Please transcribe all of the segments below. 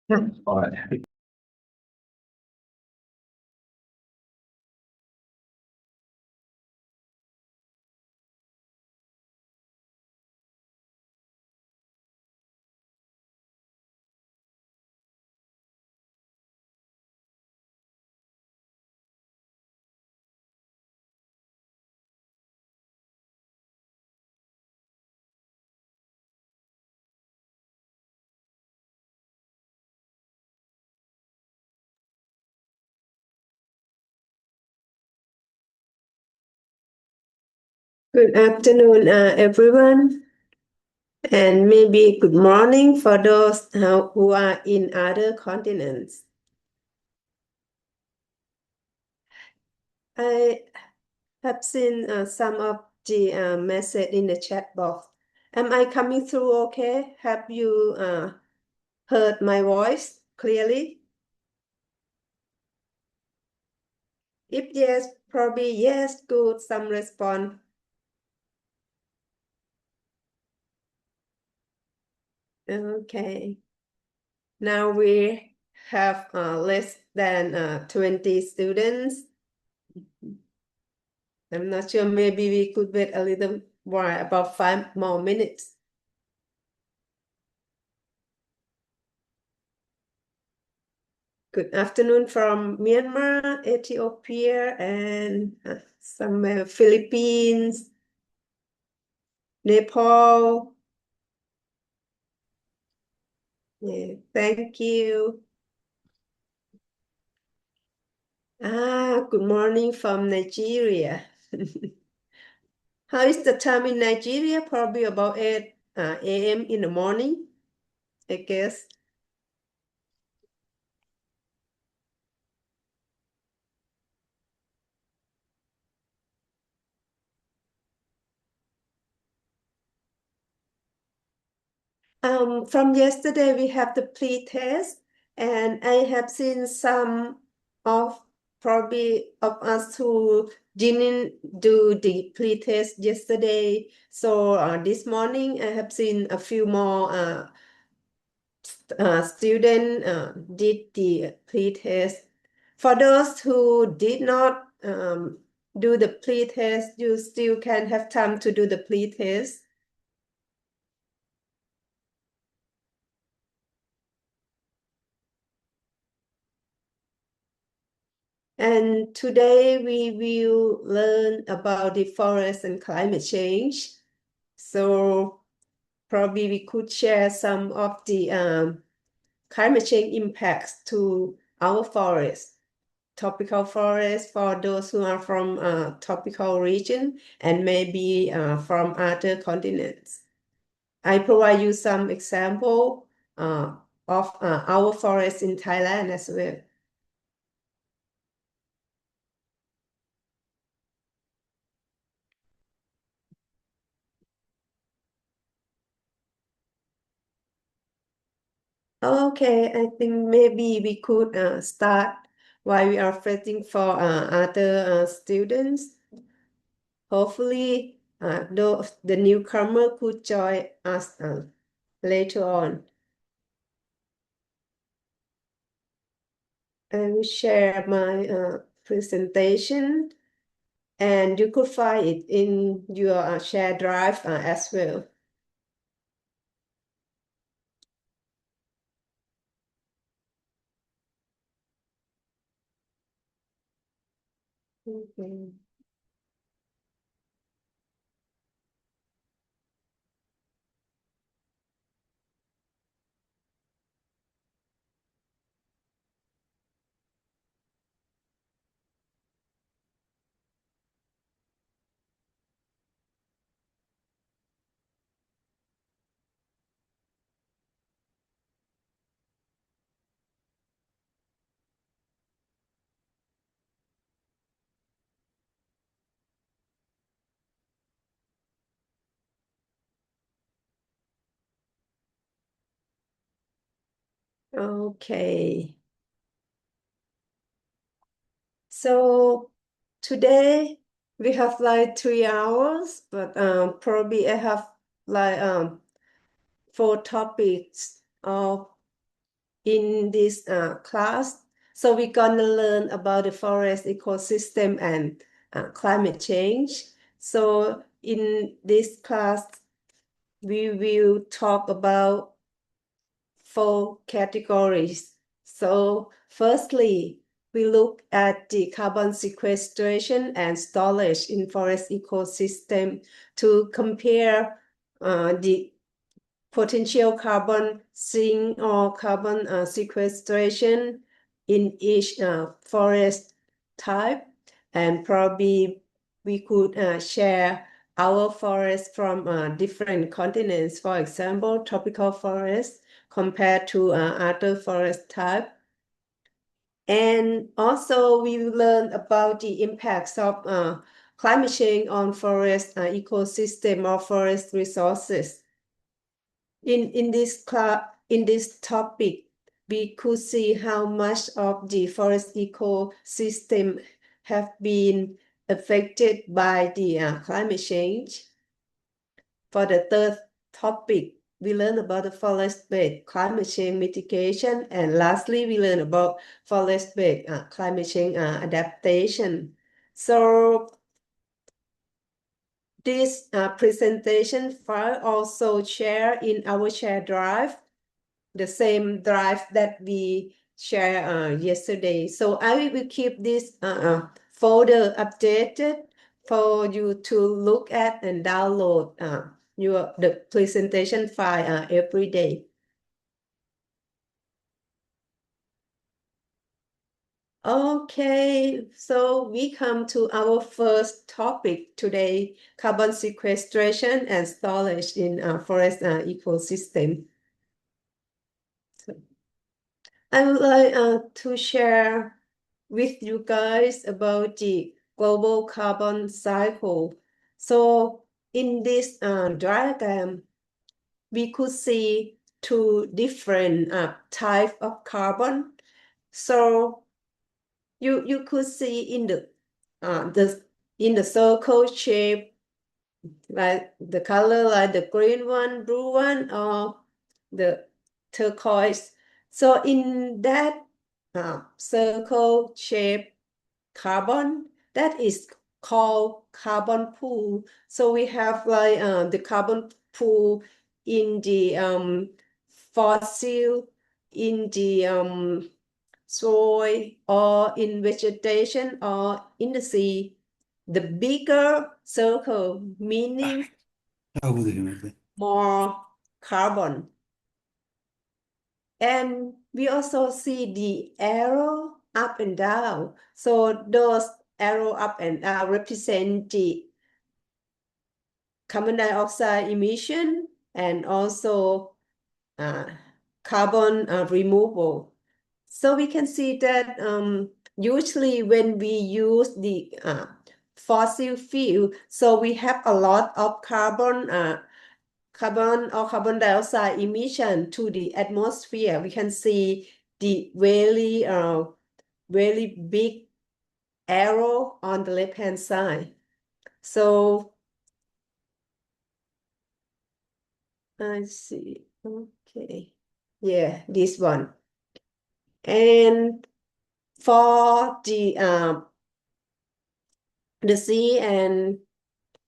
Fine. Good afternoon, everyone, and maybe good morning for those who are in other continents. I have seen some of the message in the chat box. Am I coming through okay? Have you heard my voice clearly? If yes, probably yes, good, some response. Okay. Now we have less than 20 students. I'm not sure, maybe we could wait a little while, about 5 more minutes. Good afternoon from Myanmar, Ethiopia, and some Philippines, Nepal. Yeah, thank you. Good morning from Nigeria. How is the time in Nigeria? Probably about 8 a.m. in the morning, I guess. From yesterday, we have the pre-test, and I have seen some of probably of us who didn't do the pre-test yesterday. So this morning, I have seen a few more students did the pre-test. For those who did not do the pre-test, you still can have time to do the pre-test. And today we will learn about the forest and climate change. So probably we could share some of the climate change impacts to our forest, tropical forest for those who are from tropical region and maybe from other continents. I provide you some example of our forest in Thailand as well. Okay, I think maybe we could start while we are waiting for other students. Hopefully, the newcomer could join us later on. I will share my presentation, and you could find it in your share drive as well. Okay. Okay. So today we have like 3 hours, but probably I have like 4 topics of in this class. So we're gonna learn about the forest ecosystem and climate change. So in this class, we will talk about 4 categories. So firstly, we look at the carbon sequestration and storage in forest ecosystem to compare the potential carbon sink or carbon sequestration in each forest type. And probably we could share our forests from different continents, for example, tropical forests compared to other forest type. And also we will learn about the impacts of climate change on forest ecosystem or forest resources. In this topic, we could see how much of the forest ecosystem have been affected by the climate change. For the third topic, we learn about the forest-based climate change mitigation, and lastly, we learn about forest-based climate change adaptation. So this presentation file also share in our share drive, the same drive that we shared yesterday. So I will keep this folder updated for you to look at and download the presentation file every day. Okay, so we come to our first topic today, carbon sequestration and storage in forest ecosystem. So I would like to share with you guys about the global carbon cycle. So in this diagram, we could see 2 different types of carbon. So you could see in the circle shape, like the color like the green one, blue one, or the turquoise. So in that circle shape carbon, that is called carbon pool. So we have like the carbon pool in the fossil, in the soil, or in vegetation, or in the sea. The bigger circle meaning more carbon. And we also see the arrow up and down. So those arrow up and down represent the carbon dioxide emission and also carbon removal. So we can see that usually when we use the fossil fuel, so we have a lot of carbon or carbon dioxide emission to the atmosphere. We can see the very big arrow on the left-hand side. So I see. Okay. Yeah, this one. And for the sea and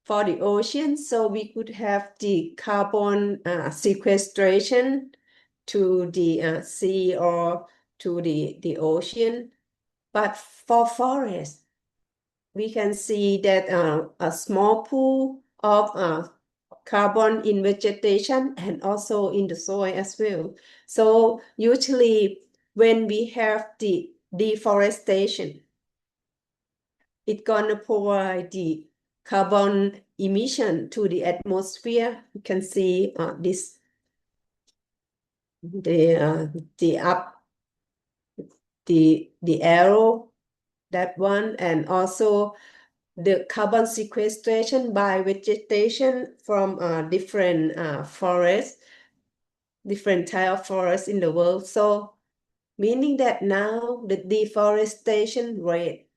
for the ocean, so we could have the carbon sequestration to the sea or to the ocean. But for forest, we can see that a small pool of carbon in vegetation and also in the soil as well. So usually when we have the deforestation, it's gonna provide the carbon emission to the atmosphere. You can see this the up the arrow, that one, and also the carbon sequestration by vegetation from different forests, different type of forests in the world. So meaning that now the deforestation rate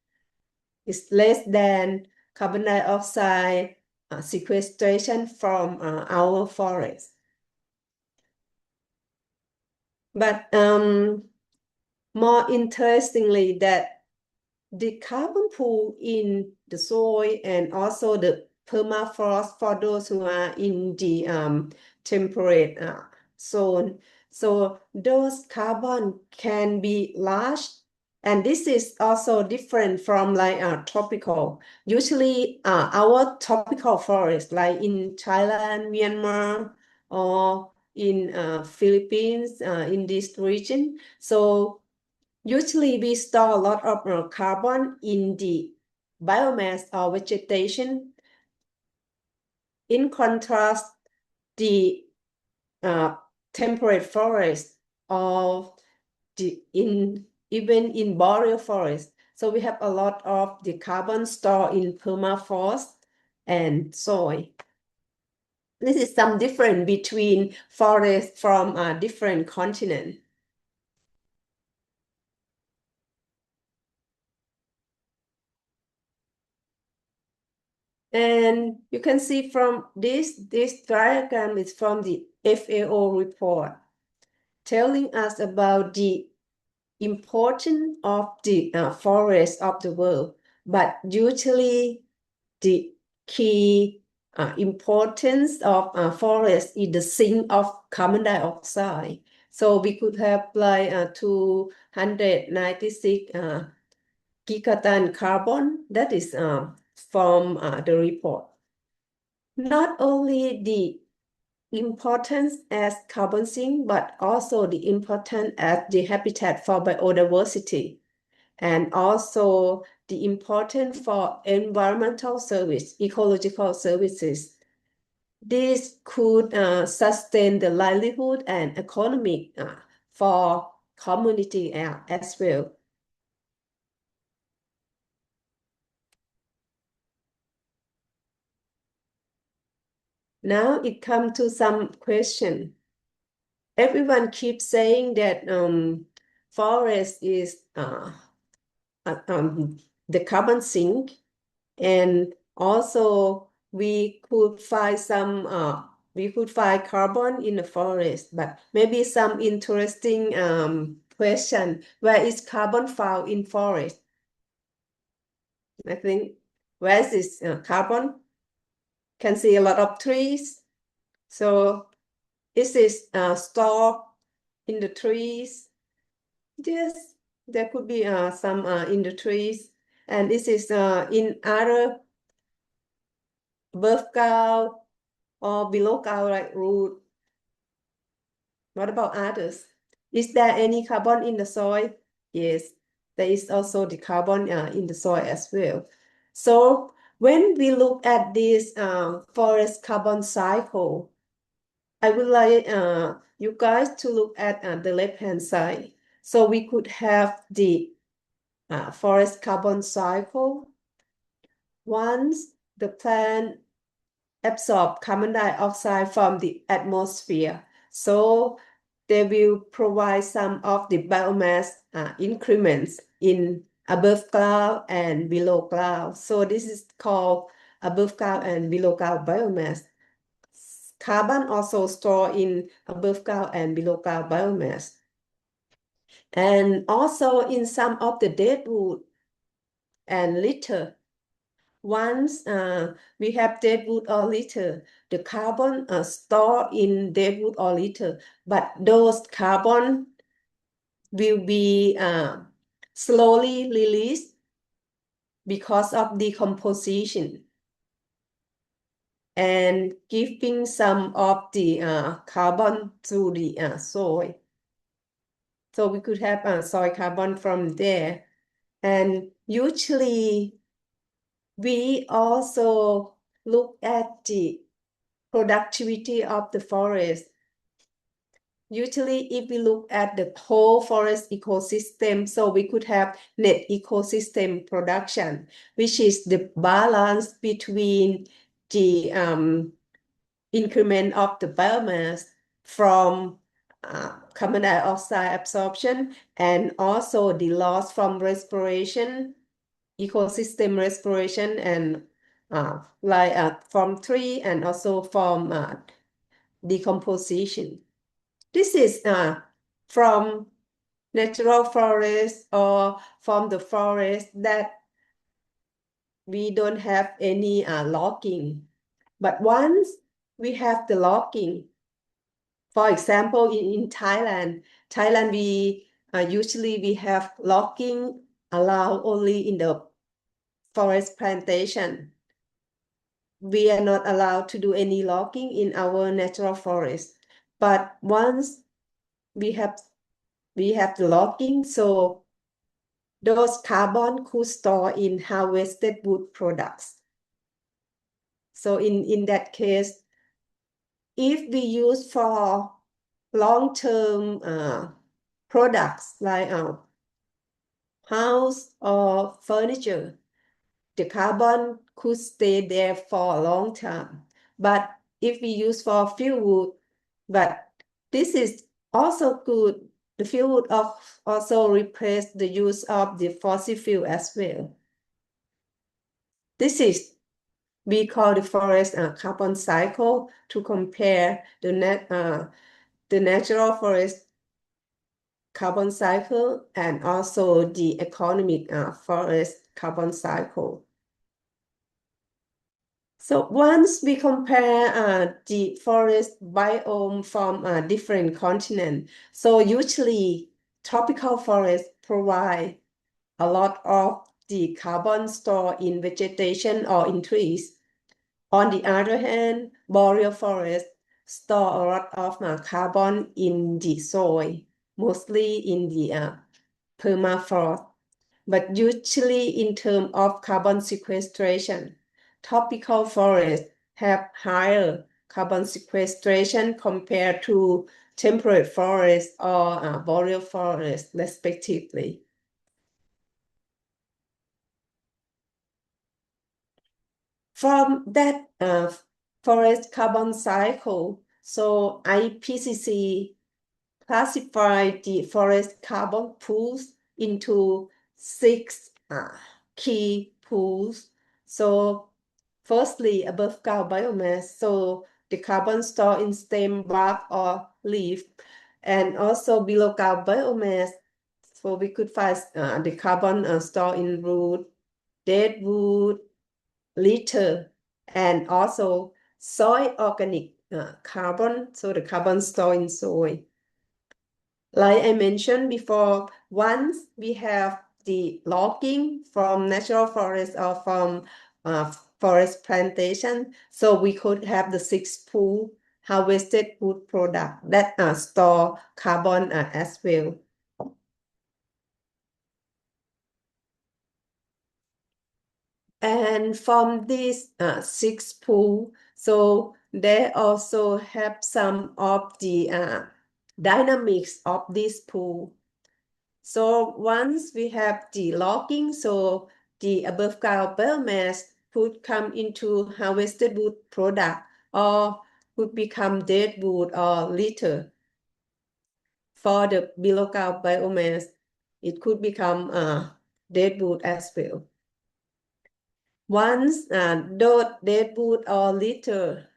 is less than carbon dioxide sequestration from our forests. But more interestingly, that the carbon pool in the soil and also the permafrost for those who are in the temperate zone. So those carbon can be large, and this is also different from like tropical. Usually, our tropical forest, like in Thailand, Myanmar, or in Philippines, in this region. So usually, we store a lot of carbon in the biomass or vegetation. In contrast, the uh, temperate forest or even in boreal forest. So we have a lot of the carbon stored in permafrost and soil. This is some difference between forests from different continents. And you can see from this diagram is from the FAO report, telling us about the importance of the forest of the world. But usually the key importance of forest is the sink of carbon dioxide. So we could have like 296 gigaton carbon. That is from the report. Not only the importance as carbon sink, but also the importance as the habitat for biodiversity, and also the importance for environmental service, ecological services. This could sustain the livelihood and economic for community as well. Now it comes to some question. Everyone keeps saying that forest is the carbon sink, and also we could find carbon in the forest, but maybe some interesting question: where is carbon found in forest? I think where is this carbon? Can see a lot of trees. So is this stored in the trees? Yes, there could be some in the trees, and this is in other above ground or below ground like root. What about others? Is there any carbon in the soil? Yes, there is also the carbon in the soil as well. So when we look at this forest carbon cycle, I would like you guys to look at the left-hand side. So we could have the forest carbon cycle. Once the plant absorb carbon dioxide from the atmosphere, so they will provide some of the biomass increments in above cloud and below cloud. So this is called above cloud and below cloud biomass. Carbon also stored in above cloud and below cloud biomass. And also in some of the dead wood and litter. Once we have dead wood or litter, the carbon stored in dead wood or litter, but those carbon will be slowly released because of decomposition and giving some of the carbon to the soil. So we could have soil carbon from there. And usually we also look at the productivity of the forest. Usually, if we look at the whole forest ecosystem, so we could have net ecosystem production, which is the balance between the increment of the biomass from carbon dioxide absorption and also the loss from respiration, ecosystem respiration, and from tree and also from decomposition. This is from natural forest or from the forest that we don't have any logging. But once we have the logging, for example, in Thailand we usually we have logging allowed only in the forest plantation. We are not allowed to do any logging in our natural forest. But once we have the logging, so those carbon could store in harvested wood products. So in that case, if we use for long-term products like house or furniture, the carbon could stay there for a long time. But if we use for fuel wood, but this is also good. The fuel would also replace the use of the fossil fuel as well. This is we call the forest carbon cycle to compare the natural forest carbon cycle and also the economic forest carbon cycle. So once we compare the forest biome from different continents, so usually tropical forests provide a lot of the carbon stored in vegetation or in trees. On the other hand, boreal forests store a lot of carbon in the soil, mostly in the permafrost. But usually in terms of carbon sequestration, tropical forests have higher carbon sequestration compared to temperate forests or boreal forests, respectively. From that forest carbon cycle, so IPCC classified the forest carbon pools into 6 key pools. So firstly, above ground biomass, so the carbon stored in stem, bark, or leaf, and also below ground biomass, so we could find the carbon stored in root, dead wood, litter, and also soil organic carbon, so the carbon stored in soil. Like I mentioned before, once we have the logging from natural forest or from forest plantation, so we could have the 6 pool harvested wood product that store carbon as well. And from these 6 pool, so they also have some of the dynamics of this pool. So once we have the logging, so the above ground biomass could come into harvested wood product or could become dead wood or litter. For the below ground biomass, it could become dead wood as well. Once those dead wood or litter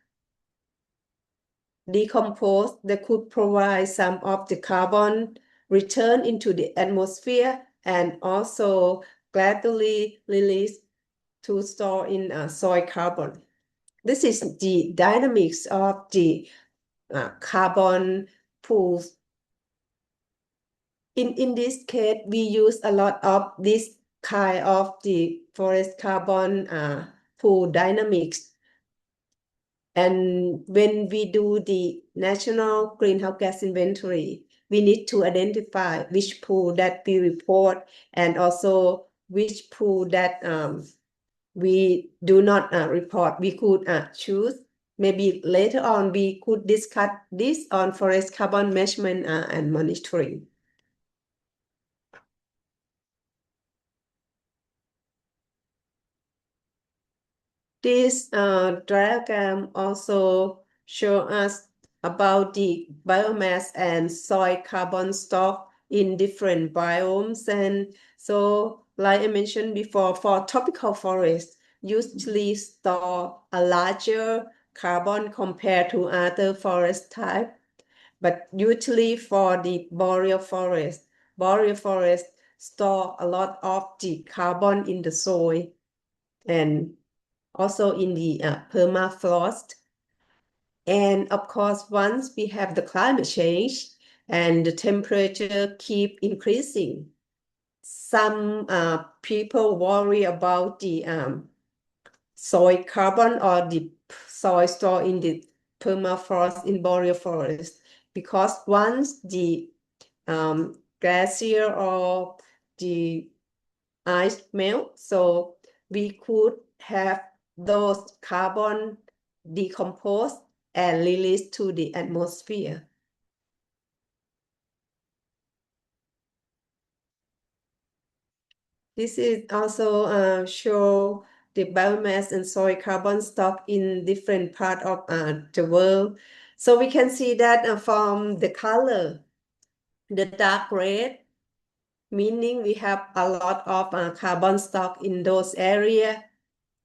decompose, they could provide some of the carbon return into the atmosphere and also gradually release to store in soil carbon. This is the dynamics of the carbon pools. In this case, we use a lot of this kind of the forest carbon pool dynamics. And when we do the national greenhouse gas inventory, we need to identify which pool that we report and also which pool that we do not report. We could choose. Maybe later on we could discuss this on forest carbon measurement and monitoring. This diagram also show us about the biomass and soil carbon stock in different biomes. And so, like I mentioned before, for tropical forests, usually store a larger carbon compared to other forest type. But usually for the boreal forest store a lot of the carbon in the soil and also in the permafrost. And of course, once we have the climate change and the temperature keep increasing, some people worry about the soil carbon or the soil stored in the permafrost in boreal forest, because once the glacier or the ice melt, so we could have those carbon decompose and release to the atmosphere. This is also show the biomass and soil carbon stock in different part of the world. So we can see that from the color, the dark red, meaning we have a lot of carbon stock in those areas,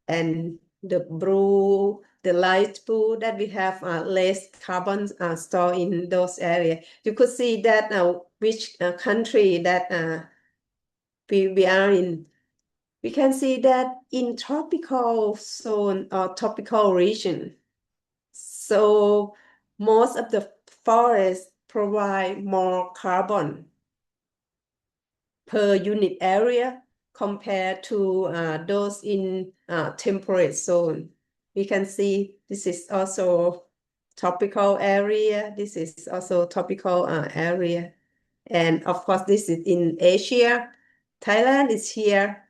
and the blue, the light blue, that we have less carbon stored in those areas. You could see that which country that we are in. We can see that in tropical zone or tropical region. So most of the forests provide more carbon per unit area compared to those in temperate zone. We can see this is also tropical area. This is also tropical area. And of course, this is in Asia. Thailand is here,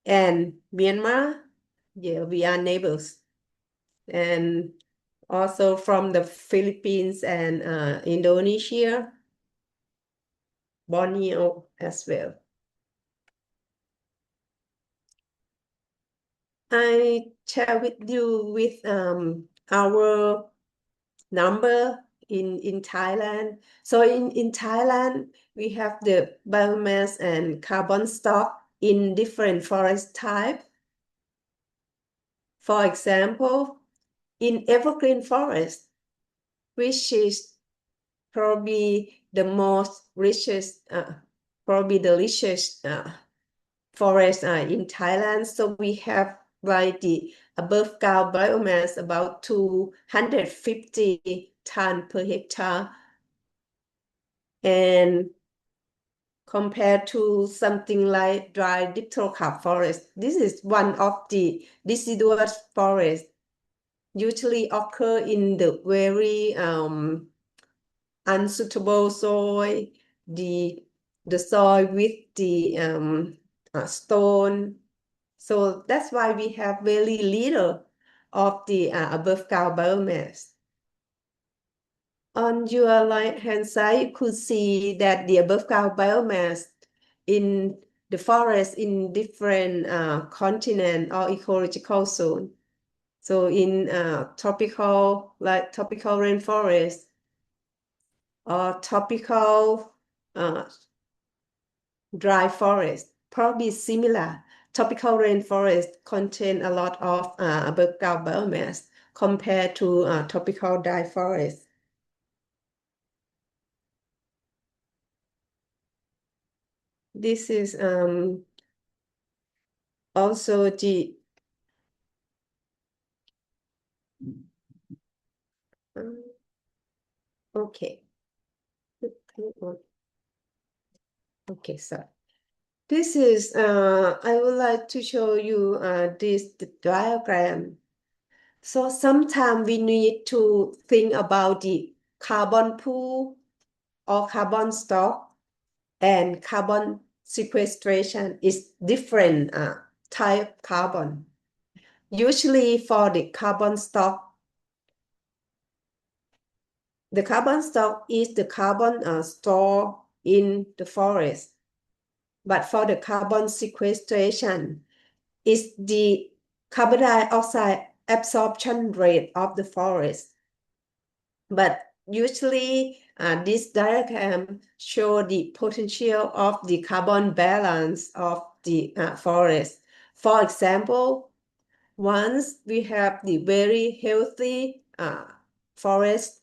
and Myanmar, yeah, we are neighbors. And also from the Philippines and Indonesia, Borneo as well. I share with you with our number in Thailand. So in Thailand, we have the biomass and carbon stock in different forest type. For example, in evergreen forest, which is probably the most richest, probably the richest forest in Thailand. So we have like the above ground biomass about 250 ton per hectare. And compared to something like dry dipterocarp forest, this is one of the deciduous forests usually occur in the very unsuitable soil, the soil with the stone. So that's why we have very little of the above ground biomass. On your right hand side, you could see that the above ground biomass in the forest in different continent or ecological zone. So in tropical, like tropical rainforest or tropical dry forest, probably similar. Tropical rainforest contain a lot of above ground biomass compared to tropical dry forest. This is also the okay. Okay, so this is I would like to show you this diagram. So sometimes we need to think about the carbon pool or carbon stock and carbon sequestration is different type carbon. Usually for the carbon stock is the carbon stored in the forest. But for the carbon sequestration, is the carbon dioxide absorption rate of the forest. But usually this diagram show the potential of the carbon balance of the forest. For example, once we have the very healthy forest,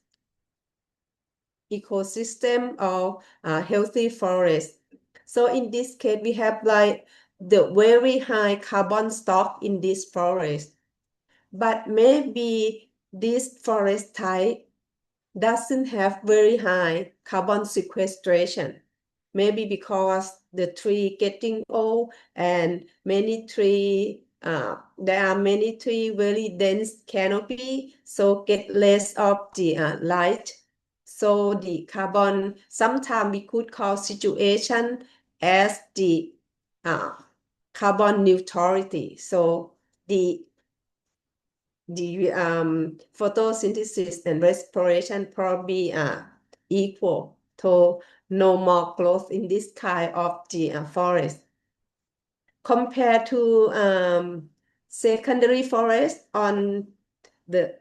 ecosystem or healthy forest. So in this case, we have like the very high carbon stock in this forest, but maybe this forest type doesn't have very high carbon sequestration. Maybe because the tree getting old and there are many tree very dense canopy, so get less of the light. So the carbon, sometimes we could call situation as the uh, carbon neutrality. So the photosynthesis and respiration probably are equal to no more growth in this kind of the forest. Compared to secondary forest on the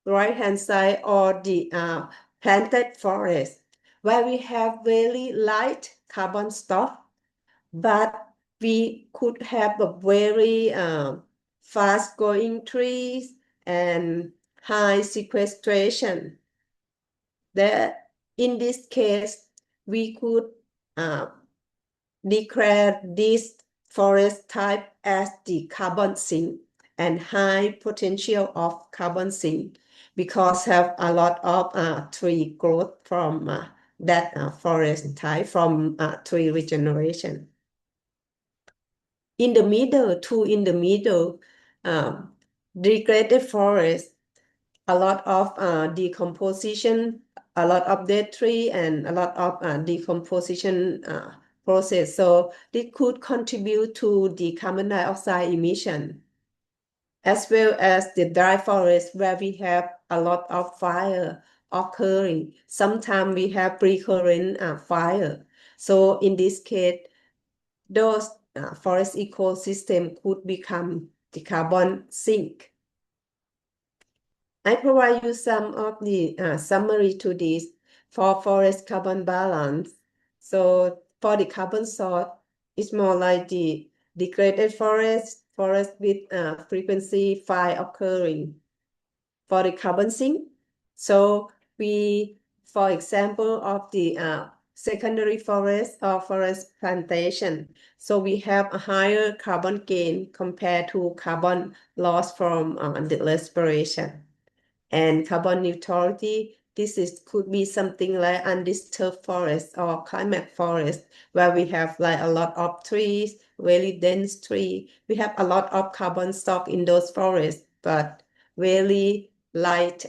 right-hand side or the planted forest, where we have very light carbon stock, but we could have a very fast-growing trees and high sequestration. That in this case, we could declare this forest type as the carbon sink and high potential of carbon sink because have a lot of tree growth from that forest type from tree regeneration. In the middle, degraded forest, a lot of decomposition, a lot of dead tree, and a lot of decomposition process. So this could contribute to the carbon dioxide emission, as well as the dry forest where we have a lot of fire occurring. Sometimes we have recurrent fire. So in this case, those forest ecosystem could become the carbon sink. I provide you some of the summary to this for forest carbon balance. So for the carbon source, it's more like the degraded forest with frequency fire occurring. For the carbon sink, so for example, of the secondary forest or forest plantation, so we have a higher carbon gain compared to carbon loss from the respiration. And carbon neutrality, could be something like undisturbed forest or climate forest, where we have like a lot of trees, very dense tree. We have a lot of carbon stock in those forests, but very light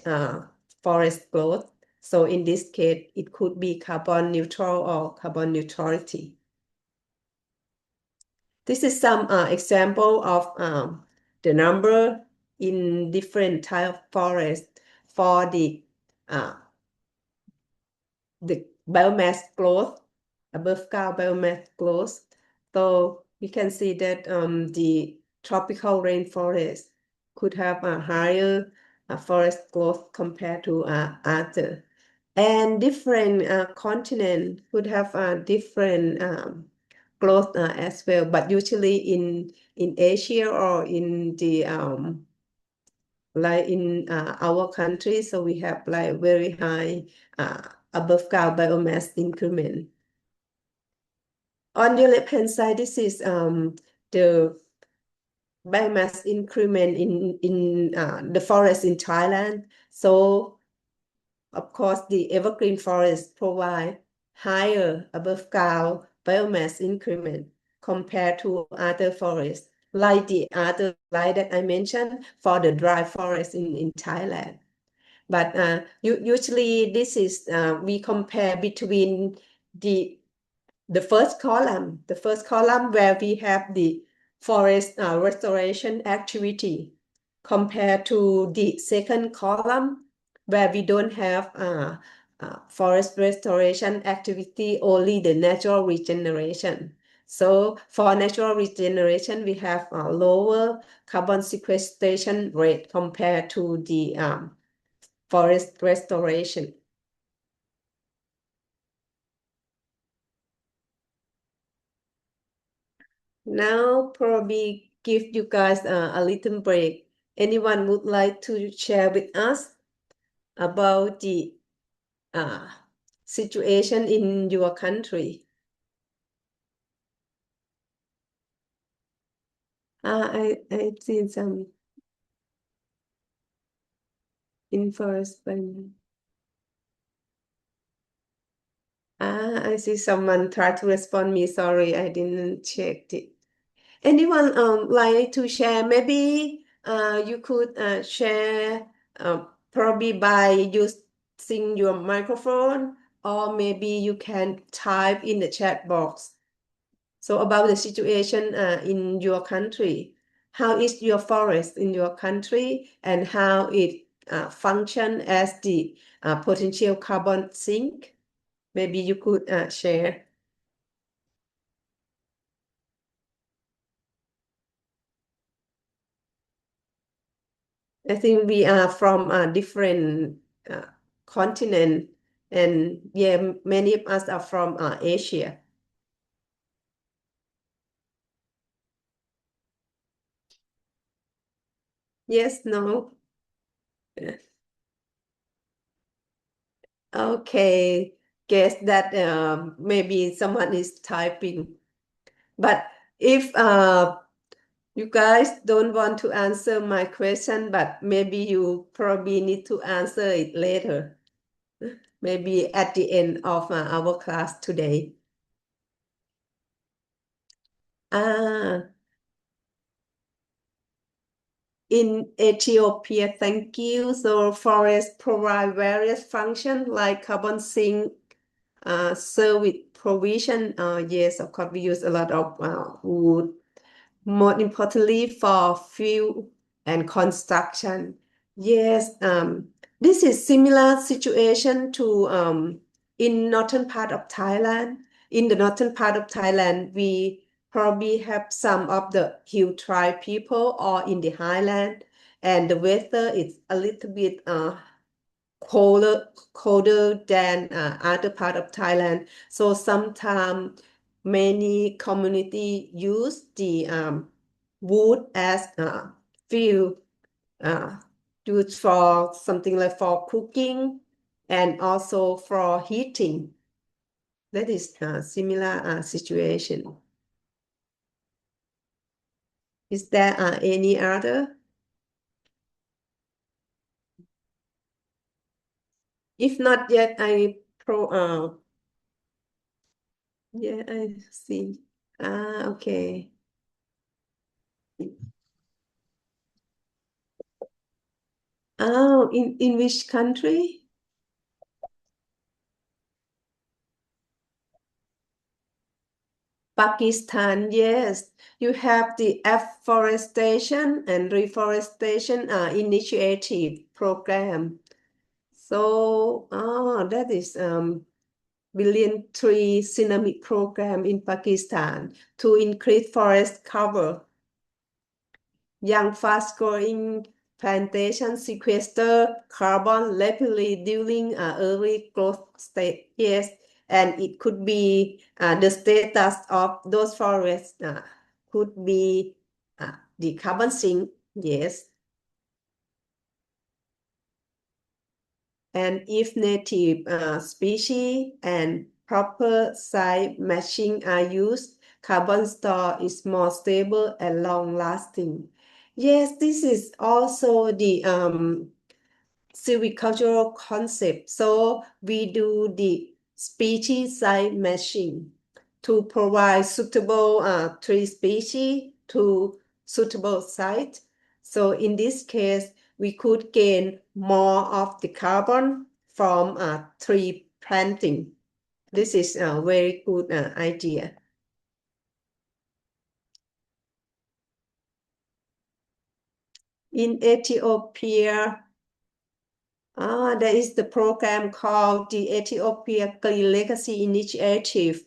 forest growth. So in this case, it could be carbon neutral or carbon neutrality. This is some example of the number in different type of forest for the biomass growth, above ground biomass growth. So we can see that the tropical rainforest could have a higher forest growth compared to other. And different continent could have different growth as well, but usually in Asia or in the like in our country, so we have like very high above ground biomass increment. On the left-hand side, this is the biomass increment in the forest in Thailand. So of course, the evergreen forest provide higher above ground biomass increment compared to other forests, like the other slide that I mentioned for the dry forest in Thailand. But usually this is we compare between the first column where we have the forest restoration activity compared to the second column where we don't have forest restoration activity, only the natural regeneration. So for natural regeneration, we have a lower carbon sequestration rate compared to the forest restoration. Now probably give you guys a little break. Anyone would like to share with us about the uh, situation in your country? I've seen some in forest burning. I see someone try to respond me. Sorry, I didn't check it. Anyone like to share? Maybe you could share probably by using your microphone, or maybe you can type in the chat box. So about the situation in your country, how is your forest in your country and how it function as the potential carbon sink? Maybe you could share. I think we are from a different uh, continent, and yeah, many of us are from Asia. Yes, no. Okay, guess that maybe someone is typing. But if you guys don't want to answer my question, but maybe you probably need to answer it later, maybe at the end of our class today. Ah, in Ethiopia, thank you. So forests provide various functions like carbon sink, service provision. Yes, of course, we use a lot of wood. More importantly, for fuel and construction. Yes, this is similar situation to in northern part of Thailand. In the northern part of Thailand, we probably have some of the hill tribe people or in the highland, and the weather is a little bit colder than other part of Thailand. So sometimes many community use the wood as fuel, uh, used for something like for cooking and also for heating. That is a similar situation. Is there any other? If not yet, yeah, I see. Okay. Oh, in which country? Pakistan, yes. You have the afforestation and reforestation initiative program. So, that is billion tree tsunami program in Pakistan to increase forest cover. Young fast-growing plantation sequester carbon rapidly during early growth stage. Yes, and it could be the status of those forests could be the carbon sink. Yes, and if native species and proper site matching are used, carbon store is more stable and long-lasting. Yes, this is also the silvicultural concept. So we do the species site matching to provide suitable tree species to suitable site. So in this case, we could gain more of the carbon from tree planting. This is a very good idea. In Ethiopia, there is the program called the Ethiopia Green Legacy Initiative.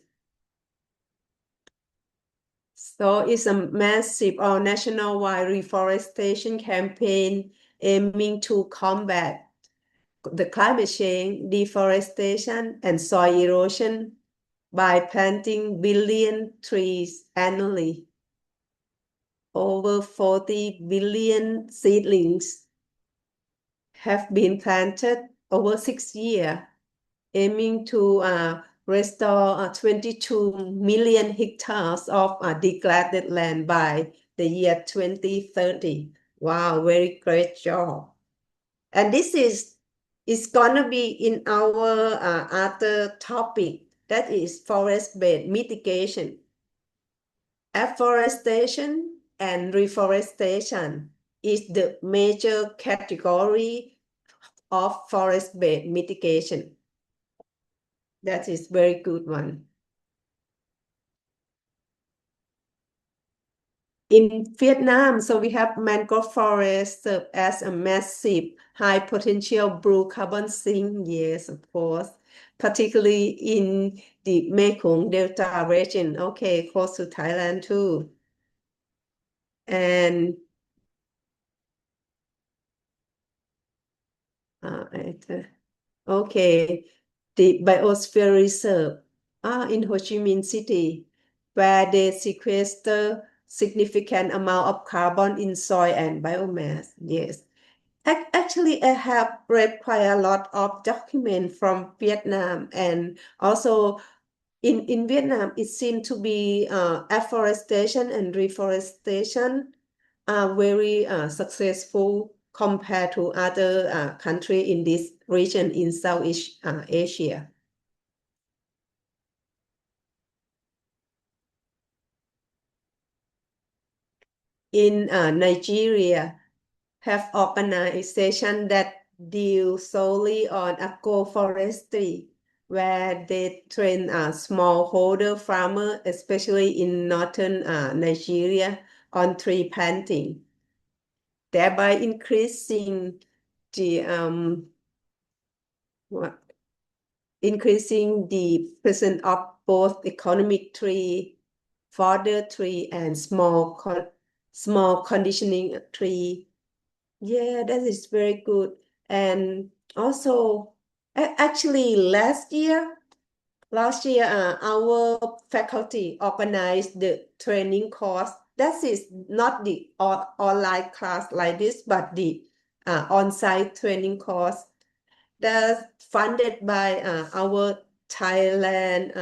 So it's a massive or nationwide reforestation campaign aiming to combat the climate change, deforestation, and soil erosion by planting billion trees annually. Over 40 billion seedlings have been planted over 6 years aiming to restore 22 million hectares of degraded land by the year 2030. Wow, very great job. And this is gonna be in our other topic, that is forest-based mitigation. Afforestation and reforestation is the major category of forest-based mitigation. That is very good one. In Vietnam, so we have mangrove forest serve as a massive high potential blue carbon sink. Yes, of course, particularly in the Mekong Delta region. Okay, close to Thailand too. And okay, the Biosphere Reserve in Ho Chi Minh City, where they sequester significant amount of carbon in soil and biomass. Yes. Actually, I have read quite a lot of documents from Vietnam, and also in Vietnam, it seems to be afforestation and reforestation are very successful compared to other countries in this region in Southeast Asia. In Nigeria, have organizations that deal solely on agroforestry, where they train smallholder farmers, especially in northern Nigeria, on tree planting, thereby increasing the what increasing the presence of both economic tree, fodder tree, and small conditioning tree. Yeah, that is very good. And also, actually, last year, our faculty organized the training course. That is not the online class like this, but the on-site training course that's funded by our Thailand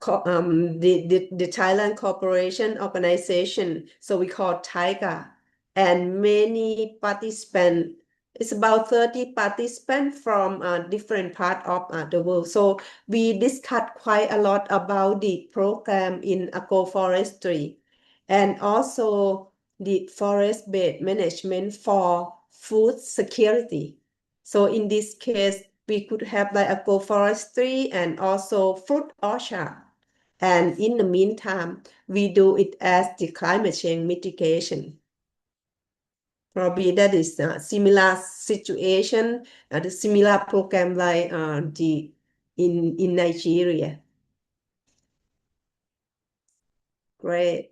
the Thailand Cooperation Organization, so we call TIGA, and many participants. It's about 30 participants from different parts of the world. So we discussed quite a lot about the program in agroforestry and also the forest-based management for food security. So in this case, we could have like agroforestry and also fruit orchard. And in the meantime, we do it as the climate change mitigation. Probably that is a similar situation, the similar program like the in Nigeria. Great.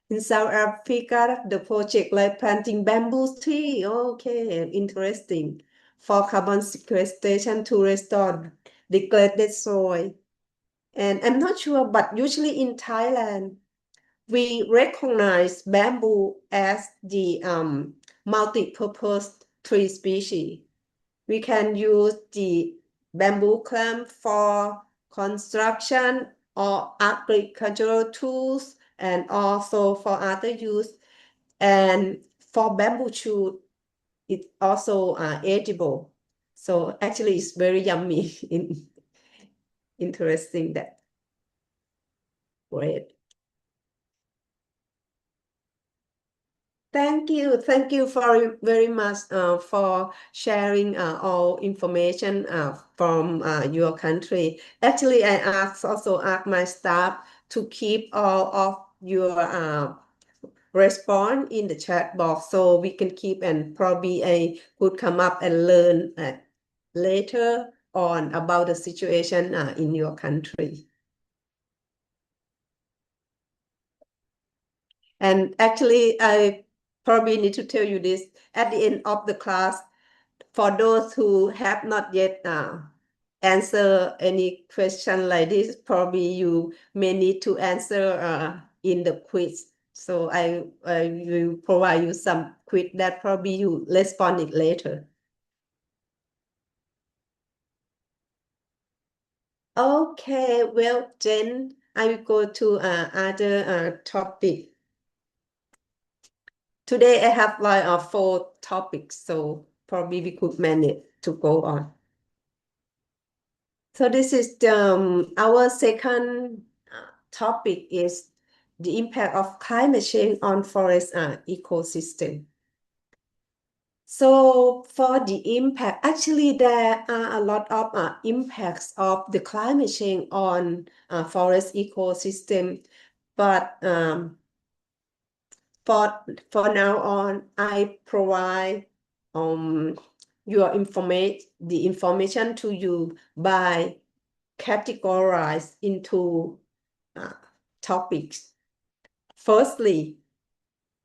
In South Africa, the project like planting bamboo tree. Okay, interesting. For carbon sequestration to restore degraded soil. And I'm not sure, but usually in Thailand, we recognize bamboo as the multi-purpose tree species. We can use the bamboo clamp for construction or agricultural tools and also for other use. And for bamboo shoot, it's also edible. So actually it's very yummy. Interesting that. Great. Thank you for very much for sharing all information from your country. Actually, I also asked my staff to keep all of your response in the chat box so we can keep, and probably I could come up and learn later on about the situation in your country. And actually, I probably need to tell you this at the end of the class. For those who have not yet answer any question like this, probably you may need to answer in the quiz. So I will provide you some quiz that probably you respond it later. Okay, well, then I will go to other topic. Today I have like 4 topics, so probably we could manage to go on. So this is our second topic is the impact of climate change on forest ecosystem. So for the impact, actually there are a lot of impacts of the climate change on forest ecosystem, but for now on, I provide the information to you by categorized into topics. Firstly,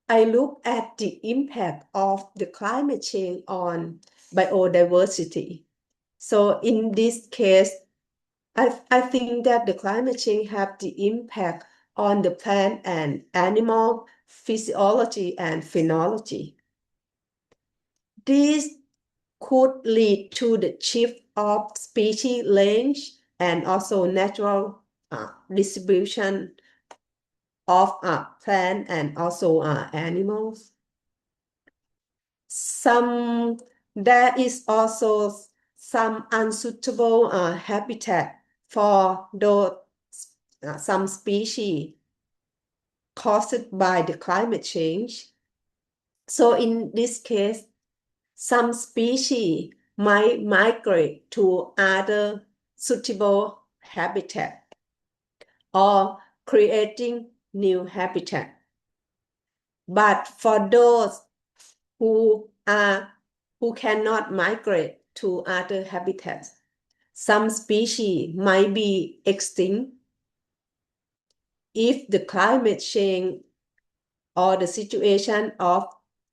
I look at the impact of the climate change on biodiversity. So in this case, I think that the climate change have the impact on the plant and animal physiology and phenology. This could lead to the shift of species range and also natural distribution of plant and also animals. There is also some unsuitable habitat for those some species caused by the climate change. So in this case, some species might migrate to other suitable habitat or creating new habitat. But for those who cannot migrate to other habitats, some species might be extinct if the climate change or the situation of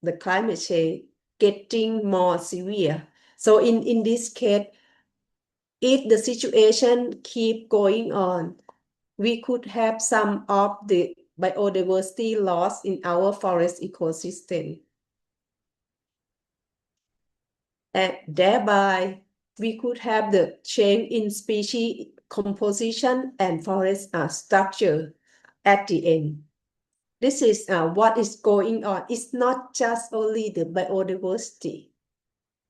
the climate change getting more severe. So in this case, if the situation keep going on, we could have some of the biodiversity loss in our forest ecosystem. And thereby, we could have the change in species composition and forest structure at the end. This is what is going on. It's not just only the biodiversity,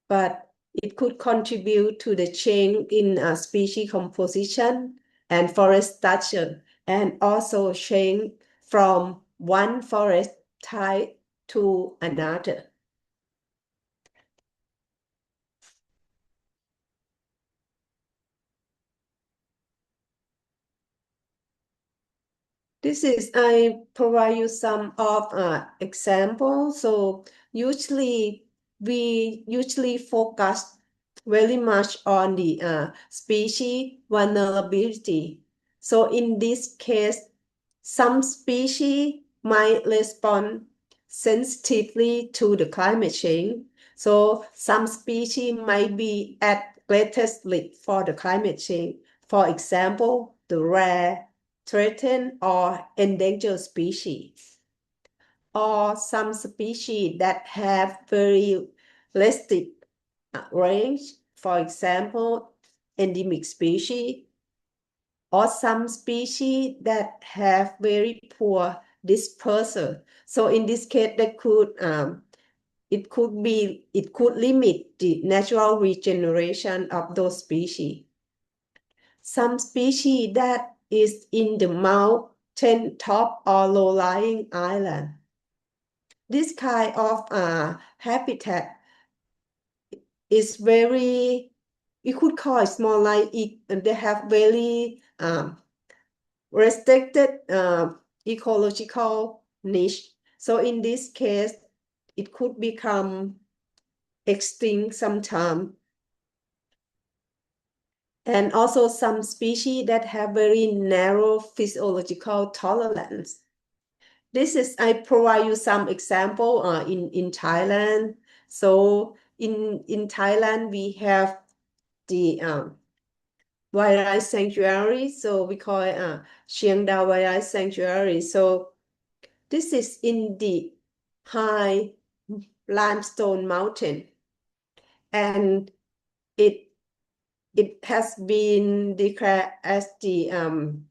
but it could contribute to the change in species composition and forest structure, and also change from one forest type to another. I provide you some of examples. So we usually focus very much on the species vulnerability. So in this case, some species might respond sensitively to the climate change. So some species might be at greatest risk for the climate change. For example, the rare, threatened, or endangered species, or some species that have very restricted range, for example, endemic species, or some species that have very poor dispersal. So in this case, it could limit the natural regeneration of those species. Some species that is in the mountain top or low-lying island. This kind of habitat is very, you could call it small like it, and they have very restricted ecological niche. So in this case, it could become extinct sometime. And also some species that have very narrow physiological tolerance. I provide you some example in Thailand. So in Thailand, we have the wildlife sanctuary. So we call it Chiang Dao Wildlife Sanctuary. So this is in the high limestone mountain, and it it has been declared as the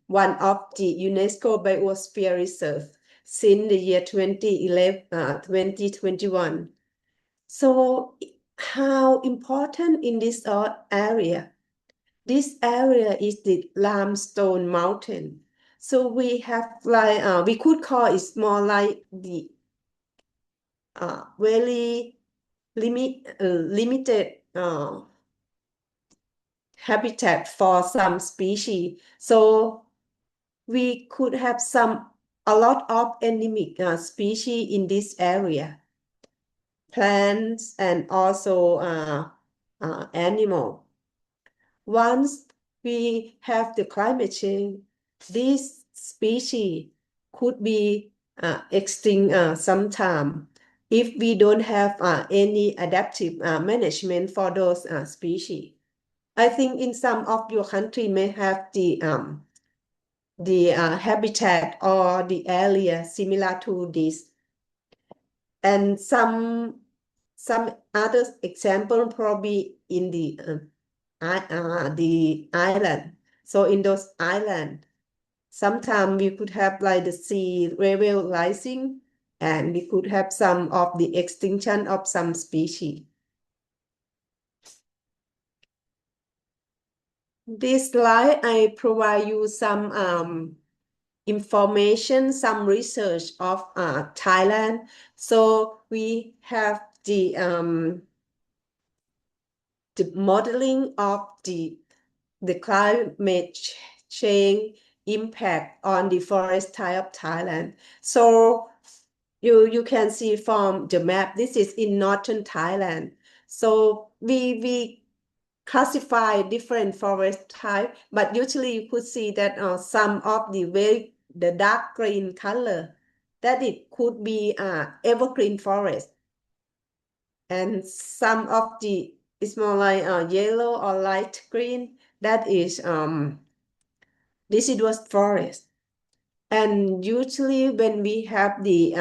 one of the UNESCO Biosphere Reserve since the year 2021. So how important in this area? This area is the limestone mountain. So we have like we could call it more like the very limited habitat for some species. So we could have a lot of endemic species in this area, plants and also animal. Once we have the climate change, these species could be extinct sometime if we don't have any adaptive management for those species. I think in some of your country may have the habitat or the area similar to this. And some other example probably in the island. So in those islands, sometimes we could have like the sea level rising, and we could have some of the extinction of some species. This slide, I provide you some information, some research of Thailand. So we have the modeling of the climate change impact on the forest type of Thailand. So you can see from the map, this is in northern Thailand. So we classify different forest type, but usually you could see that some of the dark green color, that it could be evergreen forest, and some of the it's more like yellow or light green, that is deciduous forest. And usually when we have the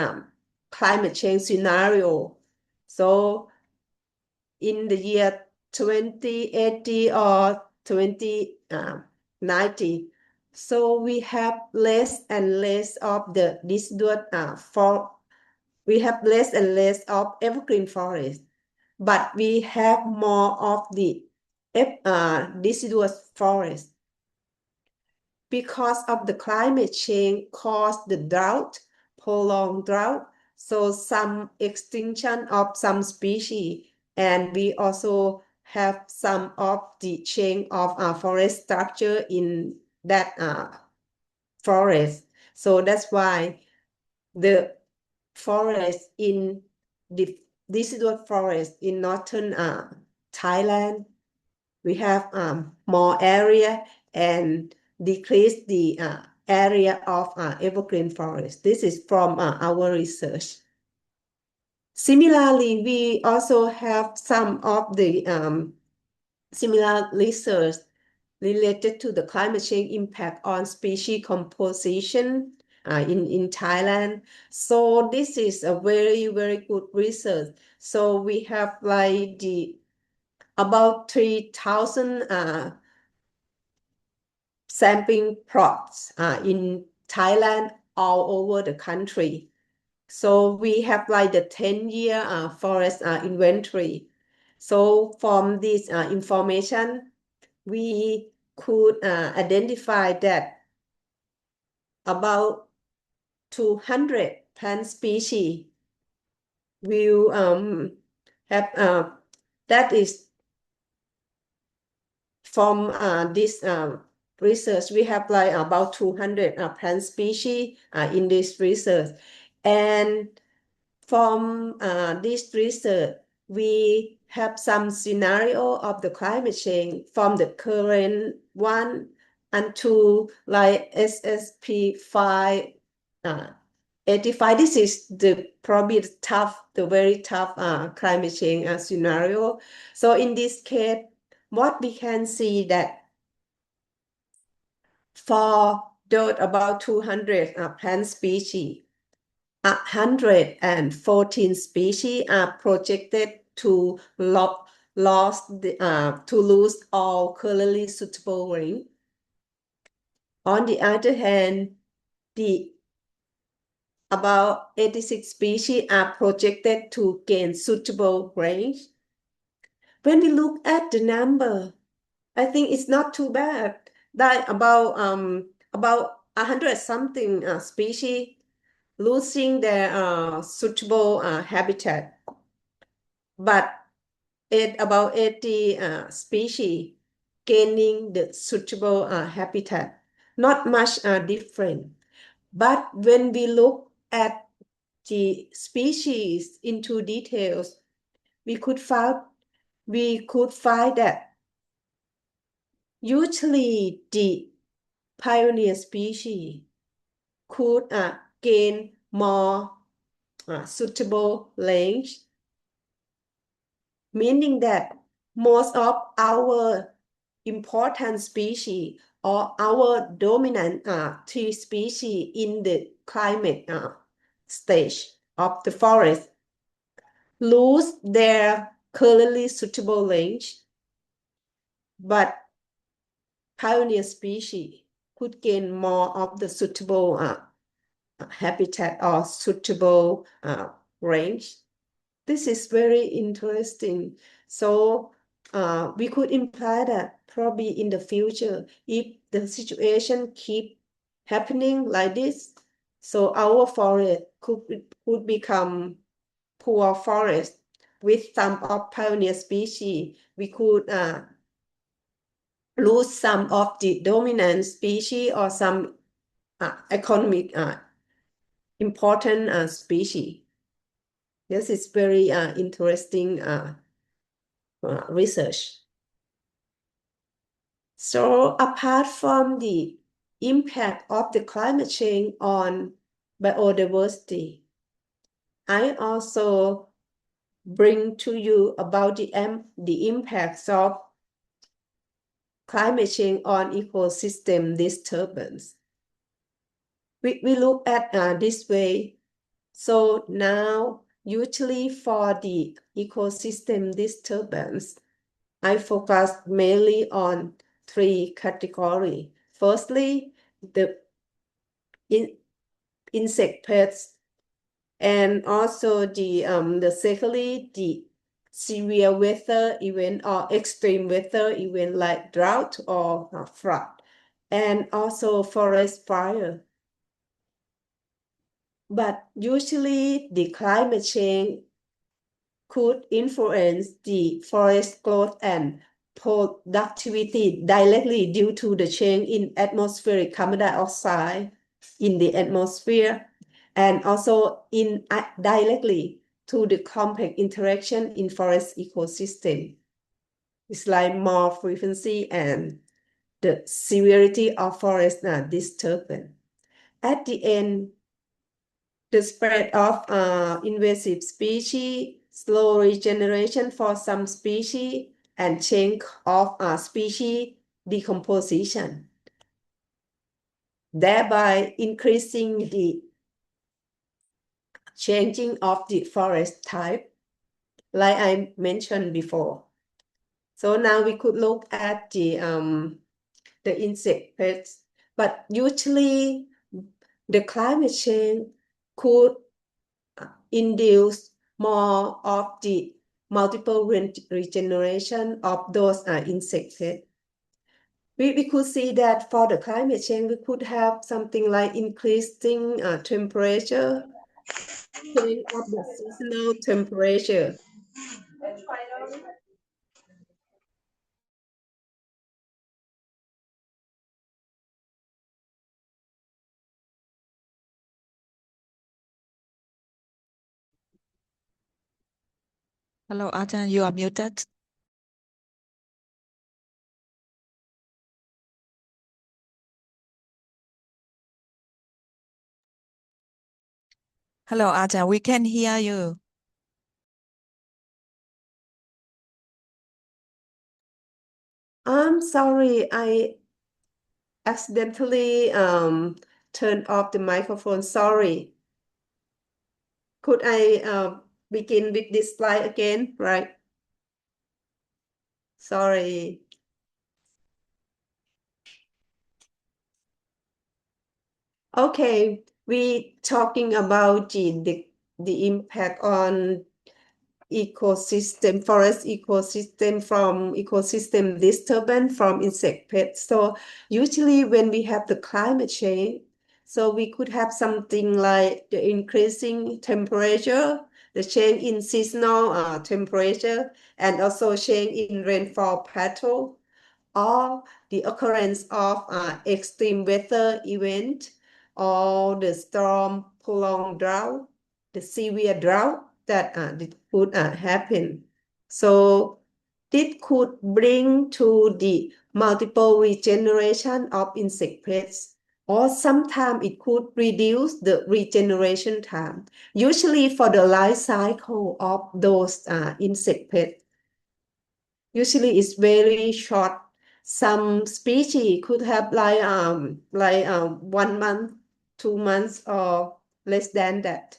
climate change scenario, so in the year 2080 or 2090, so we have less and less of the deciduous we have less and less of evergreen forest, but we have more of the deciduous forest. Because of the climate change caused the drought, prolonged drought, so some extinction of some species, and we also have some of the change of forest structure in that forest. So that's why the forest in the deciduous forest in northern Thailand, we have more area and decrease the area of evergreen forest. This is from our research. Similarly, we also have some of the similar research related to the climate change impact on species composition in Thailand. So this is a very, very good research. So we have like about 3,000 sampling plots in Thailand all over the country. So we have like the 10-year forest inventory. So from this information, we could identify that about 200 plant species will have that is from this research. We have like about 200 plant species in this research, and from this research we have some scenario of the climate change from the current one until like SSP5 85. This is probably the very tough climate change scenario. So in this case, what we can see that for those about 200 plant species, 114 species are projected to to lose all currently suitable range. On the other hand, about 86 species are projected to gain suitable range. When we look at the number, I think it's not too bad. That about 100 something species losing their suitable habitat, but about 80 species gaining the suitable habitat. Not much different. But when we look at the species into details, we could find that usually the pioneer species could gain more suitable range, meaning that most of our important species or our dominant tree species in the climate stage of the forest lose their currently suitable range, but pioneer species could gain more of the suitable habitat or suitable range. This is very interesting. So we could imply that probably in the future, if the situation keep happening like this, so our forest could become poor forest with some of pioneer species. We could lose some of the dominant species or some economic important species. This is very interesting research. So apart from the impact of the climate change on biodiversity, I also bring to you about the impacts of climate change on ecosystem disturbance. We look at this way. So now, usually for the ecosystem disturbance, I focus mainly on 3 categories. Firstly, the insect pests, and also secondly, the severe weather event or extreme weather event like drought or flood, and also forest fire. But usually the climate change could influence the forest growth and productivity directly due to the change in atmospheric carbon dioxide in the atmosphere, and also directly to the complex interaction in forest ecosystem. It's like more frequency and the severity of forest disturbance. At the end, the spread of invasive species, slow regeneration for some species, and change of species decomposition, thereby increasing the changing of the forest type, like I mentioned before. So now we could look at the insect pests, but usually the climate change could induce more of the multiple regeneration of those insect pests. We could see that for the climate change, we could have something like increasing temperature, change of the seasonal temperature. Hello, Ajahn, you are muted. Hello, Ajahn, we can hear you. I'm sorry, I accidentally turned off the microphone. Sorry. Could I begin with this slide again, right? Sorry. Okay, we talking about the impact on ecosystem, forest ecosystem from ecosystem disturbance from insect pests. So usually when we have the climate change, so we could have something like the increasing temperature, the change in seasonal temperature, and also change in rainfall pattern, or the occurrence of extreme weather event, or the storm, prolonged drought, the severe drought that could happen. So this could bring to the multiple regeneration of insect pests, or sometimes it could reduce the regeneration time, usually for the life cycle of those insect pests. Usually it's very short. Some species could have like 1 month, 2 months, or less than that.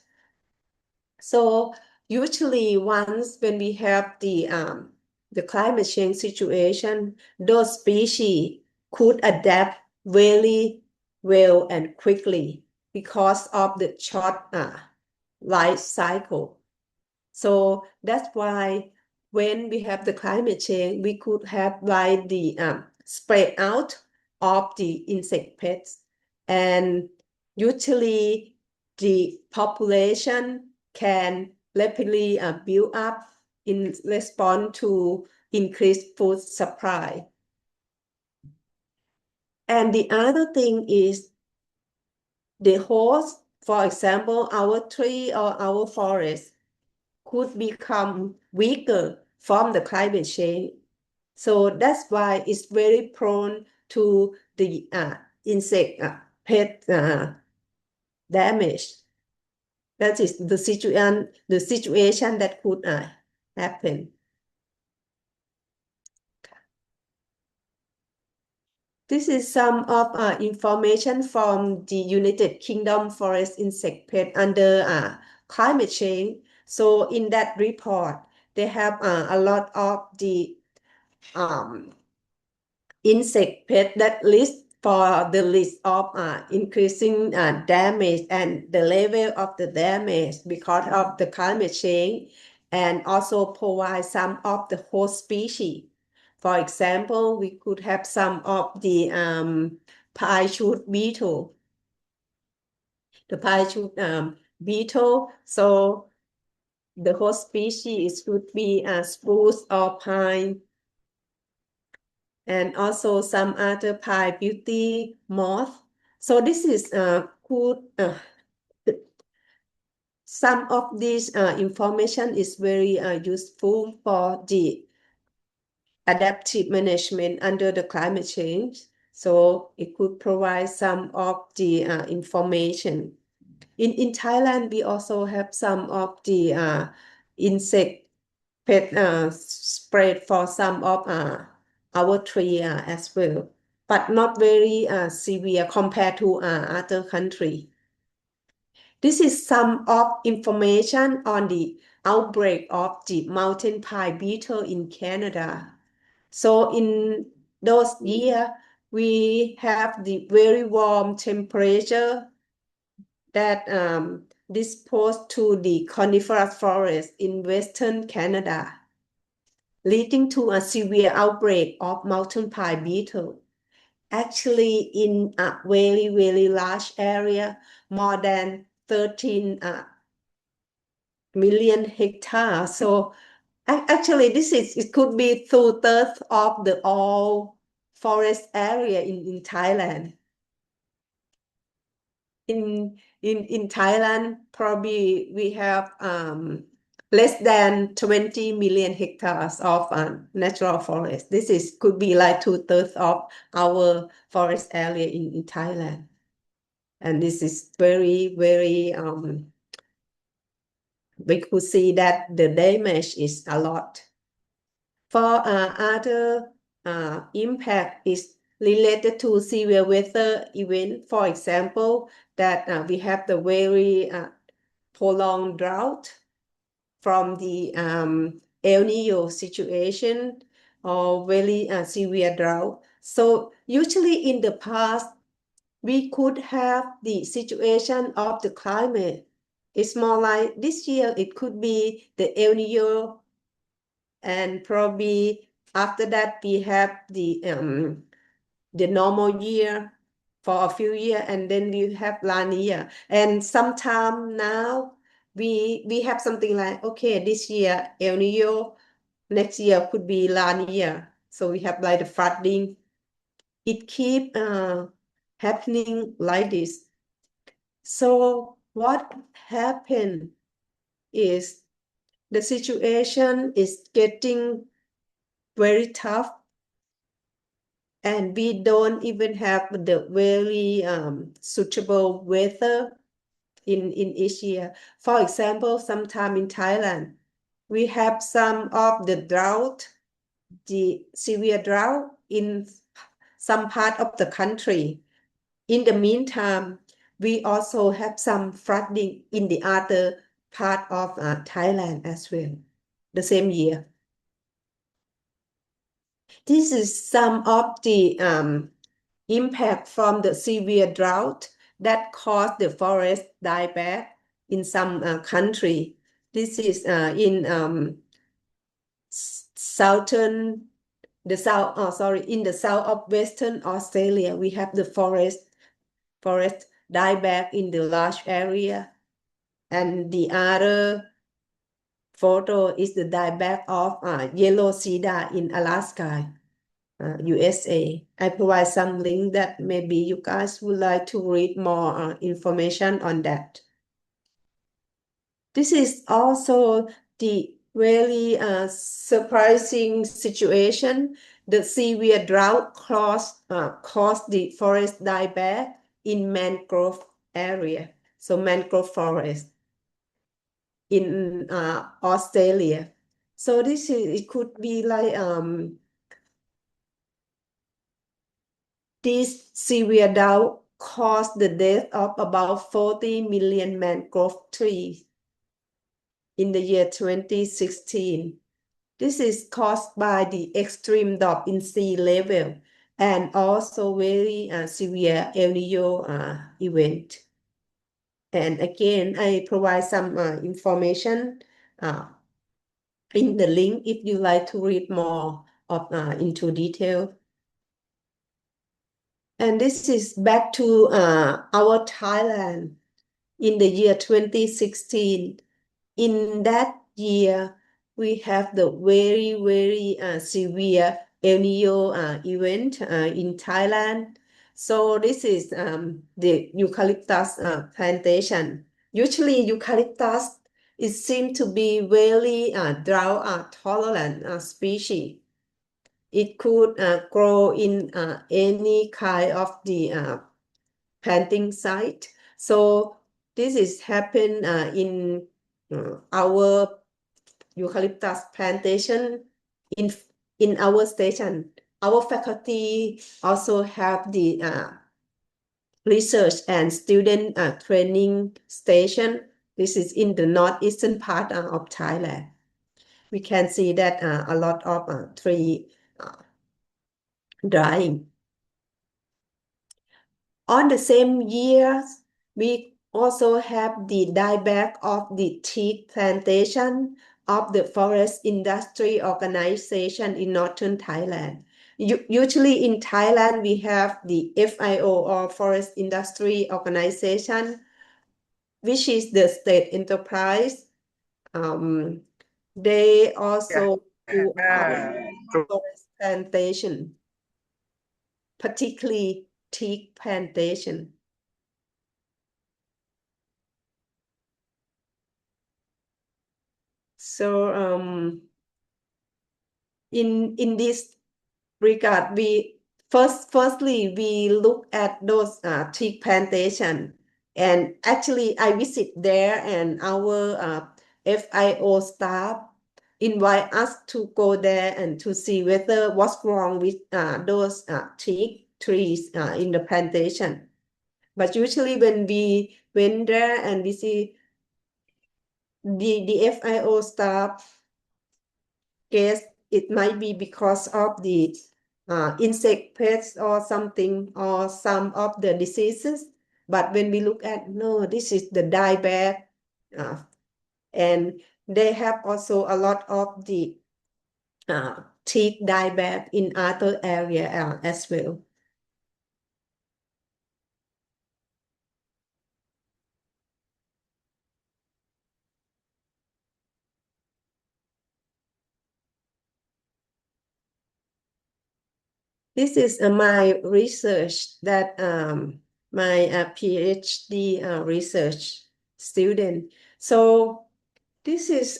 So usually once when we have the climate change situation, those species could adapt very well and quickly because of the short life cycle. So that's why when we have the climate change, we could have like the spread out of the insect pests, and usually the population can rapidly build up in response to increased food supply. And the other thing is the host, for example, our tree or our forest could become weaker from the climate change. So that's why it's very prone to the insect pest damage. That is the situation that could happen. This is some of information from the United Kingdom Forest Insect Pest under climate change. So in that report, they have a lot of the insect pest that list for the list of increasing damage and the level of the damage because of the climate change, and also provide some of the host species. For example, we could have some of the pie shoot beetle, the pie shoot beetle. So the host species should be spruce or pine, and also some other pie beauty moth. So this is good. Some of this information is very useful for the adaptive management under the climate change. So it could provide some of the information. In Thailand, we also have some of the insect pest spread for some of our tree as well, but not very severe compared to other country. This is some of information on the outbreak of the mountain pine beetle in Canada. So in those years, we have the very warm temperature that disposed to the coniferous forest in Western Canada, leading to a severe outbreak of mountain pine beetle. Actually, in a very, very large area, more than 13 million hectares. So actually, it could be 2/3 of the all forest area in Thailand. In Thailand, probably we have less than 20 million hectares of natural forest. Could be like 2/3 of our forest area in Thailand. And this is very, very, we could see that the damage is a lot. For other impact is related to severe weather event. For example, that we have the very prolonged drought from the El Nino situation, or very severe drought. So usually in the past, we could have the situation of the climate. It's more like this year, it could be the El Nino, and probably after that, we have the normal year for a few years, and then we have La Nina. And sometime now, we have something like, okay, this year El Nino, next year could be La Nina. So we have like the flooding. It keep happening like this. So what happened is the situation is getting very tough, and we don't even have the very suitable weather in each year. For example, sometime in Thailand, we have some of the drought, the severe drought in some part of the country. In the meantime, we also have some flooding in the other part of Thailand as well, the same year. This is some of the impact from the severe drought that caused the forest die back in some country. This is in southern, the south, oh, sorry, in the south of Western Australia, we have the forest die back in the large area. And the other photo is the dieback of yellow cedar in Alaska, USA. I provide some link that maybe you guys would like to read more information on that. This is also the really surprising situation. The severe drought caused the forest dieback in mangrove area. So mangrove forest in Australia. So this is, it could be like this severe drought caused the death of about 40 million mangrove trees in the year 2016. This is caused by the extreme drop in sea level and also very severe El Nino event. And again, I provide some information in the link if you like to read more of into detail. And this is back to our Thailand in the year 2016. In that year, we have the very, very severe El Nino event in Thailand. So this is the eucalyptus plantation. Usually eucalyptus it seems to be very drought tolerant species. It could grow in any kind of the planting site. So this is happen in our eucalyptus plantation in our station. Our faculty also have the research and student training station. This is in the northeastern part of Thailand. We can see that a lot of tree drying. On the same year, we also have the dieback of the teak plantation of the Forest Industry Organization in northern Thailand. Usually in Thailand, we have the FIO or Forest Industry Organization, which is the state enterprise. They also do forest plantation, particularly teak plantation. So in this regard, we firstly we look at those teak plantation, and actually I visit there, and our FIO staff invite us to go there and to see whether what's wrong with those teak trees in the plantation. But usually when we went there and we see the FIO staff guess it might be because of the insect pests or something, or some of the diseases. But when we look at, no, this is the dieback, and they have also a lot of the tick dieback in other area as well. This is my research that my PhD research student. So this is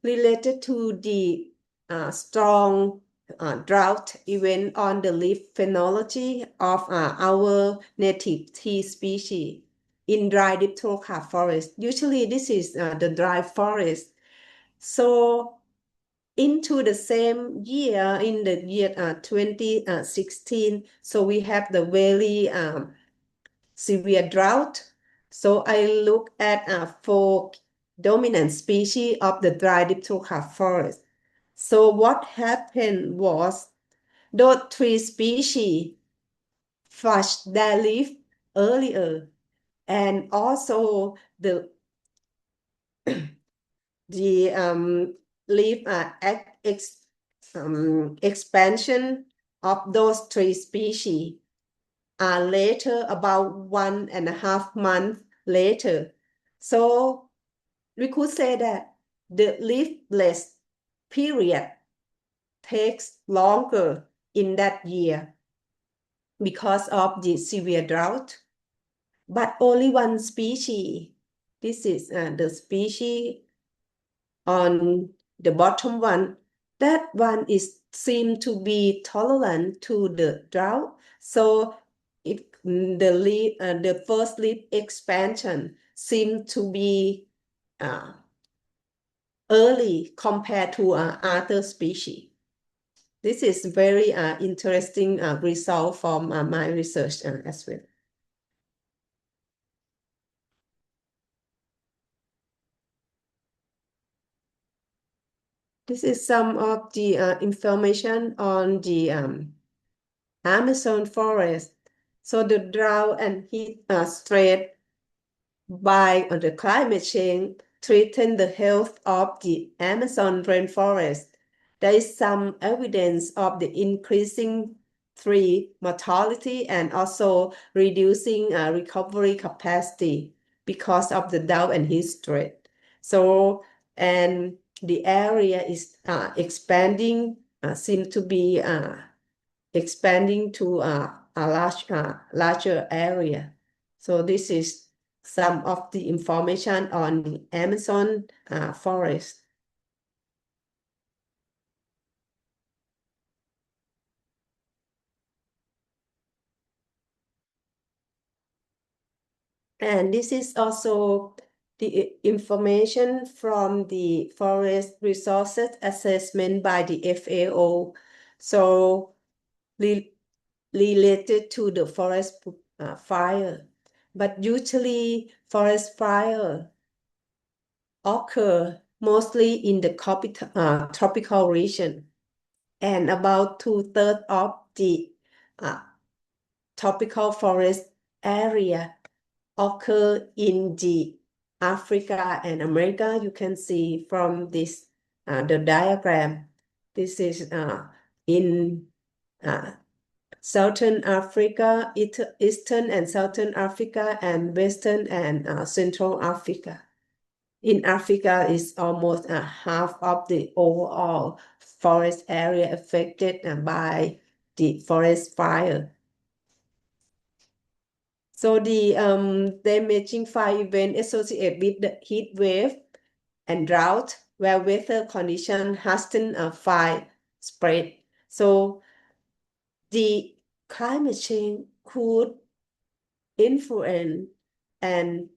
related to the strong drought event on the leaf phenology of our native tea species in dry dipterocarp forest. Usually this is the dry forest. So into the same year, in the year 2016, so we have the very severe drought. So I look at 4 dominant species of the dry dipterocarp forest. So what happened was those 3 species flushed their leaf earlier, and also the leaf expansion of those 3 species later, about 1.5 months later. So we could say that the leafless period takes longer in that year because of the severe drought, but only 1 species. This is the species on the bottom one. That one is seem to be tolerant to the drought. So the first leaf expansion seemed to be early compared to other species. This is very interesting result from my research as well. This is some of the information on the Amazon forest. So the drought and heat stress by the climate change threaten the health of the Amazon rainforest. There is some evidence of the increasing tree mortality and also reducing recovery capacity because of the drought and heat stress. So, and the area is expanding, seem to be expanding to a larger area. So this is some of the information on the Amazon forest. And this is also the information from the Forest Resources Assessment by the FAO. So related to the forest fire. But usually forest fire occur mostly in the tropical region, and about 2/3 of the tropical forest area occur in the Africa and America. You can see from this the diagram. This is in Southern Africa, Eastern and Southern Africa, and Western and Central Africa. In Africa, is almost half of the overall forest area affected by the forest fire. So the damaging fire event associated with the heat wave and drought, where weather condition hasten fire spread. So the climate change could influence and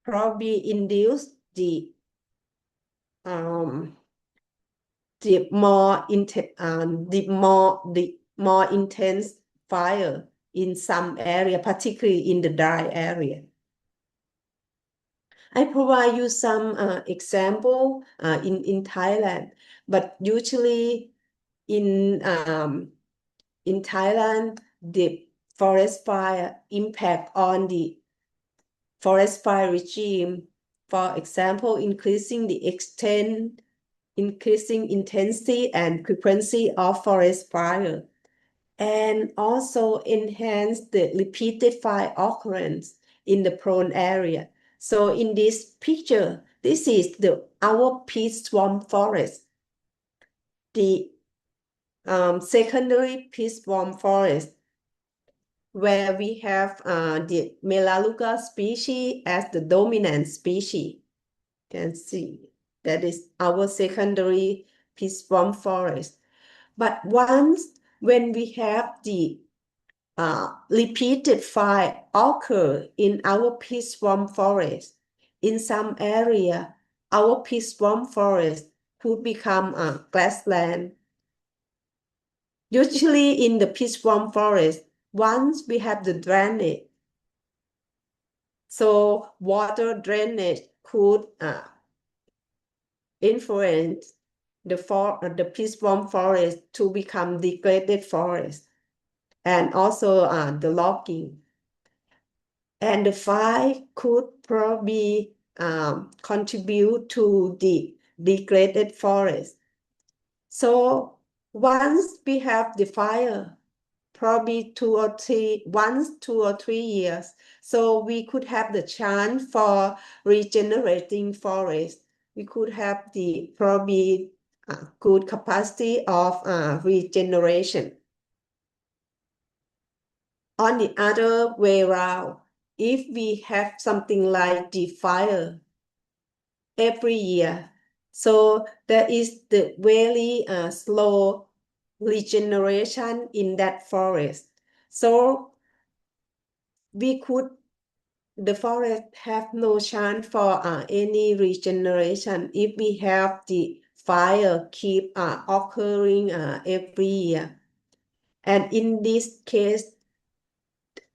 probably induce the more intense fire in some area, particularly in the dry area. I provide you some example in Thailand. But usually in Thailand, the forest fire impact on the forest fire regime, for example, increasing the extent, increasing intensity and frequency of forest fire, and also enhance the repeated fire occurrence in the prone area. So in this picture, this is our peat swamp forest. The secondary peat swamp forest, where we have the Melaleuca species as the dominant species. You can see that is our secondary peat swamp forest. But once when we have the repeated fire occur in our peat swamp forest, in some area, our peat swamp forest could become a grassland. Usually in the peat swamp forest, once we have the drainage, so water drainage could influence the peat swamp forest to become degraded forest, and also the logging. And the fire could probably contribute to the degraded forest. So once we have the fire, probably 2 or 3 years, so we could have the chance for regenerating forest. We could have the probably good capacity of regeneration. On the other way around, if we have something like the fire every year, so there is the very slow regeneration in that forest. So the forest have no chance for any regeneration if we have the fire keep occurring every year. And in this case,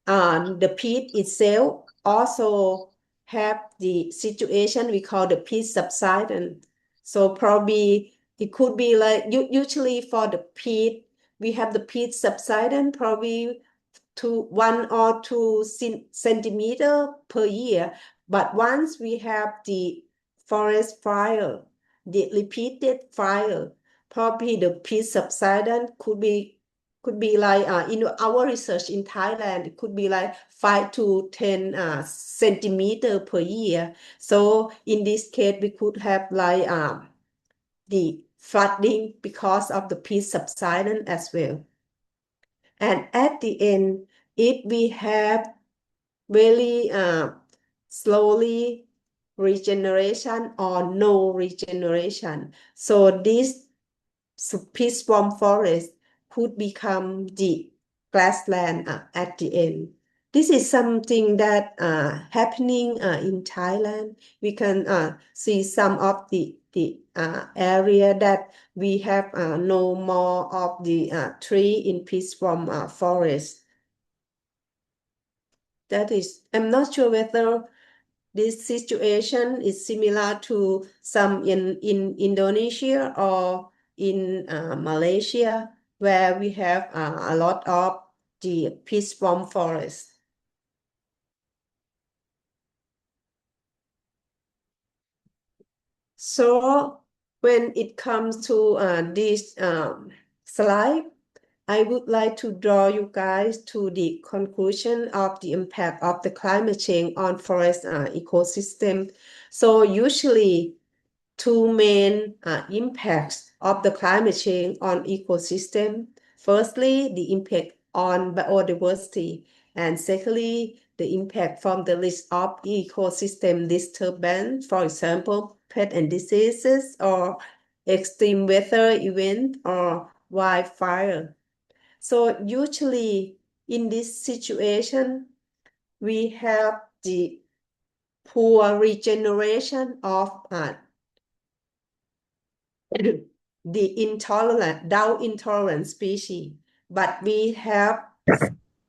the peat itself also have the situation we call the peat subsidence. So probably it could be like usually for the peat, we have the peat subsidence probably to 1 or 2 centimeter per year. But once we have the forest fire, the repeated fire, probably the peat subsidence could be like in our research in Thailand, it could be like 5 to 10 centimeter per year. So in this case, we could have like the flooding because of the peat subsidence as well. And at the end, if we have very slowly regeneration or no regeneration, so this peat swamp forest could become the grassland at the end. This is something that happening in Thailand. We can see some of the area that we have no more of the tree in peat swamp forest. That is, I'm not sure whether this situation is similar to some in Indonesia or in Malaysia, where we have a lot of the peat swamp forest. So when it comes to this slide, I would like to draw you guys to the conclusion of the impact of the climate change on forest ecosystem. So usually 2 main impacts of the climate change on ecosystem. Firstly, the impact on biodiversity, and secondly, the impact from the risk of ecosystem disturbance, for example, pest and diseases or extreme weather event or wildfire. So usually in this situation, we have the poor regeneration of the drought intolerant species, but we have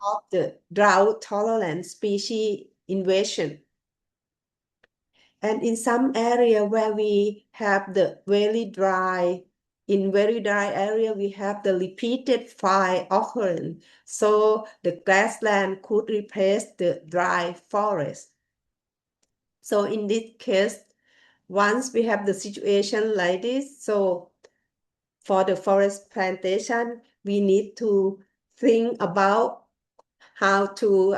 of the drought tolerant species invasion. And in some area where we have the very dry in very dry area, we have the repeated fire occurrence. So the grassland could replace the dry forest. So in this case, once we have the situation like this, so for the forest plantation, we need to think about how to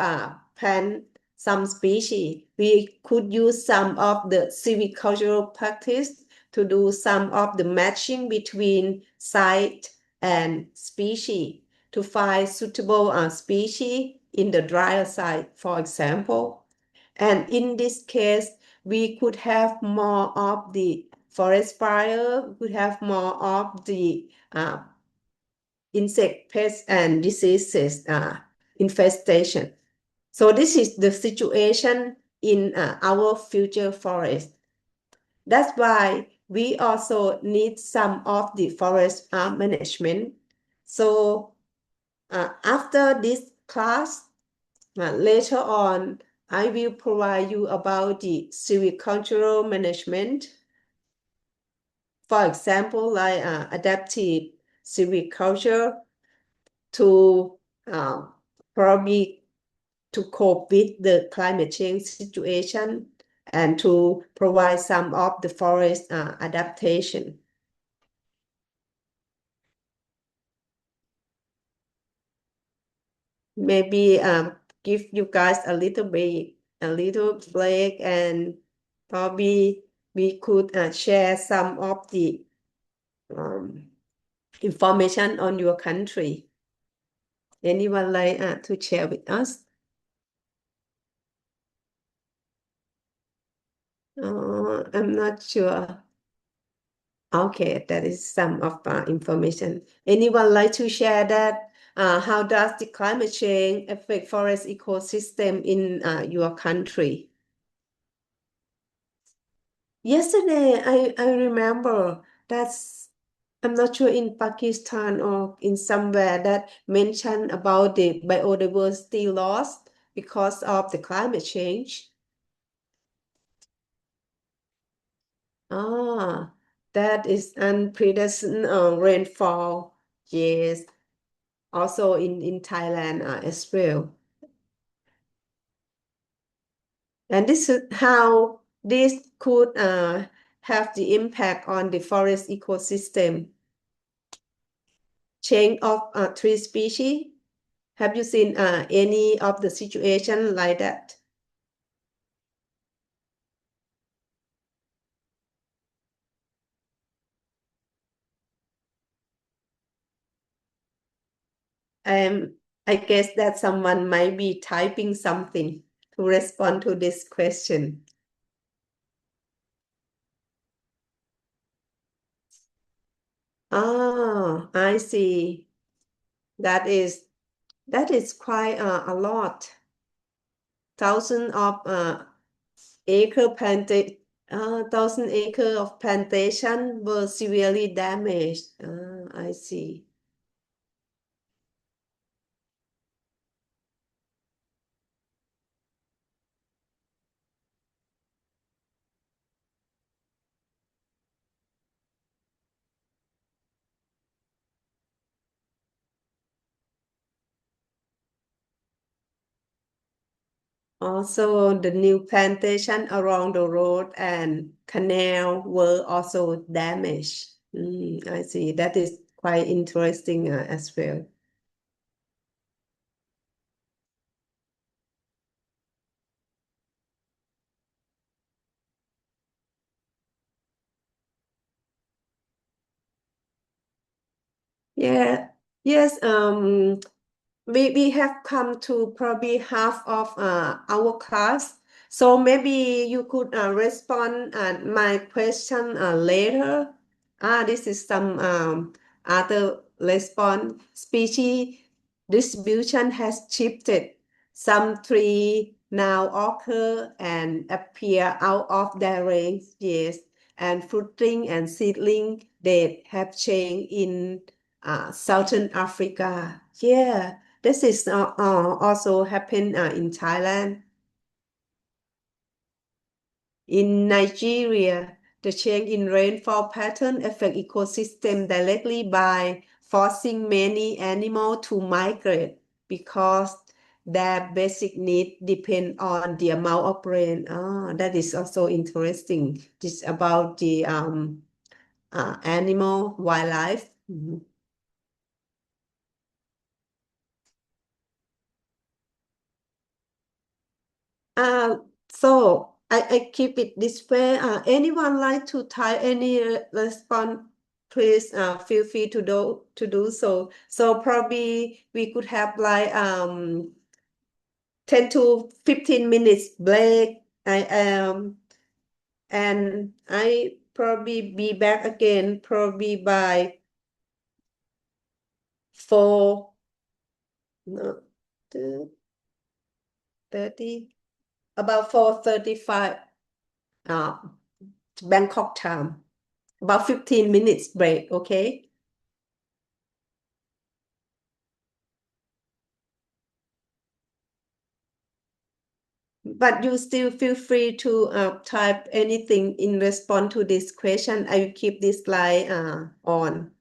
plant some species. We could use some of the silvicultural practice to do some of the matching between site and species to find suitable species in the drier site, for example. And in this case, we could have more of the forest fire, we could have more of the insect pests and diseases infestation. So this is the situation in our future forest. That's why we also need some of the forest management. So after this class, later on, I will provide you about the silvicultural management. For example, like adaptive silviculture to probably to cope with the climate change situation and to provide some of the forest adaptation. Maybe give you guys a little bit, a little break, and probably we could share some of the information on your country. Anyone like to share with us? I'm not sure. Okay, that is some of information. Anyone like to share that? How does the climate change affect forest ecosystem in your country? Yesterday, I remember that's, I'm not sure in Pakistan or in somewhere that mentioned about the biodiversity loss because of the climate change. Ah, that is unprecedented rainfall. Yes, also in Thailand as well. And this is how this could have the impact on the forest ecosystem. Change of tree species. Have you seen any of the situation like that? I guess that someone might be typing something to respond to this question. Ah, I see. That is quite a lot. Thousands of acre planted, thousand acre of plantation were severely damaged. I see. Also, the new plantation around the road and canal were also damaged. I see. That is quite interesting as well. Yeah. Yes. We have come to probably half of our class. So maybe you could respond my question later. This is some other response. Species distribution has shifted. Some tree now occur and appear out of their range, yes. And fruiting and seedling, they have changed in Southern Africa. Yeah, this is also happen in Thailand. In Nigeria, The change in rainfall pattern affect ecosystem directly by forcing many animals to migrate because their basic need depend on the amount of rain. That is also interesting. This about the animal wildlife. Uh, so I keep it this way. Anyone like to type any response? Please feel free to do so. So probably we could have like 10 to 15 minutes break. And I probably be back again probably by 4 no 30 about 4:35 uh Bangkok time. About 15 minutes break, okay? But you still feel free to type anything in response to this question. I will keep this slide on.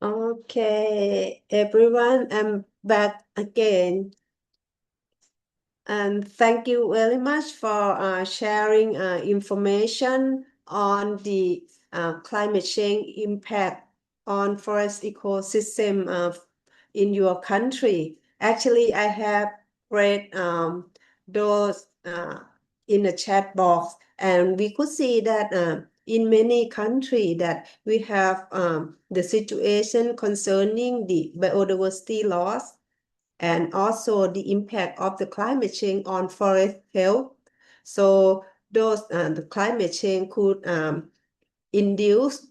Okay, everyone, I'm back again. And thank you very much for sharing information on the climate change impact on forest ecosystem in your country. Actually, I have read those in the chat box, and we could see that in many countries that we have the situation concerning the biodiversity loss and also the impact of the climate change on forest health. So those the climate change could induce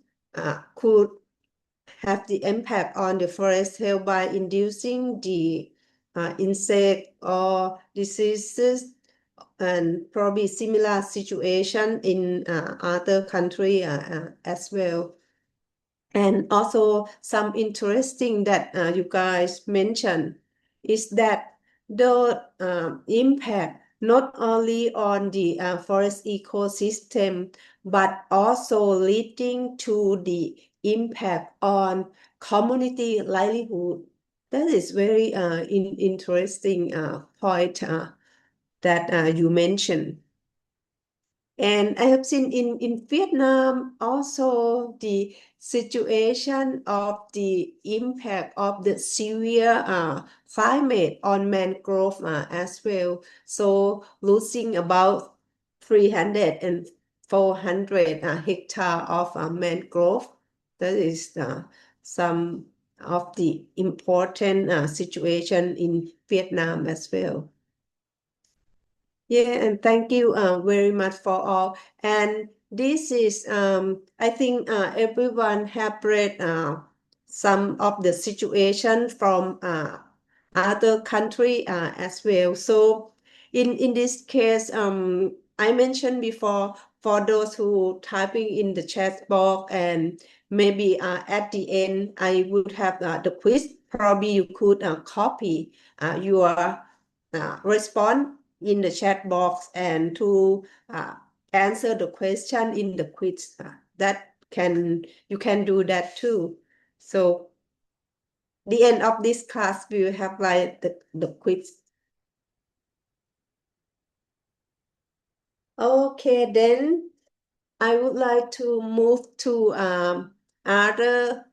could have the impact on the forest health by inducing the insect or diseases and probably similar situation in other country as well. And also some interesting that you guys mentioned is that the impact not only on the forest ecosystem, but also leading to the impact on community livelihood. That is very interesting point that you mentioned. And I have seen in Vietnam also the situation of the impact of the severe climate on mangrove as well. So losing about 300 and 400 hectare of mangrove. That is some of the important situation in Vietnam as well. Yeah, and thank you very much for all. And this is, I think everyone have read some of the situation from other country as well. So in this case, I mentioned before, for those who typing in the chat box, and maybe at the end, I would have the quiz. Probably you could copy your response in the chat box and to answer the question in the quiz. You can do that too. So the end of this class, we will have like the quiz. Okay, then I would like to move to other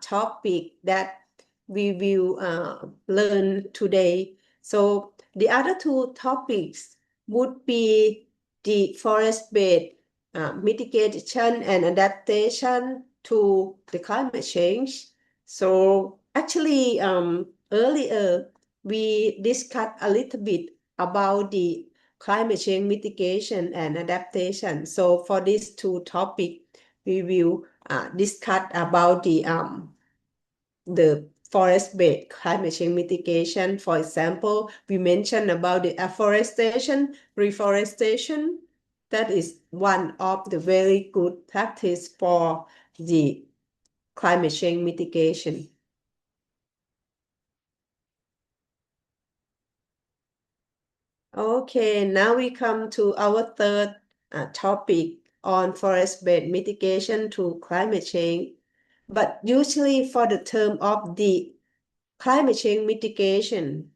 topic that we will learn today. So the other two topics would be the forest-based mitigation and adaptation to the climate change. So actually, earlier we discussed a little bit about the climate change mitigation and adaptation. So for these two topics, we will discuss about the forest-based climate change mitigation. For example, we mentioned about the afforestation, reforestation. That is one of the very good practice for the climate change mitigation. Okay, now we come to our third topic on forest-based mitigation to climate change. But usually for the term of the climate change mitigation,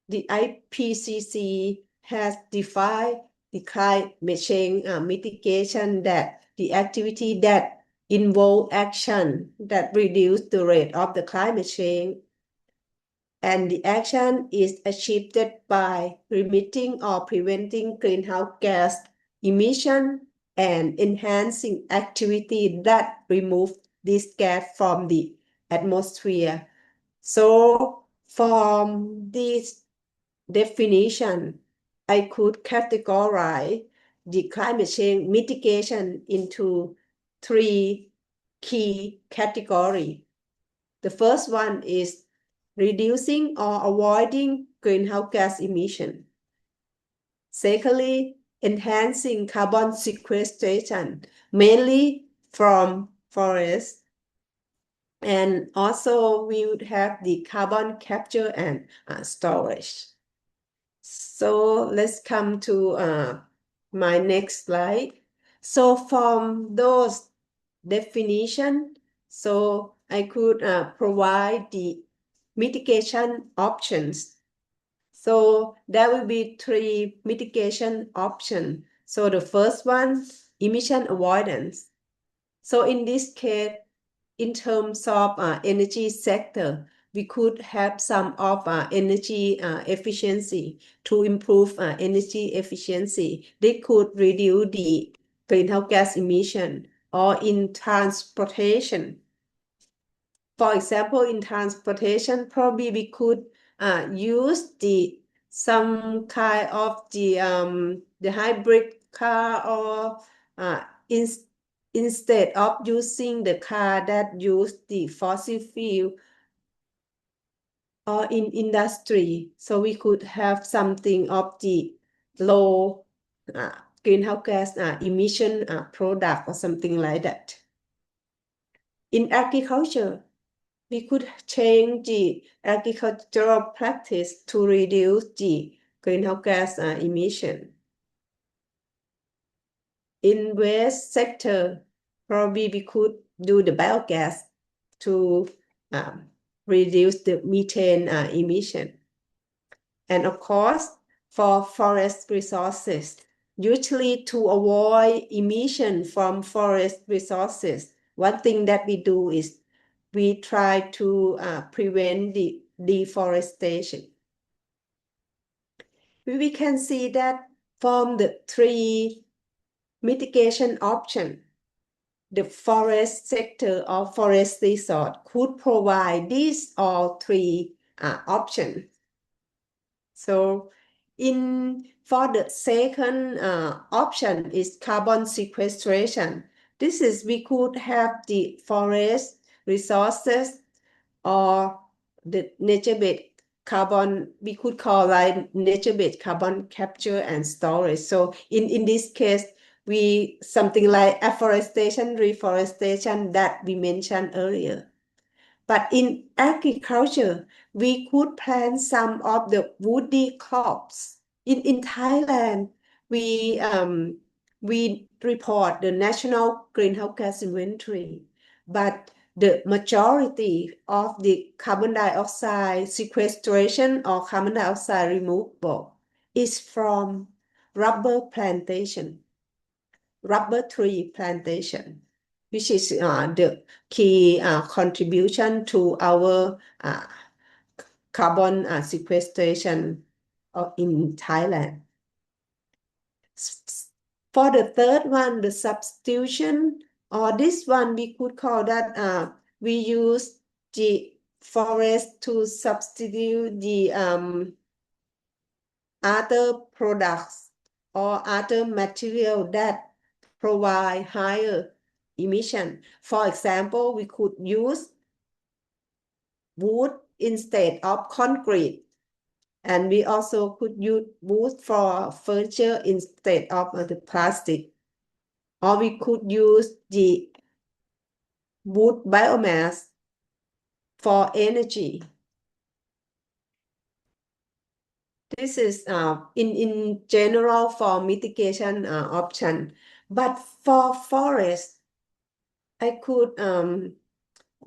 the IPCC has defined the climate change mitigation that the activity that involve action that reduce the rate of the climate change, and the action is achieved by limiting or preventing greenhouse gas emission and enhancing activity that remove this gas from the atmosphere. So from this definition, I could categorize the climate change mitigation into three key categories. The first one is reducing or avoiding greenhouse gas emission. Secondly, enhancing carbon sequestration, mainly from forests. And also we would have the carbon capture and storage. So let's come to my next slide. So from those definition, so I could provide the mitigation options. So there will be 3 mitigation options. So the first one, emission avoidance. So in this case, in terms of energy sector, we could have some of energy efficiency to improve energy efficiency. They could reduce the greenhouse gas emission, or in transportation. For example, in transportation, probably we could use some kind of the hybrid car, or instead of using the car that use the fossil fuel, or in industry. So we could have something of the low greenhouse gas emission product or something like that. In agriculture, we could change the agricultural practice to reduce the greenhouse gas emission. In waste sector, probably we could do the biogas to reduce the methane emission. And of course, for forest resources, usually to avoid emission from forest resources, one thing that we do is we try to prevent the deforestation. We can see that from the 3 mitigation options, the forest sector or forest resort could provide these all 3 options. So for the second option is carbon sequestration. This is we could have the forest resources or the nature-based carbon, we could call like nature-based carbon capture and storage. So in this case, something like afforestation, reforestation that we mentioned earlier. But in agriculture, we could plant some of the woody crops. In Thailand, we report the national greenhouse gas inventory, but the majority of the carbon dioxide sequestration or carbon dioxide removal is from rubber tree plantation, which is the key contribution to our carbon sequestration in Thailand. For the third one, the substitution, or this one we could call that we use the forest to substitute the other products or other material that provide higher emission. For example, we could use wood instead of concrete, and we also could use wood for furniture instead of the plastic, or we could use the wood biomass for energy. This is in general for mitigation option, but for forest, I could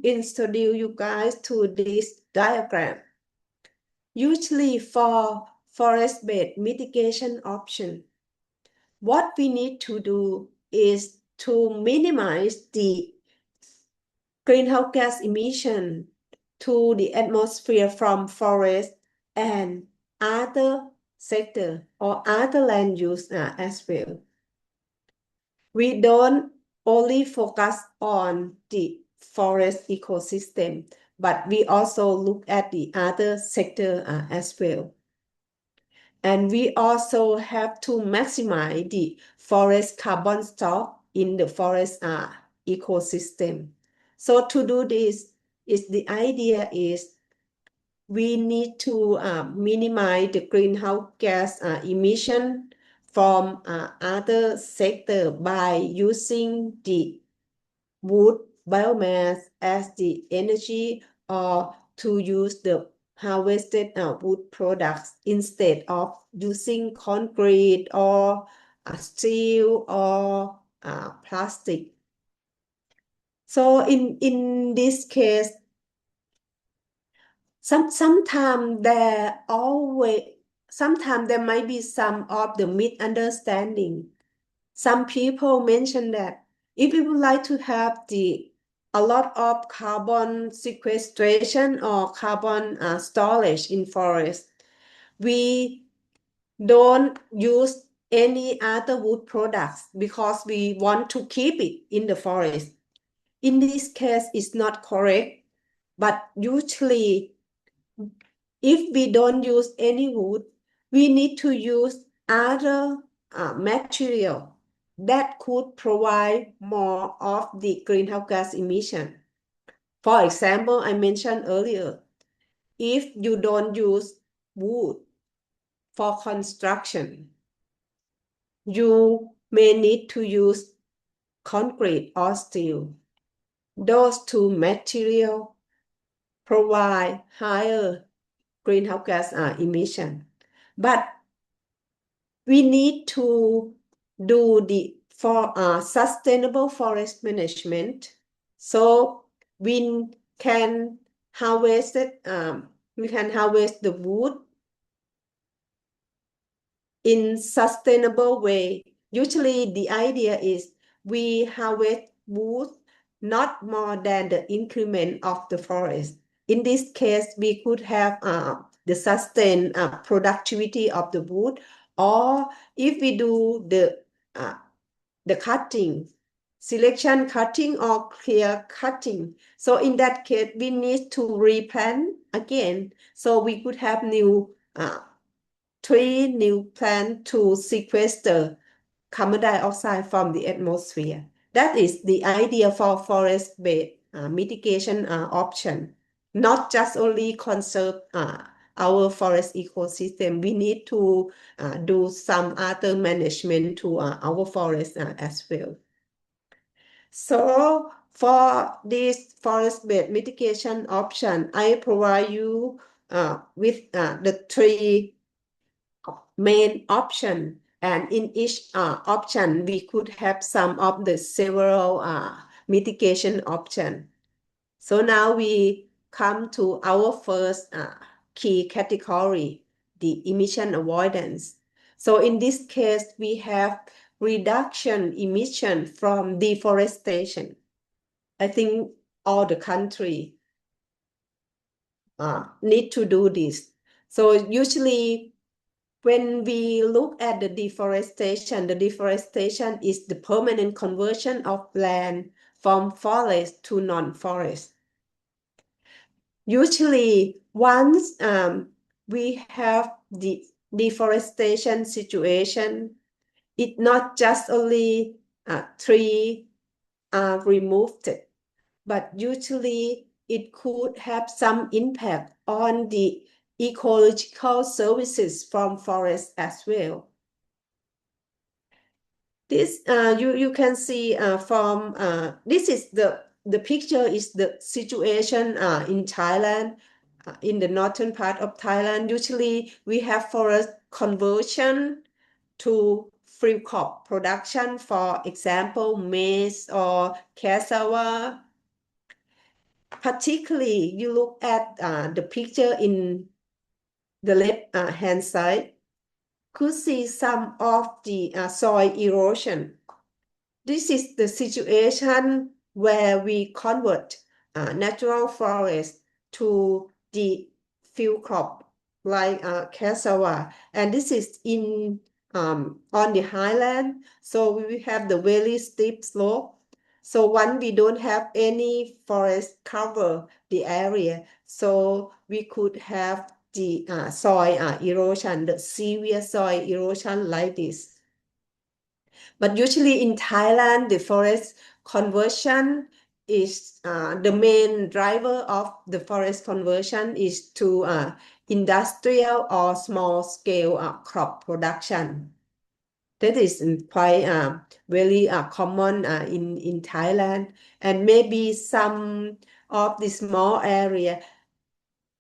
introduce you guys to this diagram. Usually for forest-based mitigation option, what we need to do is to minimize the greenhouse gas emission to the atmosphere from forest and other sector or other land use as well. We don't only focus on the forest ecosystem, but we also look at the other sector as well. And we also have to maximize the forest carbon stock in the forest ecosystem. So to do this, the idea is we need to minimize the greenhouse gas emission from other sector by using the wood biomass as the energy, or to use the harvested wood products instead of using concrete or steel or plastic. So in this case, sometimes there might be some of the misunderstanding. Some people mention that if we would like to have a lot of carbon sequestration or carbon storage in forest, we don't use any other wood products because we want to keep it in the forest. In this case, it's not correct, but usually if we don't use any wood, we need to use other material that could provide more of the greenhouse gas emission. For example, I mentioned earlier, if you don't use wood for construction, you may need to use concrete or steel. Those two materials provide higher greenhouse gas emission. But we need to do sustainable forest management, so we can harvest the wood in sustainable way. Usually the idea is we harvest wood not more than the increment of the forest. In this case, we could have the sustained productivity of the wood, or if we do the cutting, selection cutting or clear cutting. So in that case, we need to replant again. So we could have new plants to sequester carbon dioxide from the atmosphere. That is the idea for forest-based mitigation option. Not just only conserve our forest ecosystem, we need to do some other management to our forest as well. So for this forest-based mitigation option, I provide you with the 3 main option, and in each option we could have some of the several mitigation option. So now we come to our first key category, the emission avoidance. So in this case, we have reduction emission from deforestation. I think all the country need to do this. So usually when we look at the deforestation is the permanent conversion of land from forest to non-forest. Usually, once we have the deforestation situation, it not just only tree removed, but usually it could have some impact on the ecological services from forest as well. This you can see from this is the picture is the situation in Thailand, in the northern part of Thailand. Usually we have forest conversion to free crop production, for example, maize or cassava. Particularly, you look at the picture in the left hand side, could see some of the soil erosion. This is the situation where we convert natural forest to the field crop like cassava, and this is on the highland. So we have the very steep slope. So one, we don't have any forest cover the area, so we could have the soil erosion, the severe soil erosion like this. But usually in Thailand, the forest conversion is the main driver of the forest conversion is to industrial or small scale crop production. That is quite very common in Thailand, and maybe some of the small area,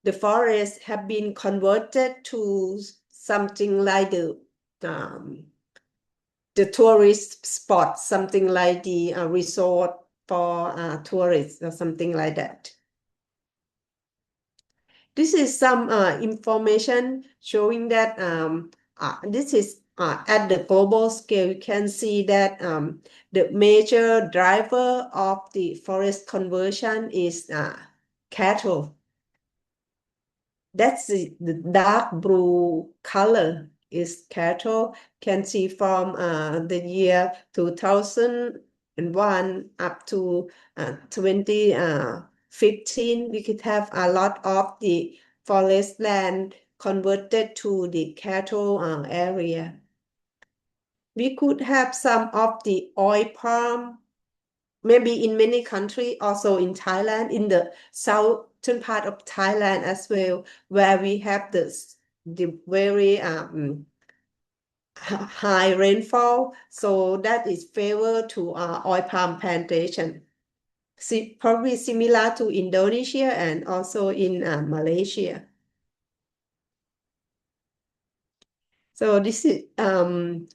the forests have been converted to something like the tourist spot, something like the resort for tourists or something like that. This is some information showing that this is at the global scale. You can see that the major driver of the forest conversion is cattle. That's the dark blue color is cattle. Can see from the year 2001 up to 2015, we could have a lot of the forest land converted to the cattle area. We could have some of the oil palm, maybe in many countries, also in Thailand, in the southern part of Thailand as well, where we have the very high rainfall. So that is favor to oil palm plantation. Probably similar to Indonesia and also in Malaysia. So this is when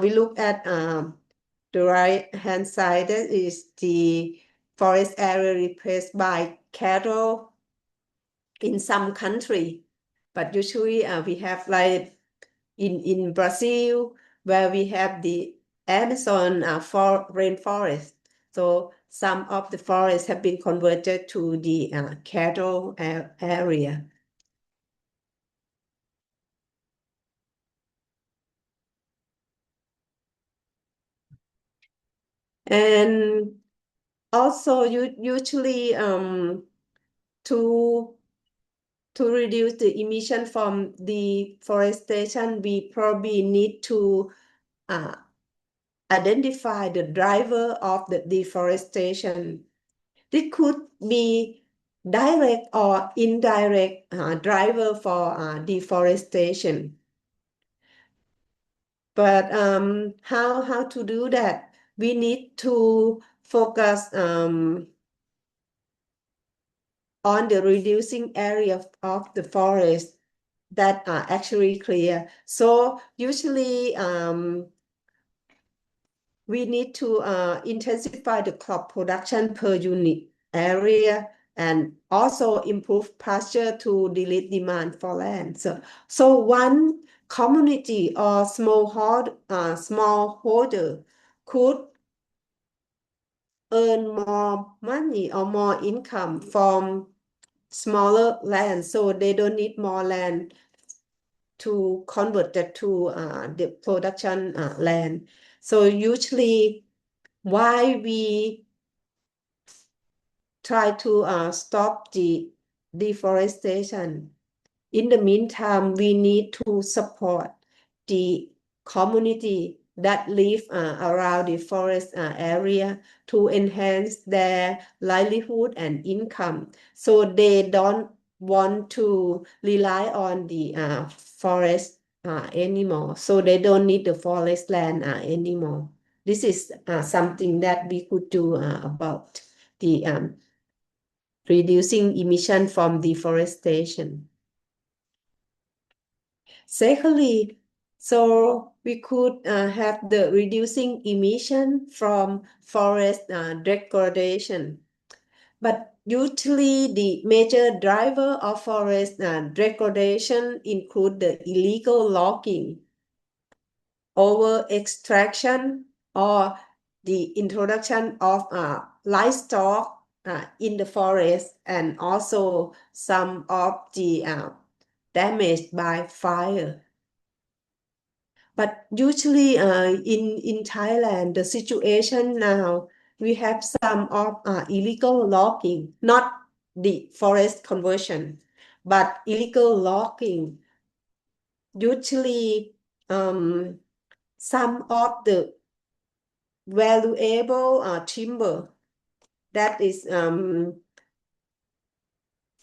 we look at the right hand side, that is the forest area replaced by cattle in some country. But usually we have like in Brazil, where we have the Amazon rainforest. So some of the forests have been converted to the cattle area. And also usually to reduce the emission from deforestation, we probably need to identify the driver of the deforestation. It could be direct or indirect driver for deforestation. But how to do that? We need to focus on the reducing area of the forest that are actually clear. So usually we need to intensify the crop production per unit area and also improve pasture to delete demand for land. So one community or smallholder could earn more money or more income from smaller land, so they don't need more land to convert that to the production land. So usually why we try to stop the deforestation. In the meantime, we need to support the community that live around the forest area to enhance their livelihood and income. So they don't want to rely on the forest anymore. So they don't need the forest land anymore. This is something that we could do about the reducing emission from deforestation. Secondly, so we could have the reducing emission from forest degradation. But usually the major driver of forest degradation include the illegal logging, over extraction, or the introduction of livestock in the forest, and also some of the damage by fire. But usually in Thailand, the situation now, we have some of illegal logging, not the forest conversion, but illegal logging. Usually some of the valuable timber that is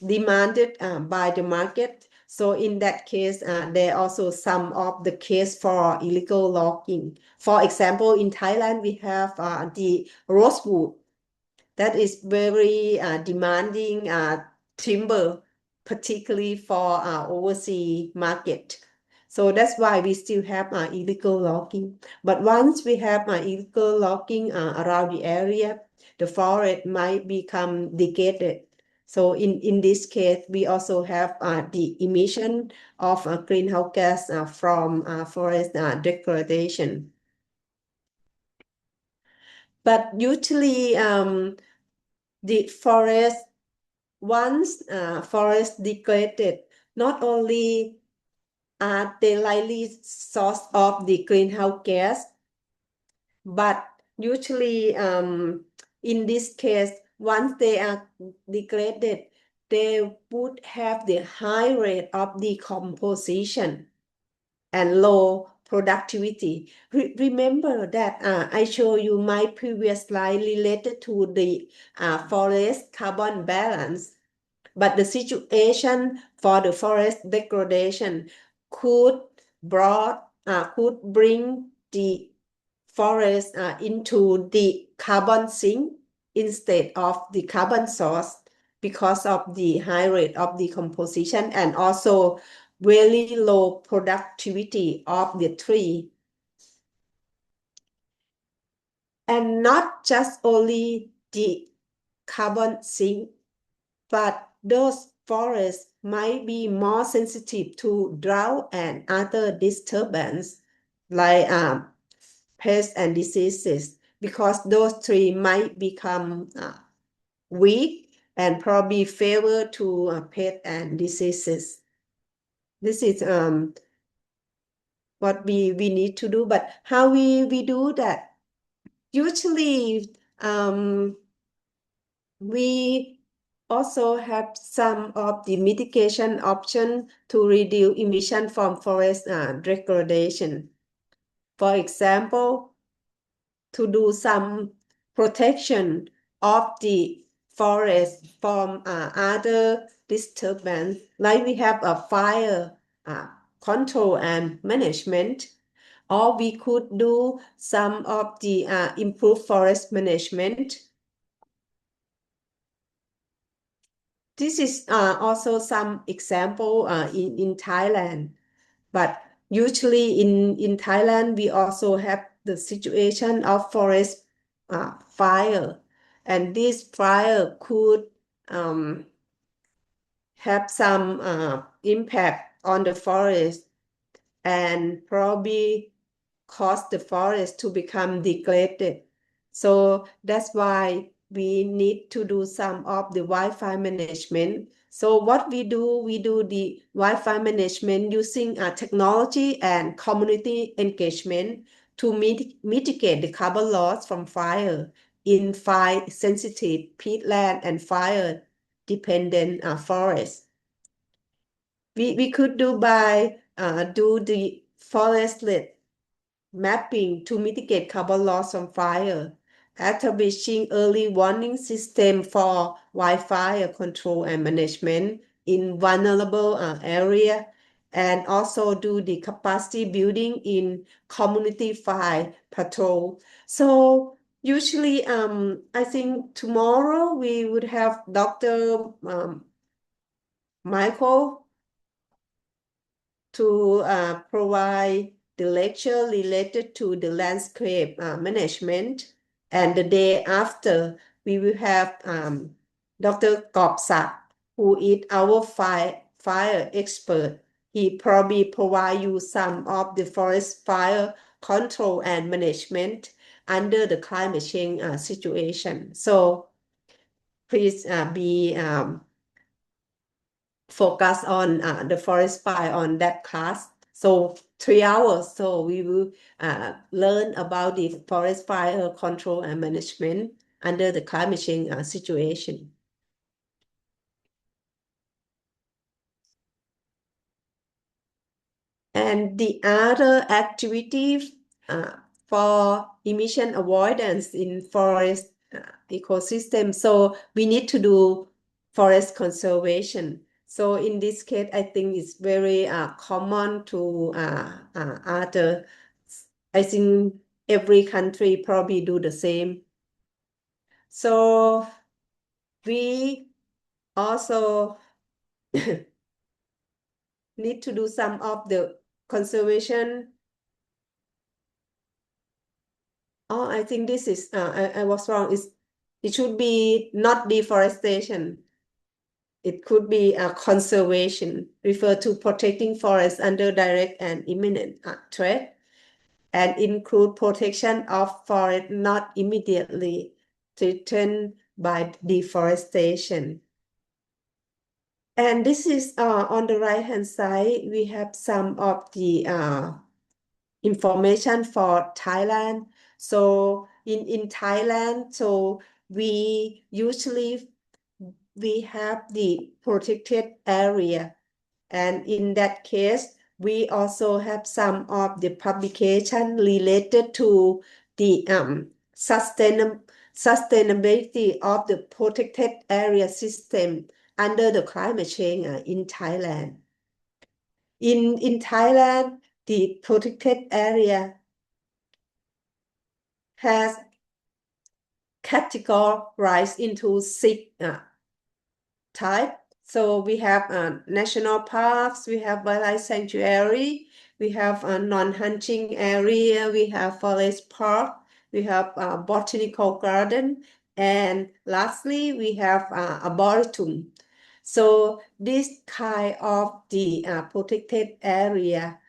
demanded by the market. So in that case, there are also some of the case for illegal logging. For example, in Thailand, we have the rosewood that is very demanding timber, particularly for overseas market. So that's why we still have illegal logging. But once we have illegal logging around the area, the forest might become degraded. So in this case, we also have the emission of greenhouse gas from forest degradation. But usually, the forest, once forest degraded, not only are they likely source of the greenhouse gas, but usually in this case, once they are degraded, they would have the high rate of decomposition and low productivity. Remember that I showed you my previous slide related to the forest carbon balance, but the situation for the forest degradation could bring the forest into the carbon sink instead of the carbon source because of the high rate of decomposition and also very low productivity of the tree. And not just only the carbon sink, but those forests might be more sensitive to drought and other disturbance like pests and diseases because those trees might become weak and probably favor to pests and diseases. This is what we need to do, but how we do that? Usually we also have some of the mitigation option to reduce emission from forest degradation. For example, to do some protection of the forest from other disturbance, like we have a fire control and management, or we could do some of the improved forest management. This is also some example in Thailand, but usually in Thailand, we also have the situation of forest fire, and this fire could have some impact on the forest and probably cause the forest to become degraded. So that's why we need to do some of the wildfire management. So what we do the wildfire management using technology and community engagement to mitigate the carbon loss from fire in fire-sensitive peatland and fire-dependent forests. We could do by do the forestlet mapping to mitigate carbon loss from fire, establishing early warning system for wildfire control and management in vulnerable area, and also do the capacity building in community fire patrol. So usually, I think tomorrow we would have Dr. Michael to provide the lecture related to the landscape management. And the day after, we will have Dr. Gopsak, who is our fire expert. He probably provide you some of the forest fire control and management under the climate change situation. So please be focus on the forest fire on that class. So 3 hours. So we will learn about the forest fire control and management under the climate change situation. And the other activities for emission avoidance in forest ecosystem. So we need to do forest conservation. So in this case, I think it's very common to other. I think every country probably do the same. So we also need to do some of the conservation. Oh, I think this is, I was wrong. It should be not deforestation. It could be conservation, refer to protecting forests under direct and imminent threat, and include protection of forest not immediately threatened by deforestation. And this is on the right-hand side, we have some of the information for Thailand. So in Thailand, so we usually have the protected area. And in that case, we also have some of the publication related to the sustainability of the protected area system under the climate change in Thailand. In Thailand, the protected area has categorized into 6 types. So we have national parks, we have wildlife sanctuary, we have a non-hunting area, we have forest park, we have a botanical garden, and lastly, we have arboretum. So this kind of the protected area,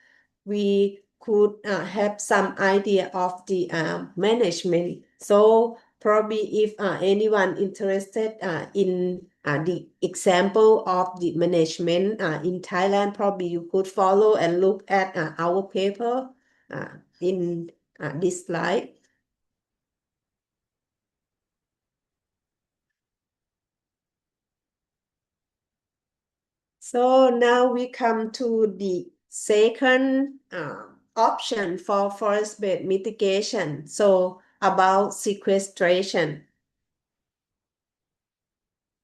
we could have some idea of the management. So probably if anyone interested in the example of the management in Thailand, probably you could follow and look at our paper in this slide. So now we come to the second option for forest-based mitigation. So about sequestration.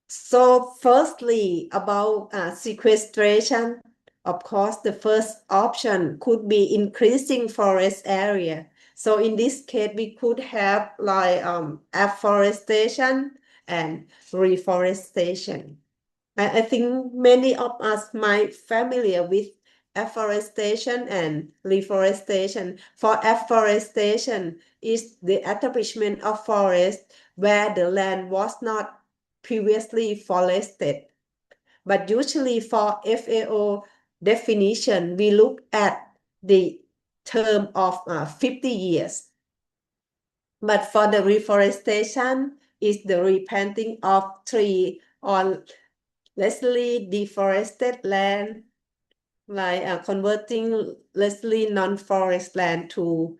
So firstly, about sequestration, of course, the first option could be increasing forest area. So in this case, we could have like afforestation and reforestation. I think many of us might familiar with afforestation and reforestation. For afforestation is the establishment of forest where the land was not previously forested. But usually for FAO definition, we look at the term of 50 years. But for the reforestation, is the replanting of tree on lessly deforested land, like converting lessly non-forest land to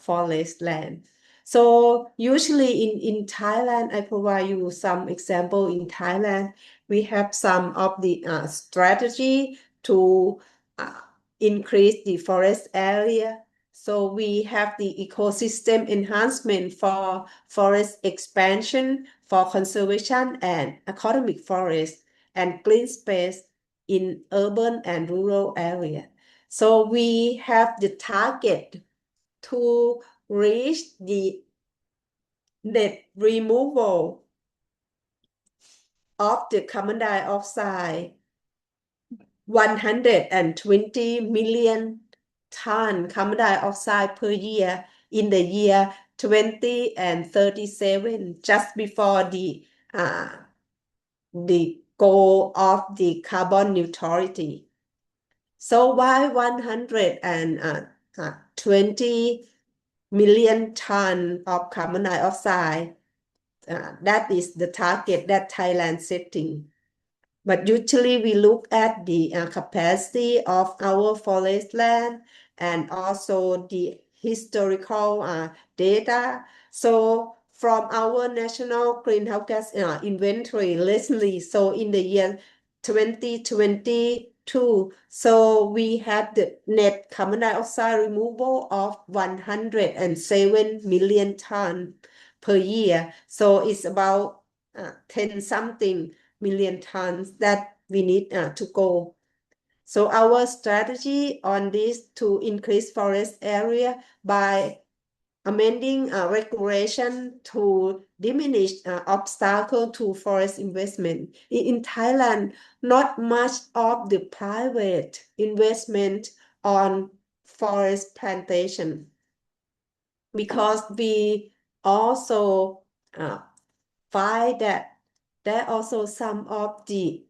forest land. So usually in Thailand, I provide you some example in Thailand. We have some of the strategy to increase the forest area. So we have the ecosystem enhancement for forest expansion, for conservation and economic forest, and green space in urban and rural area. So we have the target to reach the net removal of the carbon dioxide 120 million ton carbon dioxide per year in the year 2037, just before the goal of the carbon neutrality. So why 120 million ton of carbon dioxide? That is the target that Thailand setting. But usually we look at the capacity of our forest land and also the historical data. So from our national greenhouse gas inventory recently, so in the year 2022, so we had the net carbon dioxide removal of 107 million ton per year. So it's about 10 something million tons that we need to go. So our strategy on this to increase forest area by amending regulation to diminish obstacle to forest investment. In Thailand, not much of the private investment on forest plantation, because we also find that there are also some of the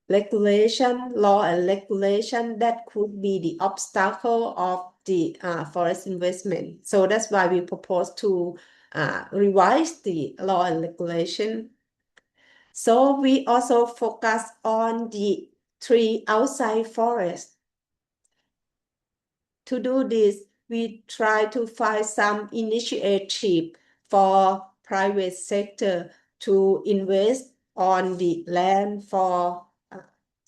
law and regulation that could be the obstacle of the forest investment. So that's why we propose to revise the law and regulation. So we also focus on the tree outside forest. To do this, we try to find some initiative for private sector to invest on the land for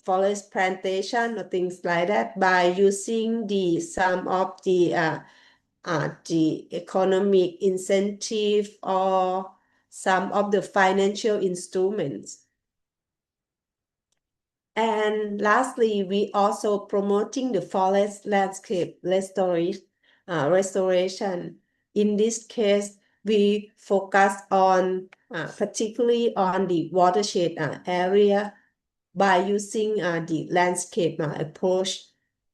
forest plantation or things like that by using some of the economic incentive or some of the financial instruments. And lastly, we also promoting the forest landscape restoration. In this case, we focus on particularly on the watershed area by using the landscape approach.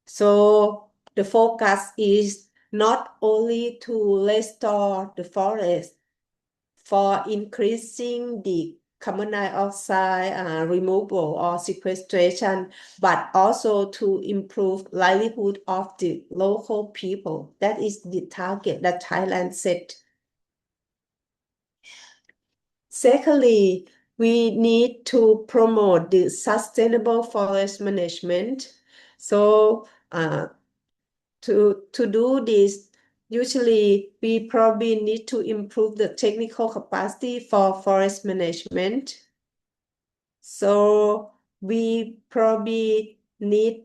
So the focus is not only to restore the forest for increasing the carbon dioxide removal or sequestration, but also to improve livelihood of the local people. That is the target that Thailand set. Secondly, we need to promote the sustainable forest management. So to do this, usually we probably need to improve the technical capacity for forest management. So we probably need,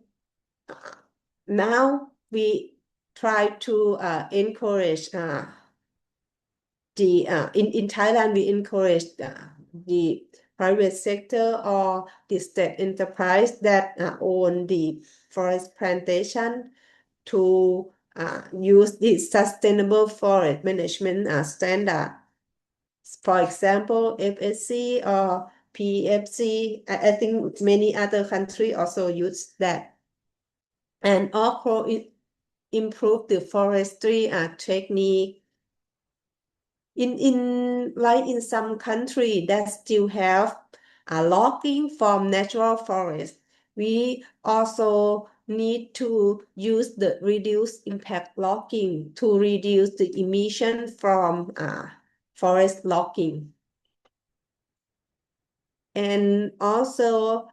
now we try to encourage in Thailand, we encourage the private sector or the state enterprise that own the forest plantation to use the sustainable forest management standard. For example, FSC or PFC, I think many other countries also use that. And also improve the forestry technique. In some country that still have logging from natural forest, we also need to use the reduced impact logging to reduce the emission from forest logging. And also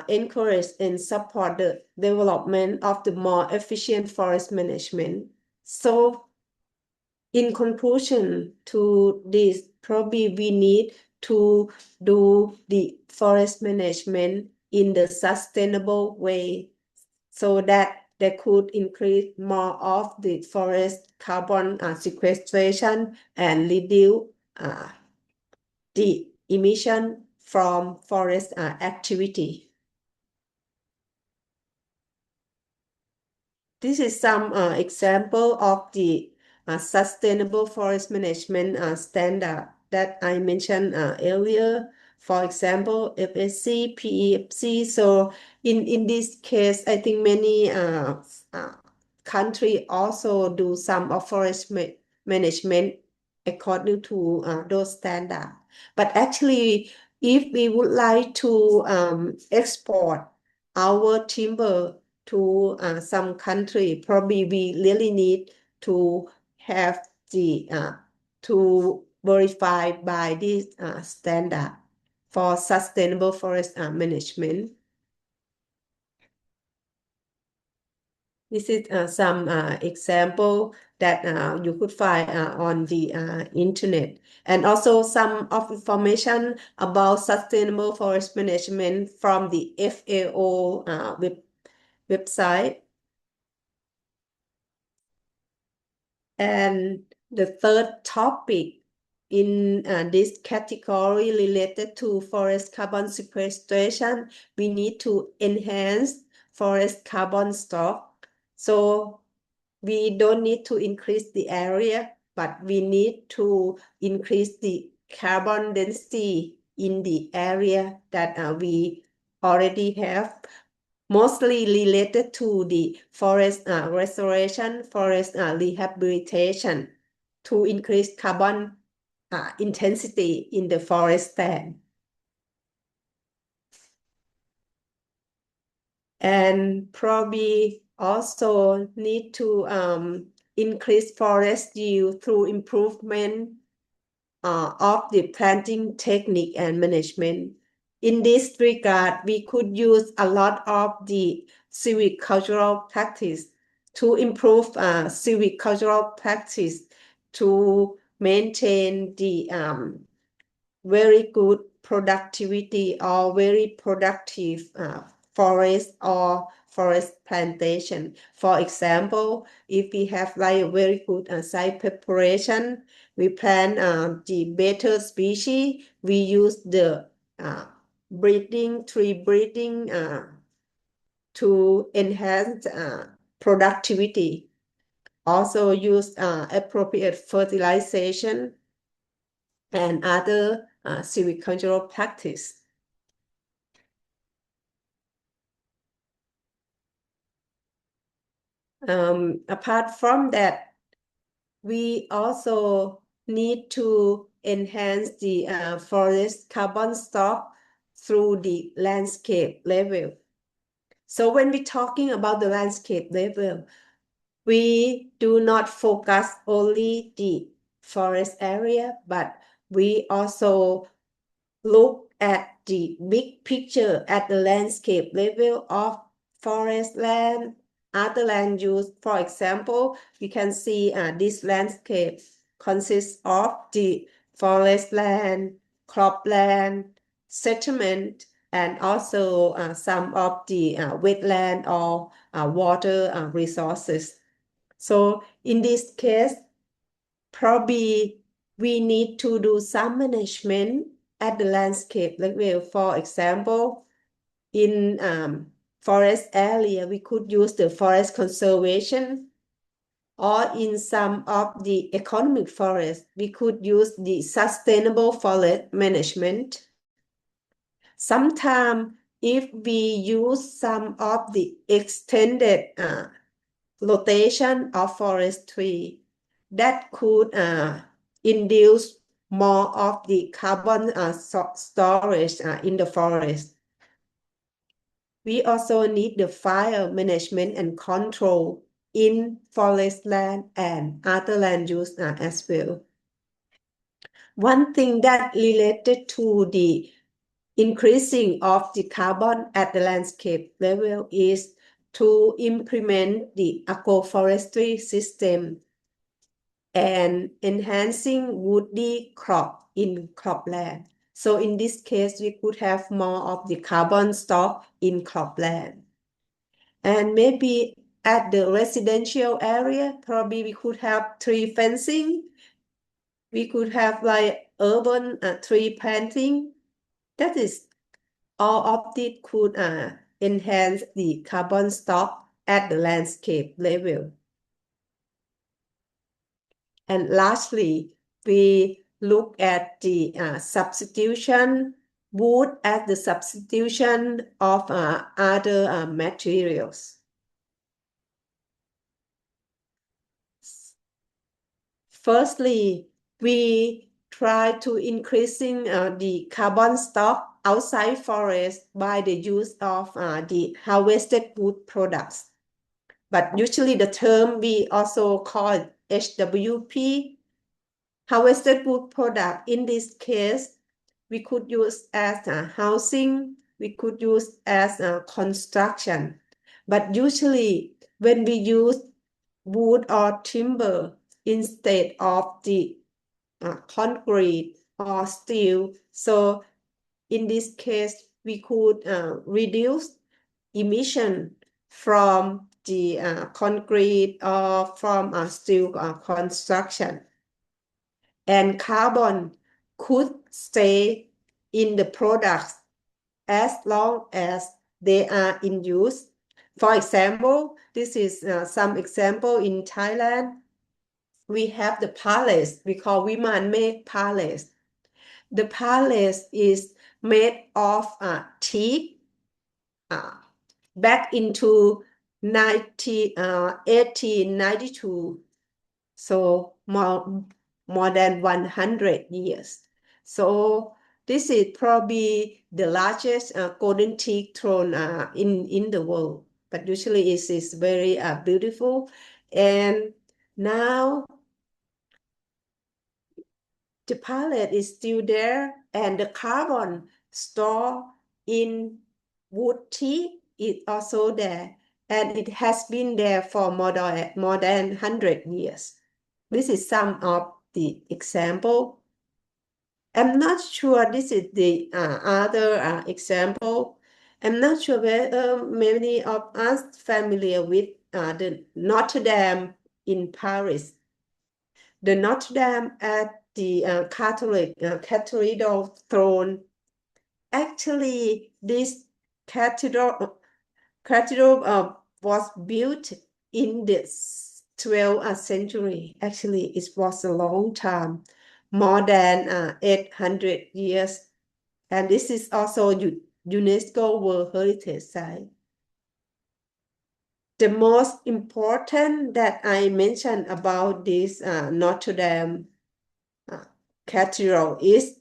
encourage and support the development of the more efficient forest management. So in conclusion to this, probably we need to do the forest management in the sustainable way so that they could increase more of the forest carbon sequestration and reduce the emission from forest activity. This is some example of the sustainable forest management standard that I mentioned earlier. For example, FSC, PEFC. So in this case, I think many countries also do some of forest management according to those standards. But actually, if we would like to export our timber to some country, probably we really need to have the to verify by this standard for sustainable forest management. This is some example that you could find on the internet, and also some of information about sustainable forest management from the FAO website. And the third topic in this category related to forest carbon sequestration, we need to enhance forest carbon stock. So we don't need to increase the area, but we need to increase the carbon density in the area that we already have. mostly related to the forest restoration, forest rehabilitation to increase carbon intensity in the forest stand. And probably also need to increase forest yield through improvement of the planting technique and management. In this regard, we could use a lot of the silvicultural practice to improve silvicultural practice to maintain the very good productivity or very productive forest or forest plantation. For example, if we have like a very good site preparation, we plant the better species, we use the tree breeding to enhance productivity. Also use appropriate fertilization and other silvicultural practice. Apart from that, we also need to enhance the forest carbon stock through the landscape level. So when we're talking about the landscape level, we do not focus only the forest area, but we also look at the big picture at the landscape level of forest land, other land use. For example, we can see this landscape consists of the forest land, cropland, settlement, and also some of the wetland or water resources. So in this case, probably we need to do some management at the landscape level. For example, in forest area, we could use the forest conservation, or in some of the economic forest, we could use the sustainable forest management. Sometimes, if we use some of the extended rotation of forestry, that could induce more of the carbon storage in the forest. We also need the fire management and control in forest land and other land use as well. One thing that related to the increasing of the carbon at the landscape level is to implement the agroforestry system and enhancing woody crop in cropland. So in this case, we could have more of the carbon stock in cropland. And maybe at the residential area, probably we could have tree fencing. We could have like urban tree planting. That is, all of it could enhance the carbon stock at the landscape level. And lastly, we look at the substitution, wood as the substitution of other materials. Firstly, we try to increasing the carbon stock outside forest by the use of the harvested wood products. But usually the term we also call it HWP, harvested wood product. In this case, we could use as housing, we could use as construction. But usually when we use wood or timber instead of the concrete or steel, so in this case, we could reduce emission from the concrete or from steel construction. And carbon could stay in the products as long as they are in use. For example, this is some example in Thailand. We have the palace, we call Viman palace. The palace is made of teak, back into 1892. So more than 100 years. So this is probably the largest golden teak throne in the world. But usually it is very beautiful. And now the palette is still there, and the carbon stored in wood teak is also there, and it has been there for more than 100 years. This is some of the example. I'm not sure this is the other example. I'm not sure whether many of us familiar with the Notre Dame in Paris. The Notre Dame at the Catholic cathedral throne. Actually, this cathedral was built in the 12th century. Actually, it was a long time, more than 800 years. And this is also UNESCO World Heritage Site. The most important that I mentioned about this Notre Dame cathedral is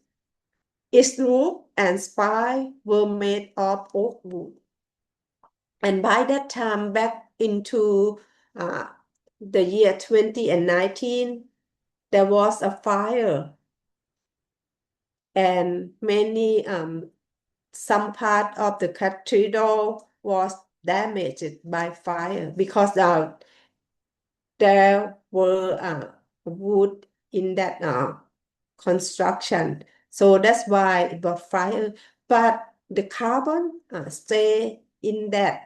its roof and spire were made of oak wood. And by that time, back into the year 2019, there was a fire, and some part of the cathedral was damaged by fire because there were wood in that construction. So that's why it was fire. But the carbon stay in that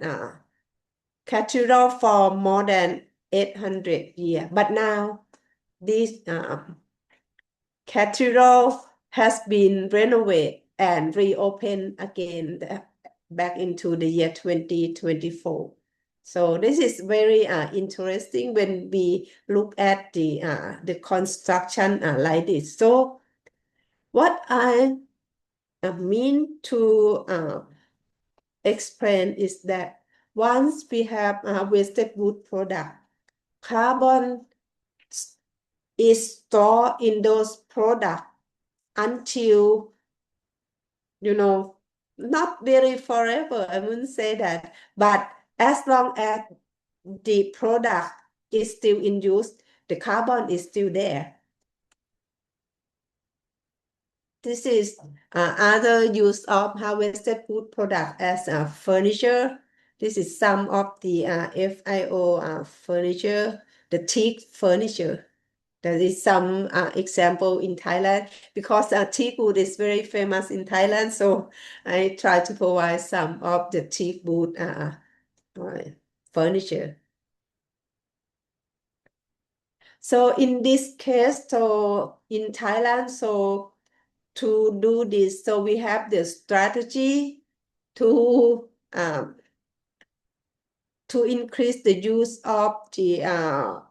cathedral for more than 800 years. But now this cathedral has been renovated and reopened again back into the year 2024. So this is very interesting when we look at the construction like this. So what I mean to explain is that once we have wasted wood product, carbon is stored in those products until, not very forever, I wouldn't say that, but as long as the product is still in use, the carbon is still there. This is other use of harvested wood product as furniture. This is some of the FIO furniture, the teak furniture. There is some example in Thailand because teak wood is very famous in Thailand. So I try to provide some of the teak wood furniture. So in this case, so in Thailand, so to do this, so we have the strategy to increase the use of the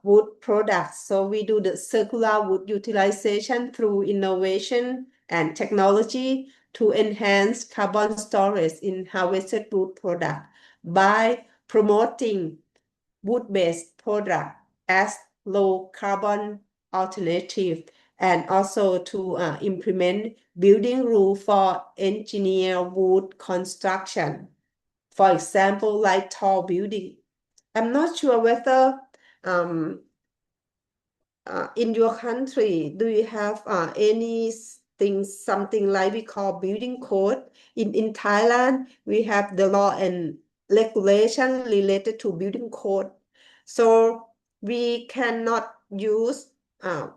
wood products. So we do the circular wood utilization through innovation and technology to enhance carbon storage in harvested wood product by promoting wood-based product as low carbon alternative, and also to implement building rule for engineered wood construction. For example, like tall building. I'm not sure whether in your country, do you have something like we call building code? In Thailand, we have the law and regulation related to building code. So we cannot use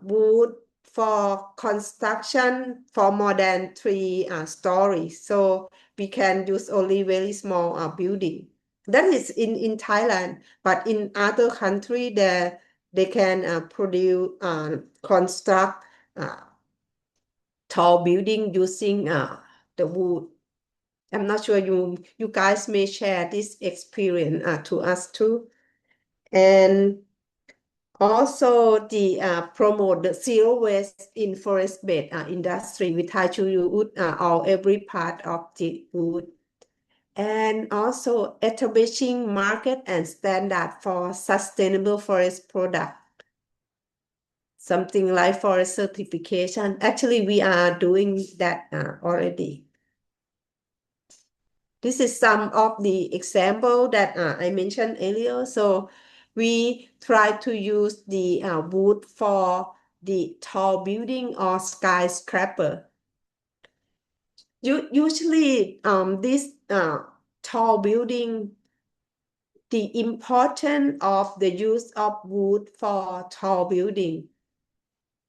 wood for construction for more than 3 stories. So we can use only very small building. That is in Thailand, but in other country they can construct tall building using the wood. I'm not sure you guys may share this experience to us too. And also the promote the zero waste in forest-based industry. We try to use every part of the wood. and also establishing market and standard for sustainable forest product. Something like forest certification. Actually, we are doing that already. This is some of the example that I mentioned earlier. So we try to use the wood for the tall building or skyscraper. Usually, this tall building, the importance of the use of wood for tall building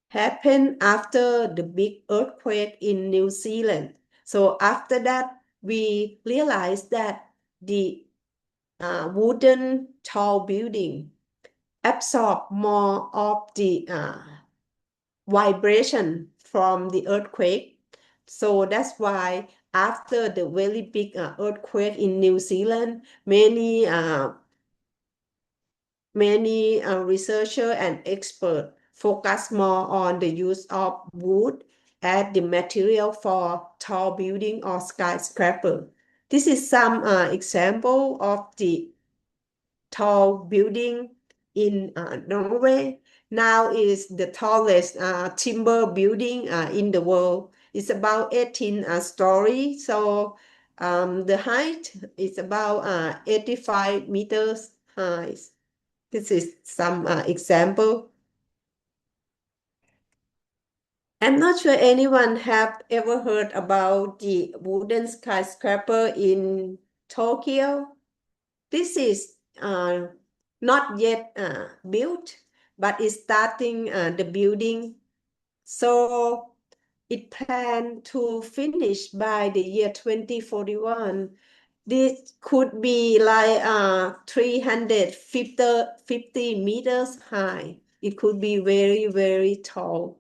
happened after the big earthquake in New Zealand. So after that, we realized that the wooden tall building absorb more of the vibration from the earthquake. So that's why after the very big earthquake in New Zealand, many researchers and experts focus more on the use of wood as the material for tall building or skyscraper. This is some example of the tall building in Norway. Now is the tallest timber building in the world. It's about 18 stories. So the height is about 85 meters high. This is some example. I'm not sure anyone have ever heard about the wooden skyscraper in Tokyo. This is not yet built, but it's starting the building. So it planned to finish by the year 2041. This could be like 350 meters high. It could be very, very tall.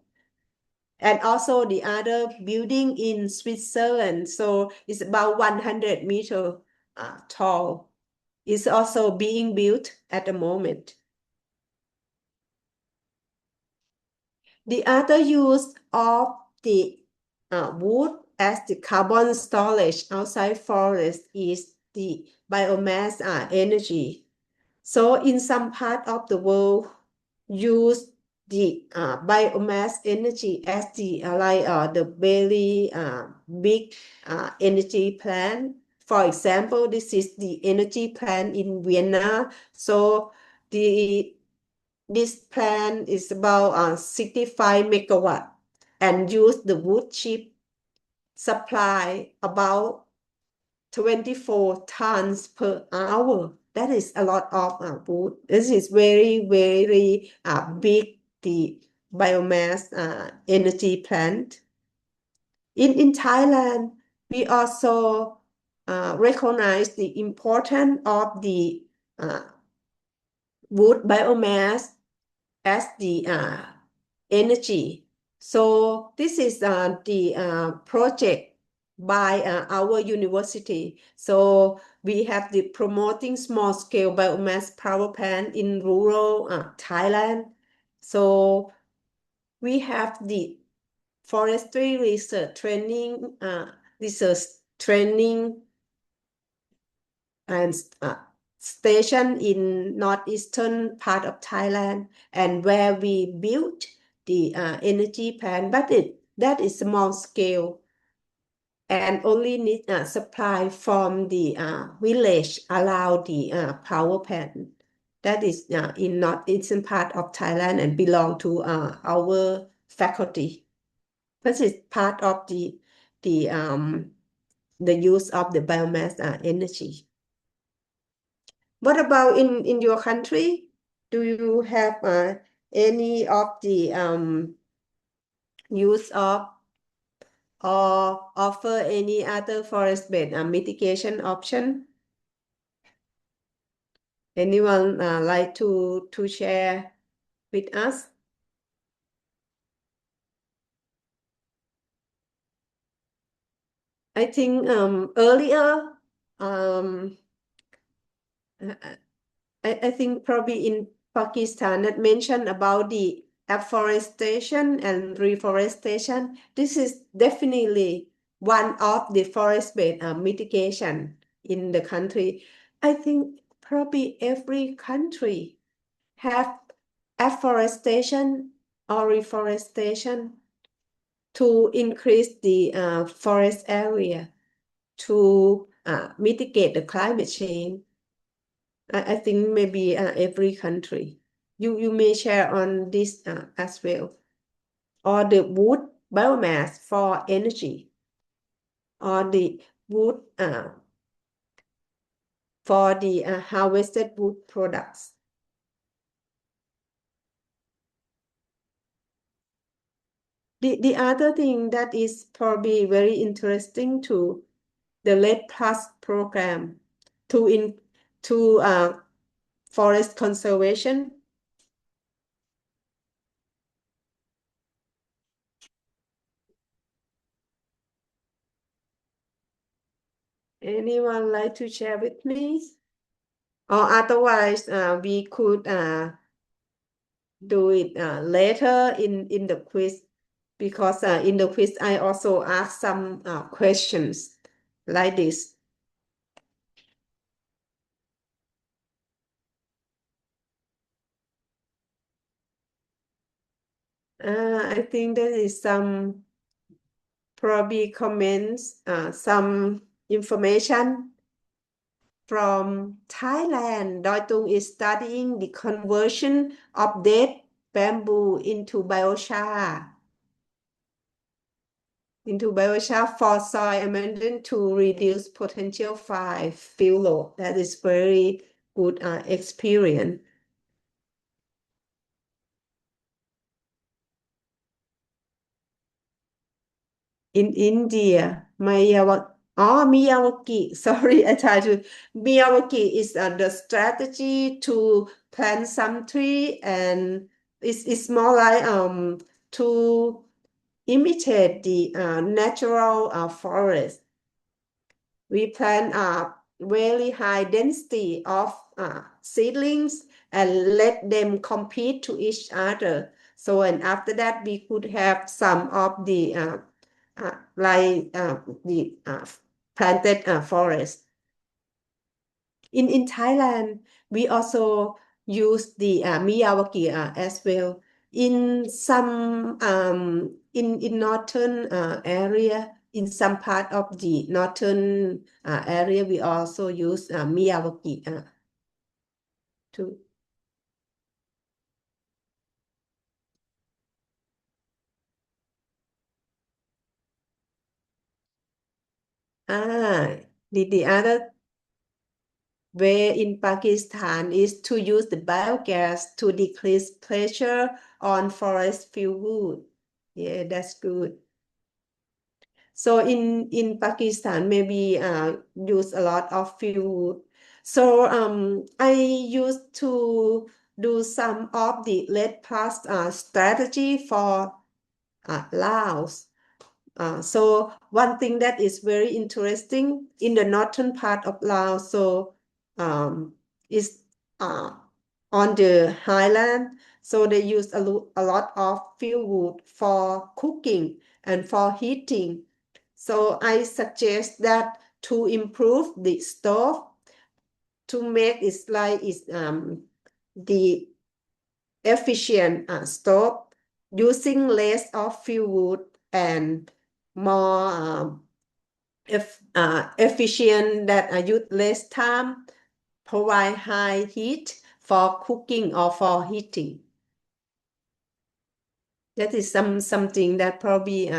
And also the other building in Switzerland, so it's about 100 meters tall. It's also being built at the moment. The other use of the wood as the carbon storage outside forest is the biomass energy. So in some part of the world, use the biomass energy as the the very big energy plant. For example, this is the energy plant in Vienna. So this plant is about 65 megawatt and use the wood chip supply about 24 tons per hour. That is a lot of wood. This is very, very big, the biomass energy plant. In Thailand, we also recognize the importance of the wood biomass as the energy. So this is the project by our university. So we have the promoting small scale biomass power plant in rural Thailand. So we have the forestry research training and station in northeastern part of Thailand, and where we built the energy plant, but that is small scale and only need supply from the village allow the power plant. That is in northeastern part of Thailand and belong to our faculty. This is part of the use of the biomass energy. What about in your country? Do you have any of the use of or offer any other forest-based mitigation option? Anyone like to share with us? I think earlier, I think probably in Pakistan that mentioned about the afforestation and reforestation. This is definitely one of the forest-based mitigation. in the country. I think probably every country have afforestation or reforestation to increase the forest area to mitigate the climate change. I think maybe every country. You may share on this as well. Or the wood biomass for energy, or the wood for the harvested wood products. The other thing that is probably very interesting to the Lead Plus program to forest conservation. Anyone like to share with me? Or otherwise, we could do it later in the quiz, because in the quiz I also ask some questions like this. I think there is some probably comments, some information from Thailand. Doi Tung is studying the conversion of dead bamboo into biochar. For soil amendment to reduce potential fire fuel load. That is very good experience. In India, Miyawaki. Sorry, I tried to. Miyawaki is the strategy to plant some tree, and it's more like to imitate the natural forest. We plant a very high density of seedlings and let them compete to each other. So, and after that, we could have some of the the planted forest. In Thailand, we also use the Miyawaki as well. In some in northern area, in some part of the northern area, we also use Miyawaki too. Ah, the other way in Pakistan is to use the biogas to decrease pressure on forest fuel. Yeah, that's good. So in Pakistan, maybe use a lot of fuel. So I used to do some of the lead plus strategy for Laos. So one thing that is very interesting in the northern part of Laos, so is on the highland. So they use a lot of fuel wood for cooking and for heating. So I suggest that to improve the stove, to make it like the efficient stove, using less of fuel wood and more efficient, that use less time, provide high heat for cooking or for heating. That is something that probably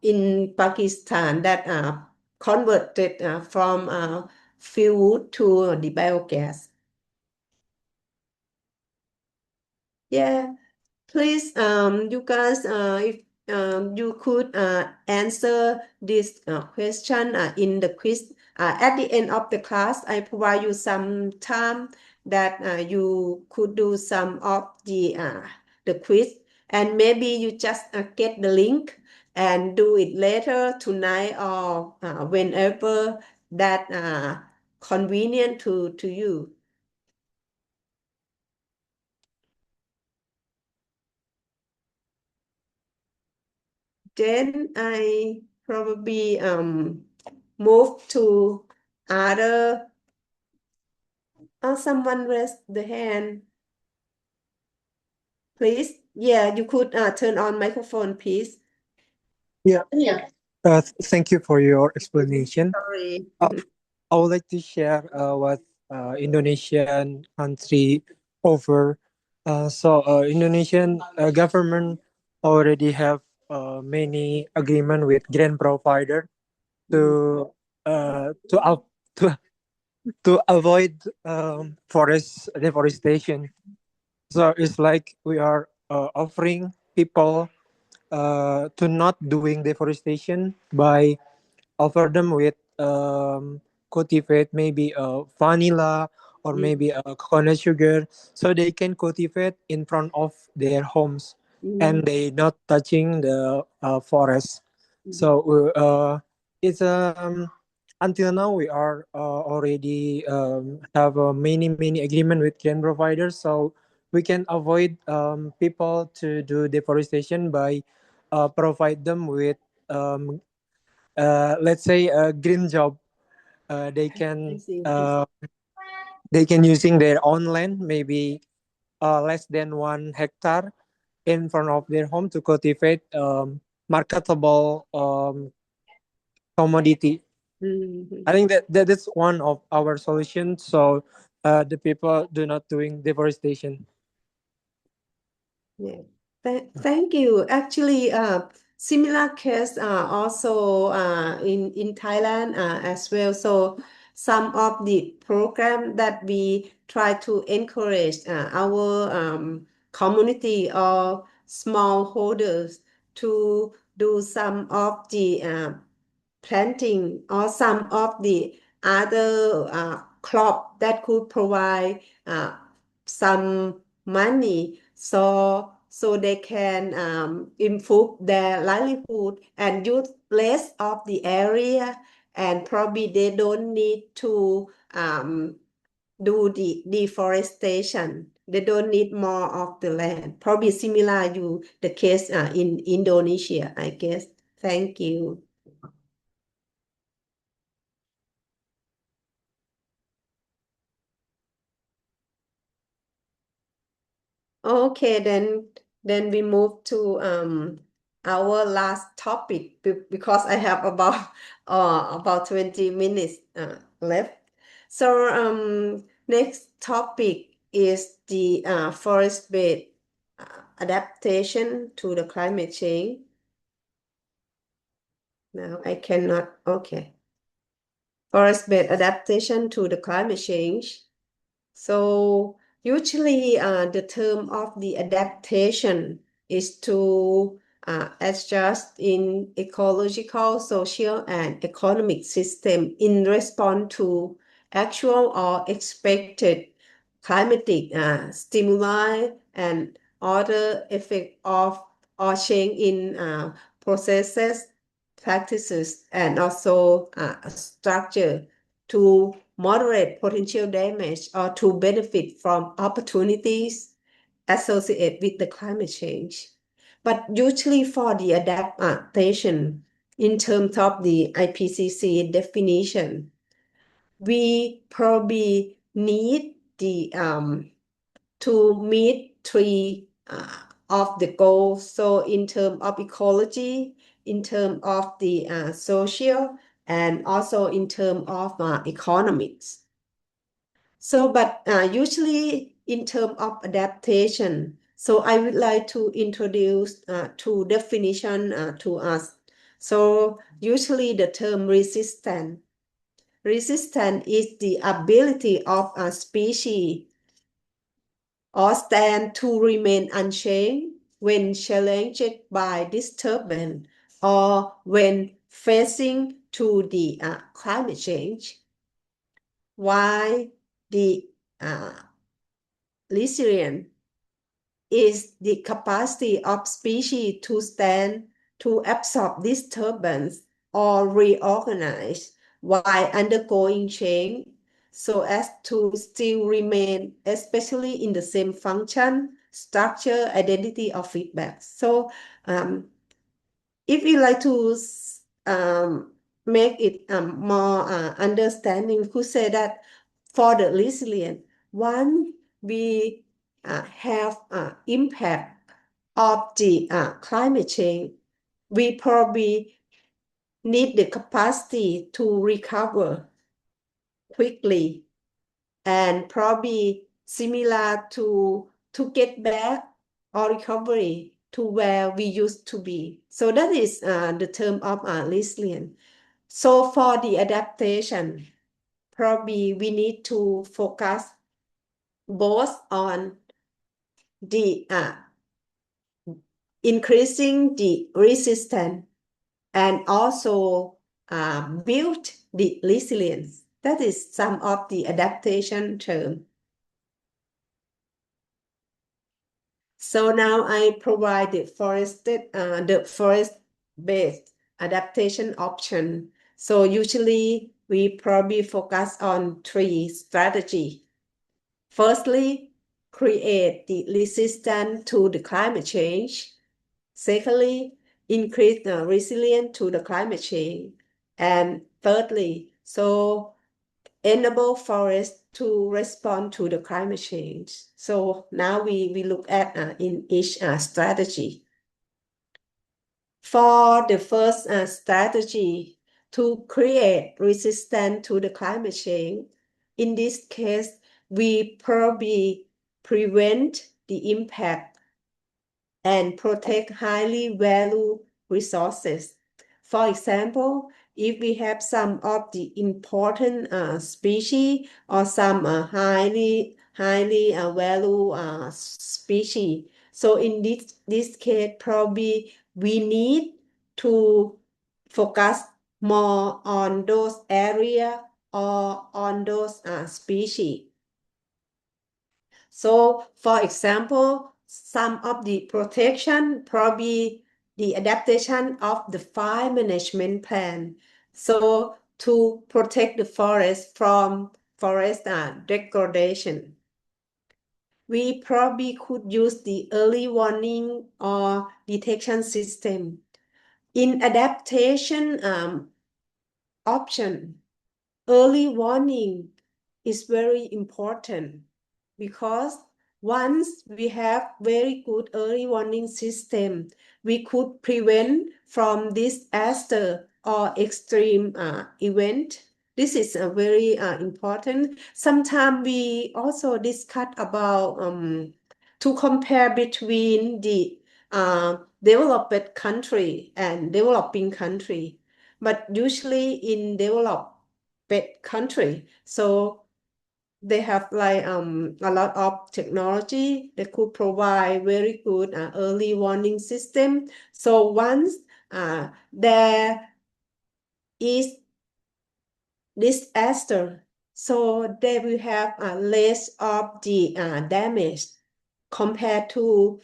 in Pakistan that converted from fuel wood to the biogas. Yeah, please, you guys, if you could answer this question in the quiz. At the end of the class, I provide you some time that you could do some of the quiz, and maybe you just get the link and do it later tonight, or whenever that convenient to you. Then I probably move to other. Someone raised the hand. Please. Yeah, you could turn on microphone, please. Yeah. Thank you for your explanation. Sorry. I would like to share what Indonesian country offer. Indonesian government already have many agreement with grant provider to to up to avoid forest deforestation. So it's like we are offering people to not doing deforestation by offer them with cultivate maybe vanilla or maybe coconut sugar so they can cultivate in front of their homes and they not touching the forest. So it's until now we are already have many agreement with grant providers, so we can avoid people to do deforestation by provide them with um, let's say a green job. uh, they can uh, they can using their own land, maybe less than 1 hectare in front of their home to cultivate marketable commodity. I think that is one of our solutions. So the people do not doing deforestation. Yeah. Thank you. Actually, similar case also in Thailand as well. So some of the program that we try to encourage our community or smallholders to do some of the planting or some of the other crop that could provide some money so they can improve their livelihood and use less of the area, and probably they don't need to do the deforestation. They don't need more of the land. Probably similar to the case in Indonesia, I guess. Thank you. Okay, then we move to our last topic because I have about 20 minutes left. So next topic is the forest-based adaptation to the climate change. Now I cannot, okay. Forest-based adaptation to the climate change. So usually the term of the adaptation is to adjust in ecological, social, and economic system in response to actual or expected climatic stimuli and other effect of or change in processes, practices, and also structure to moderate potential damage or to benefit from opportunities associated with the climate change. But usually for the adaptation, in terms of the IPCC definition, we probably need the to meet three of the goals. So in terms of ecology, in terms of the social, and also in terms of economics. So, but usually in terms of adaptation, so I would like to introduce two definition to us. So usually the term resistant. Resistant is the ability of a species or stand to remain unchanged when challenged by disturbance or when facing to the climate change. While the resilient is the capacity of species to stand to absorb disturbance or reorganize while undergoing change so as to still remain, especially in the same function, structure, identity, or feedback. So if you like to make it more understanding, we could say that for the resilient, once we have impact of the climate change, we probably need the capacity to recover quickly and probably similar to get back or recovery to where we used to be. So that is the term of resilient. So for the adaptation, probably we need to focus both on the increasing the resistance and also build the resilience. That is some of the adaptation term. So now I provide the forest-based adaptation option. So usually we probably focus on 3 strategies. Firstly, create the resistance to the climate change. Secondly, increase the resilience to the climate change. And thirdly, so enable forests to respond to the climate change. So now we look at in each strategy. For the first strategy, to create resistance to the climate change, in this case, we probably prevent the impact and protect highly valued resources. For example, if we have some of the important species or some highly valued species, so in this case, probably we need to focus more on those areas or on those species. So, for example, some of the protection, probably the adaptation of the fire management plan. So, to protect the forest from forest degradation, we probably could use the early warning or detection system. In adaptation option, early warning is very important because once we have very good early warning system, we could prevent from disaster or extreme event. This is very important. Sometimes we also discuss about to compare between the developed country and developing country. But usually in developed country, so they have like a lot of technology that could provide very good early warning system. So once there is disaster, so they will have less of the damage compared to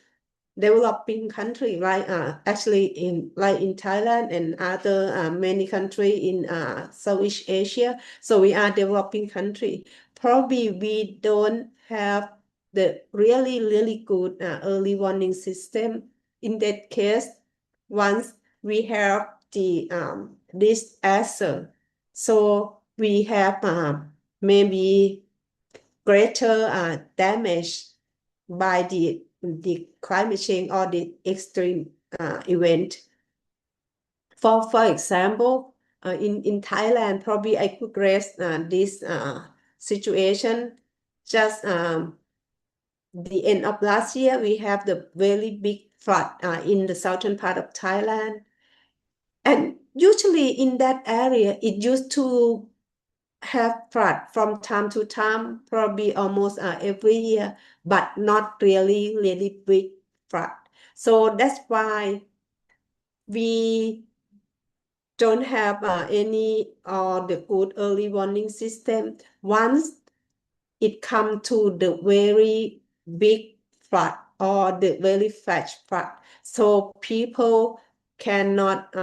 developing country, like actually in Thailand and other many countries in Southeast Asia. So we are developing country. Probably we don't have the really good early warning system. In that case, once we have the disaster, so we have maybe greater damage by the climate change or the extreme event. For example, in Thailand, probably I could raise this situation. Just the end of last year, we have the very big flood in the southern part of Thailand. And usually in that area, it used to have flood from time to time, probably almost every year, but not really big flood. So that's why we don't have any the good early warning system. Once it comes to the very big flood or the very flash flood, so people cannot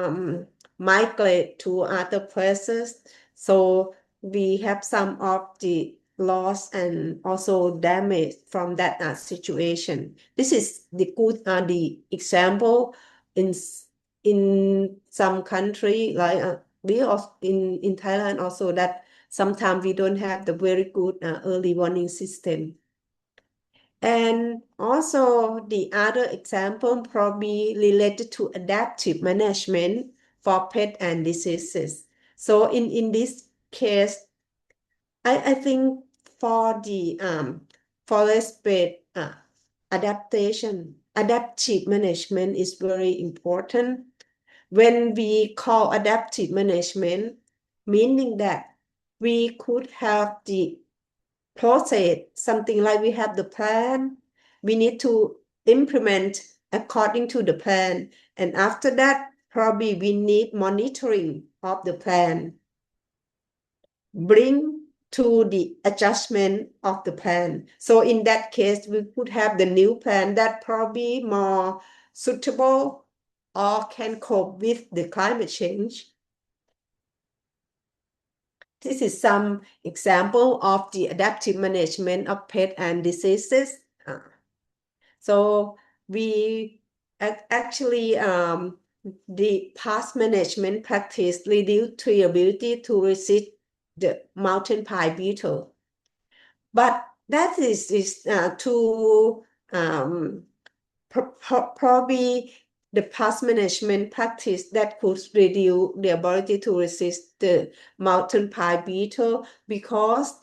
migrate to other places. So we have some of the loss and also damage from that situation. This is the good the example in some country like we also in Thailand also that sometimes we don't have the very good early warning system. And also the other example probably related to adaptive management for pet and diseases. So in this case, I think for the forest-based adaptive management is very important. When we call adaptive management, meaning that we could have the process, something like we have the plan, we need to implement according to the plan, and after that, probably we need monitoring of the plan, bring to the adjustment of the plan. So in that case, we could have the new plan that probably more suitable or can cope with the climate change. This is some example of the adaptive management of pests and diseases. So we actually the pest management practice reduce tree ability to resist the mountain pine beetle. But that is too probably the pest management practice that could reduce the ability to resist the mountain pine beetle, because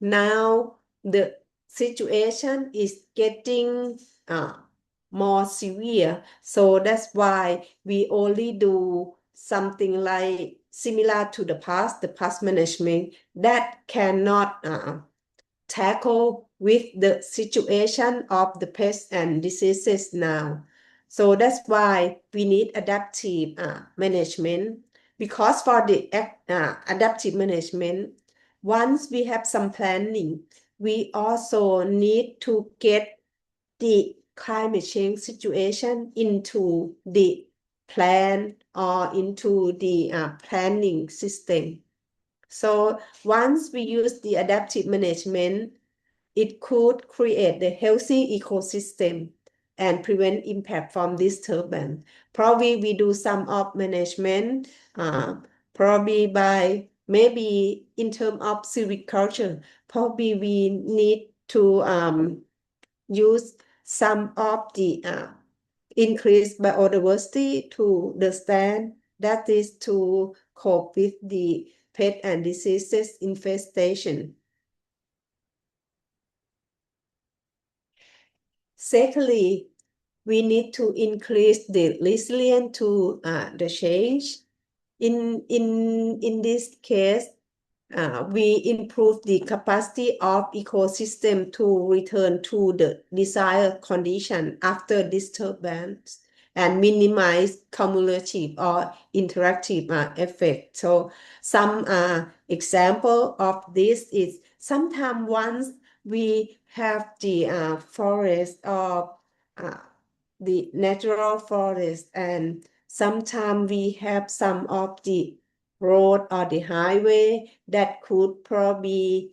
now the situation is getting more severe. So that's why we only do something like similar to the pest management that cannot tackle with the situation of the pests and diseases now. So that's why we need adaptive management, because for the adaptive management, once we have some planning, we also need to get the climate change situation into the plan or into the planning system. So once we use the adaptive management, it could create the healthy ecosystem and prevent impact from disturbance. Probably we do some of management, probably by maybe in terms of silviculture, probably we need to use some of the increased biodiversity to the stand, that is to cope with the pest and diseases infestation. Secondly, we need to increase the resilience to the change. In this case, we improve the capacity of ecosystem to return to the desired condition after disturbance and minimize cumulative or interactive effect. So some example of this is sometimes once we have the forest or the natural forest, and sometimes we have some of the road or the highway that could probably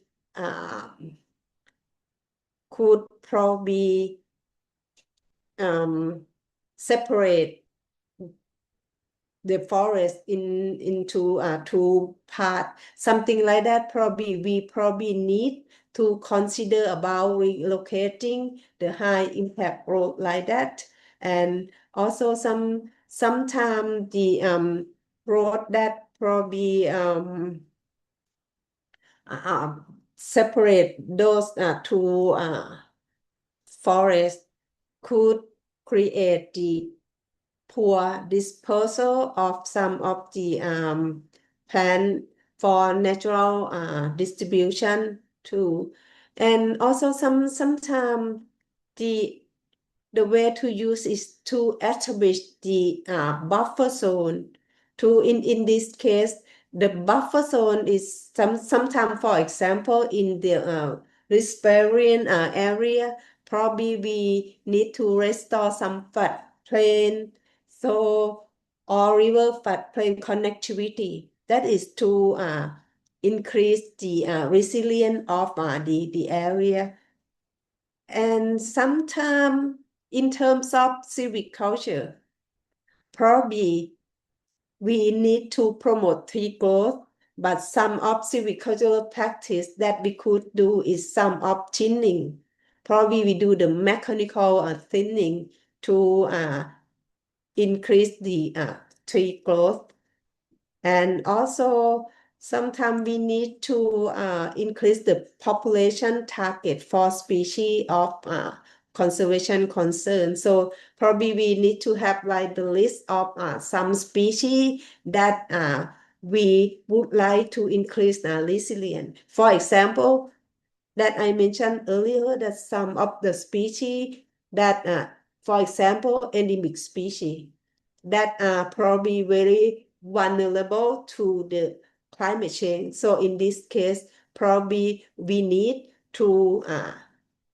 separate the forest into two parts, something like that. Probably we need to consider about relocating the high impact road like that. And also sometimes the road that probably separate those two forests could create the poor disposal of some of the plant for natural distribution too. And also sometimes the way to use is to establish the buffer zone. In this case, the buffer zone is sometimes, for example, in the riparian area, probably we need to restore some floodplain, so or river floodplain connectivity. That is to increase the resilience of the area. And sometimes in terms of silviculture, probably we need to promote tree growth, but some of silvicultural practice that we could do is some of thinning. Probably we do the mechanical thinning to increase the tree growth. And also, sometimes we need to increase the population target for species of conservation concern. So probably we need to have like the list of some species that we would like to increase resilience. For example, that I mentioned earlier, that some of the species that, for example, endemic species that are probably very vulnerable to the climate change. So in this case, probably we need to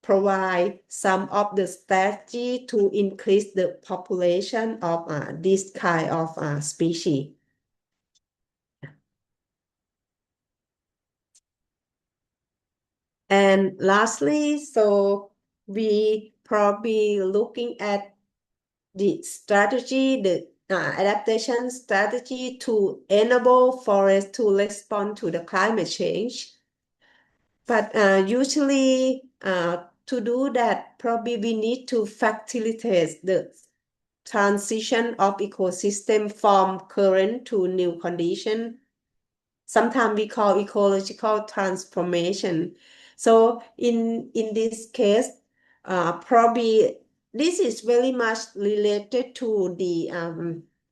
provide some of the strategy to increase the population of this kind of species. And lastly, so we probably looking at the strategy, the adaptation strategy to enable forests to respond to the climate change. But usually to do that, probably we need to facilitate the transition of ecosystem from current to new condition. Sometimes we call ecological transformation. So in this case, probably this is very much related to the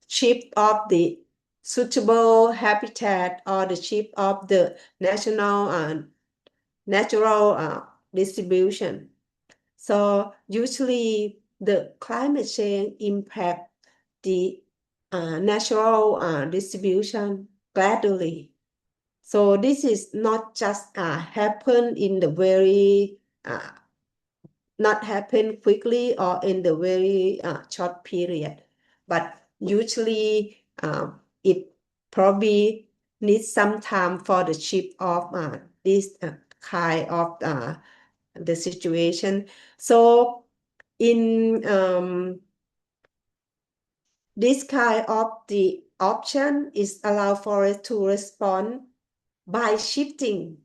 shift of the suitable habitat or the shift of the natural distribution. So usually the climate change impact the natural distribution gradually. So this is not just happen in the very not happen quickly or in the very short period, but usually it probably needs some time for the shift of this kind of the situation. So in this kind of the option is allow forest to respond by shifting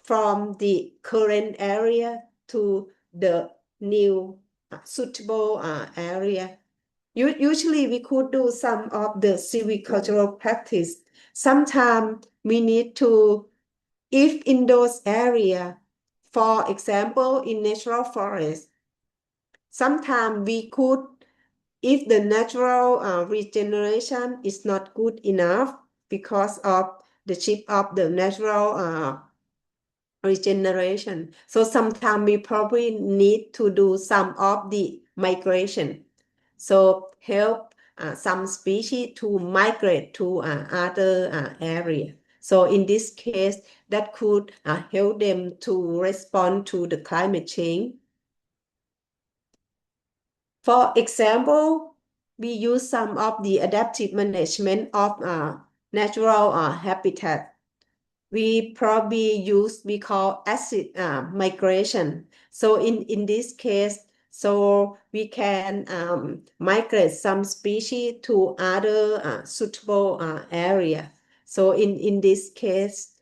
from the current area to the new suitable area. Usually we could do some of the silvicultural practice. Sometimes we need to, if in those areas, for example, in natural forest, sometimes we could, if the natural regeneration is not good enough because of the shift of the natural regeneration. So sometimes we probably need to do some of the migration. So help some species to migrate to other area. So in this case, that could help them to respond to the climate change. For example, we use some of the adaptive management of natural habitat. We probably use, we call acid migration. So in this case, so we can migrate some species to other suitable area. So in this case,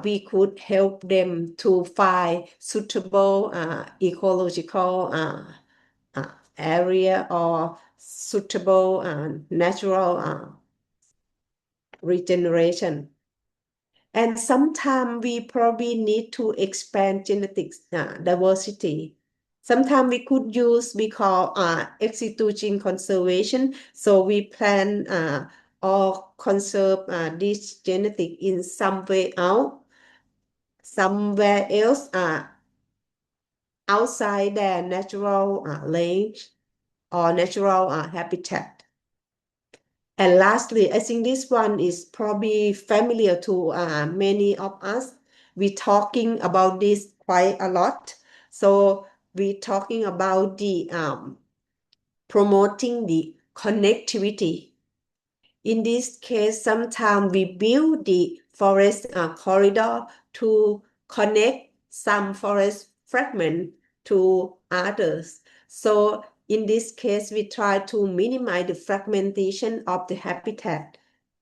we could help them to find suitable ecological area or suitable natural regeneration. And sometimes we probably need to expand genetics diversity. Sometimes we could use, we call ex-situ conservation. So we plan or conserve this genetic in some way out, somewhere else outside their natural range or natural habitat. And lastly, I think this one is probably familiar to many of us. We're talking about this quite a lot. So we're talking about the promoting the connectivity. In this case, sometimes we build the forest corridor to connect some forest fragment to others. So in this case, we try to minimize the fragmentation of the habitat.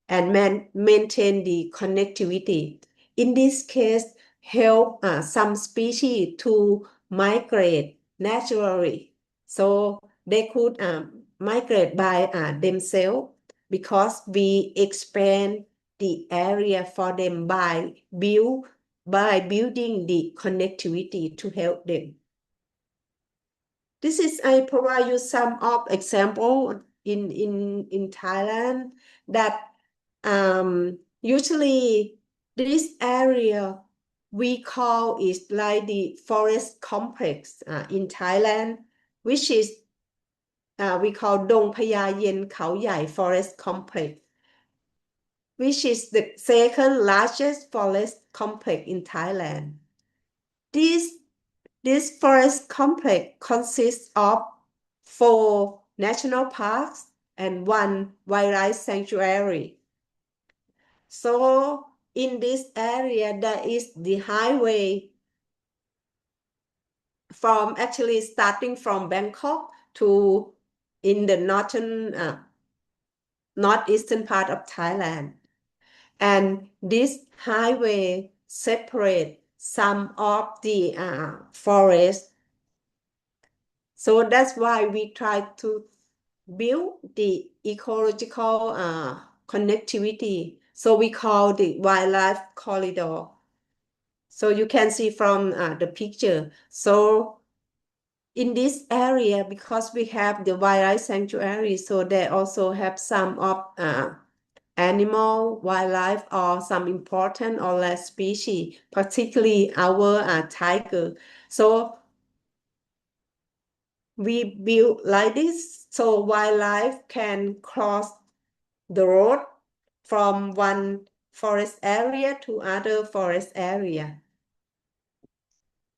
and maintain the connectivity. In this case, help some species to migrate naturally. So they could migrate by themselves because we expand the area for them by building the connectivity to help them. This is I provide you some of example in Thailand that usually this area we call is like the forest complex in Thailand, which is we call Dong Phaya Yen Khao Yai Forest Complex, which is the second largest forest complex in Thailand. This forest complex consists of 4 national parks and 1 wildlife sanctuary. So in this area, there is the highway from actually starting from Bangkok to in the northeastern part of Thailand. And this highway separate some of the forest. So that's why we try to build the ecological connectivity. So we call the wildlife corridor. So you can see from the picture. So in this area, because we have the wildlife sanctuary, so they also have some of animal, wildlife, or some important or less species, particularly our tiger. So we build like this so wildlife can cross the road from one forest area to other forest area.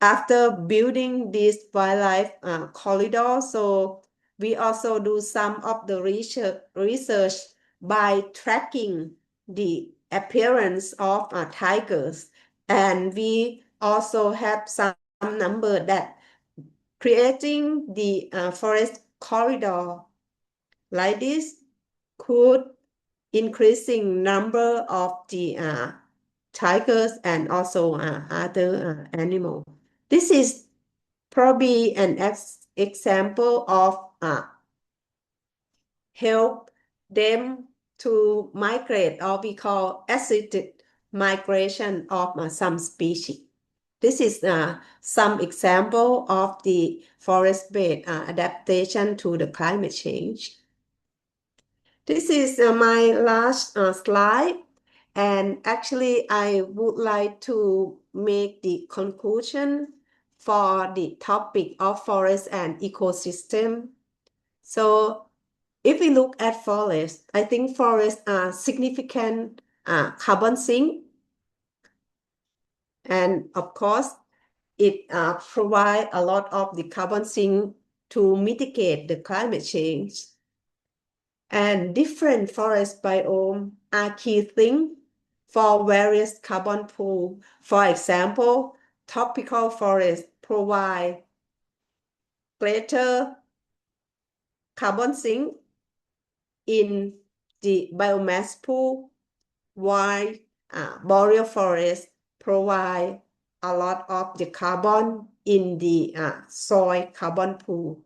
After building this wildlife corridor, so we also do some of the research by tracking the appearance of tigers, and we also have some number that creating the forest corridor like this could increasing number of the tigers and also other animals. This is probably an example of help them to migrate, or we call assisted migration of some species. This is some example of the forest-based adaptation to the climate change. This is my last slide, and actually I would like to make the conclusion for the topic of forest and ecosystem. So if we look at forests, I think forests are significant carbon sink, and of course it provides a lot of the carbon sink to mitigate the climate change. And different forest biomes are key things for various carbon pool. For example, tropical forests provide greater carbon sink in the biomass pool, while boreal forests provide a lot of the carbon in the soil carbon pool.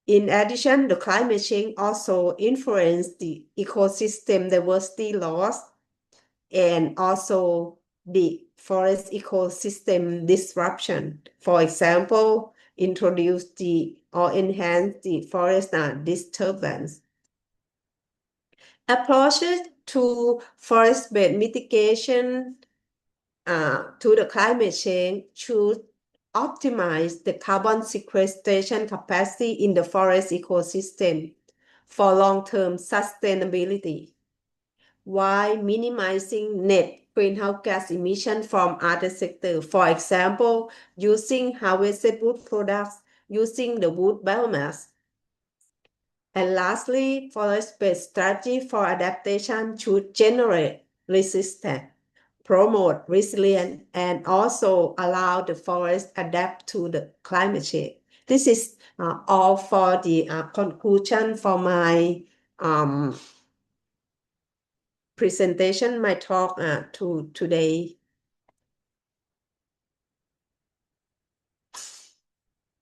In addition, the climate change also influences the ecosystem diversity loss and also the forest ecosystem disruption. For example, introduce or enhance the forest disturbance. Approaches to forest-based mitigation to the climate change should optimize the carbon sequestration capacity in the forest ecosystem for long-term sustainability, while minimizing net greenhouse gas emission from other sectors. For example, using harvested wood products, using the wood biomass. And lastly, forest-based strategy for adaptation should generate resistance, promote resilience, and also allow the forest adapt to the climate change. This is all for the conclusion for my presentation, my talk today.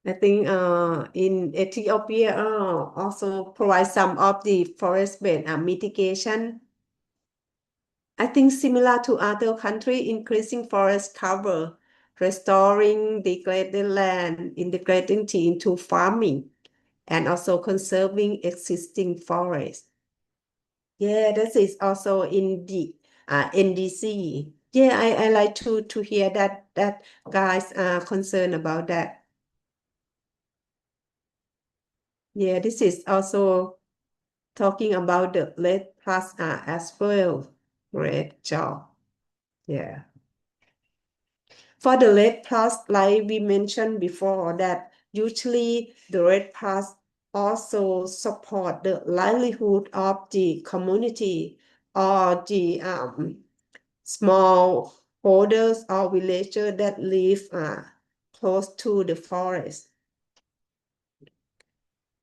I think in Ethiopia also provide some of the forest-based mitigation. I think similar to other countries, increasing forest cover, restoring degraded land, integrating it into farming, and also conserving existing forests. Yeah, this is also in the NDC. Yeah, I like to hear that guys are concerned about that. Yeah, this is also talking about the lead plus as well. Great job. Yeah. For the lead plus, like we mentioned before, that usually the red plus also support the livelihood of the community or the small holders or villagers that live close to the forest.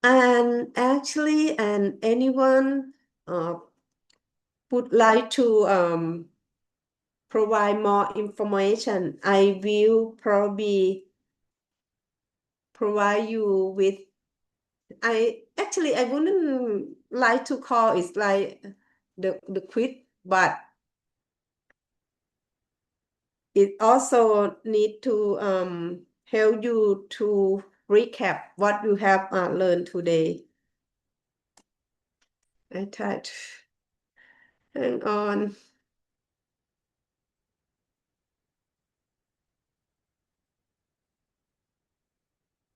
And actually, and anyone would like to provide more information, I will probably provide you with, I wouldn't like to call it like the quiz, but it also need to help you to recap what you have learned today. I tried. Hang on.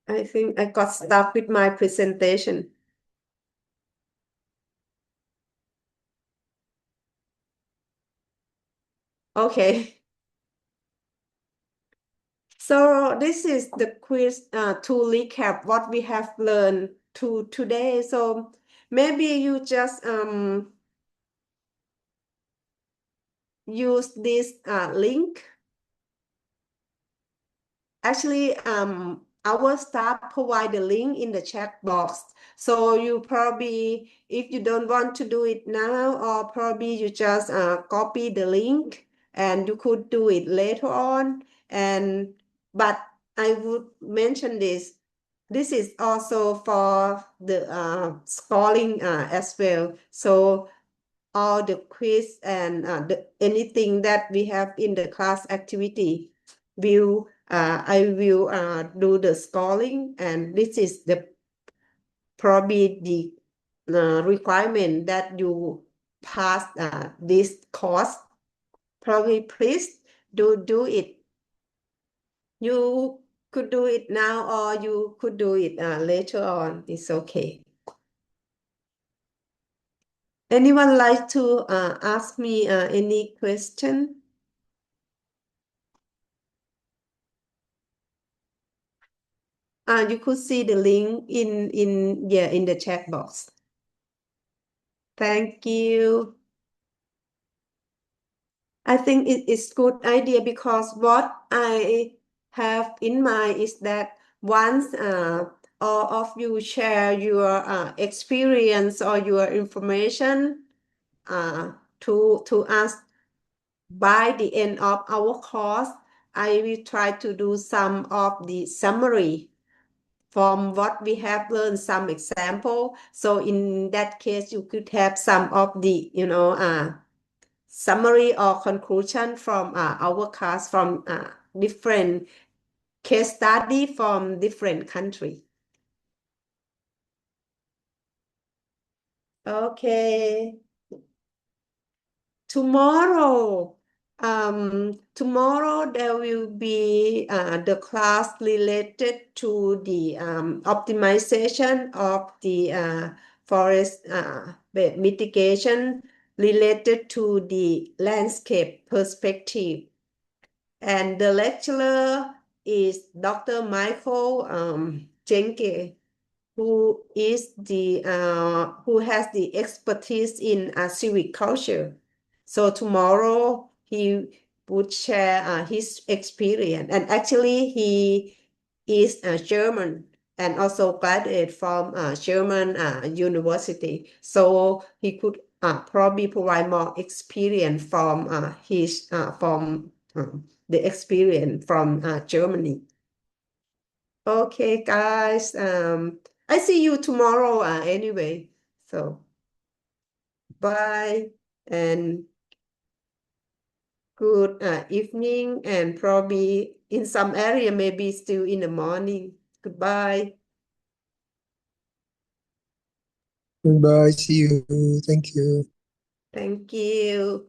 I think I got stuck with my presentation. Okay. So this is the quiz to recap what we have learned today. So maybe you just use this link. Actually, our staff provide the link in the chat box. So you probably, if you don't want to do it now, or probably you just copy the link and you could do it later on. But I would mention this. This is also for the scoring as well. So all the quiz and anything that we have in the class activity I will do the scoring, and this is the probably the requirement that you pass this course. Probably please do it. You could do it now or you could do it later on. It's okay. Anyone like to ask me any question? You could see the link in the chat box. Thank you. I think it is good idea because what I have in mind is that once all of you share your experience or your information to us by the end of our course, I will try to do some of the summary from what we have learned, some example. So in that case, you could have some of the, summary or conclusion from our class from different case study from different country. Okay. Tomorrow there will be the class related to the optimization of the forest mitigation related to the landscape perspective. And the lecturer is Dr. Michael Jenke, who has the expertise in silviculture. So tomorrow he would share his experience. And actually he is a German and also graduated from German university. So he could probably provide more experience from the experience from Germany. Okay, guys. I see you tomorrow anyway. So bye and good evening, and probably in some area maybe still in the morning. Goodbye. Goodbye. See you. Thank you. Thank you.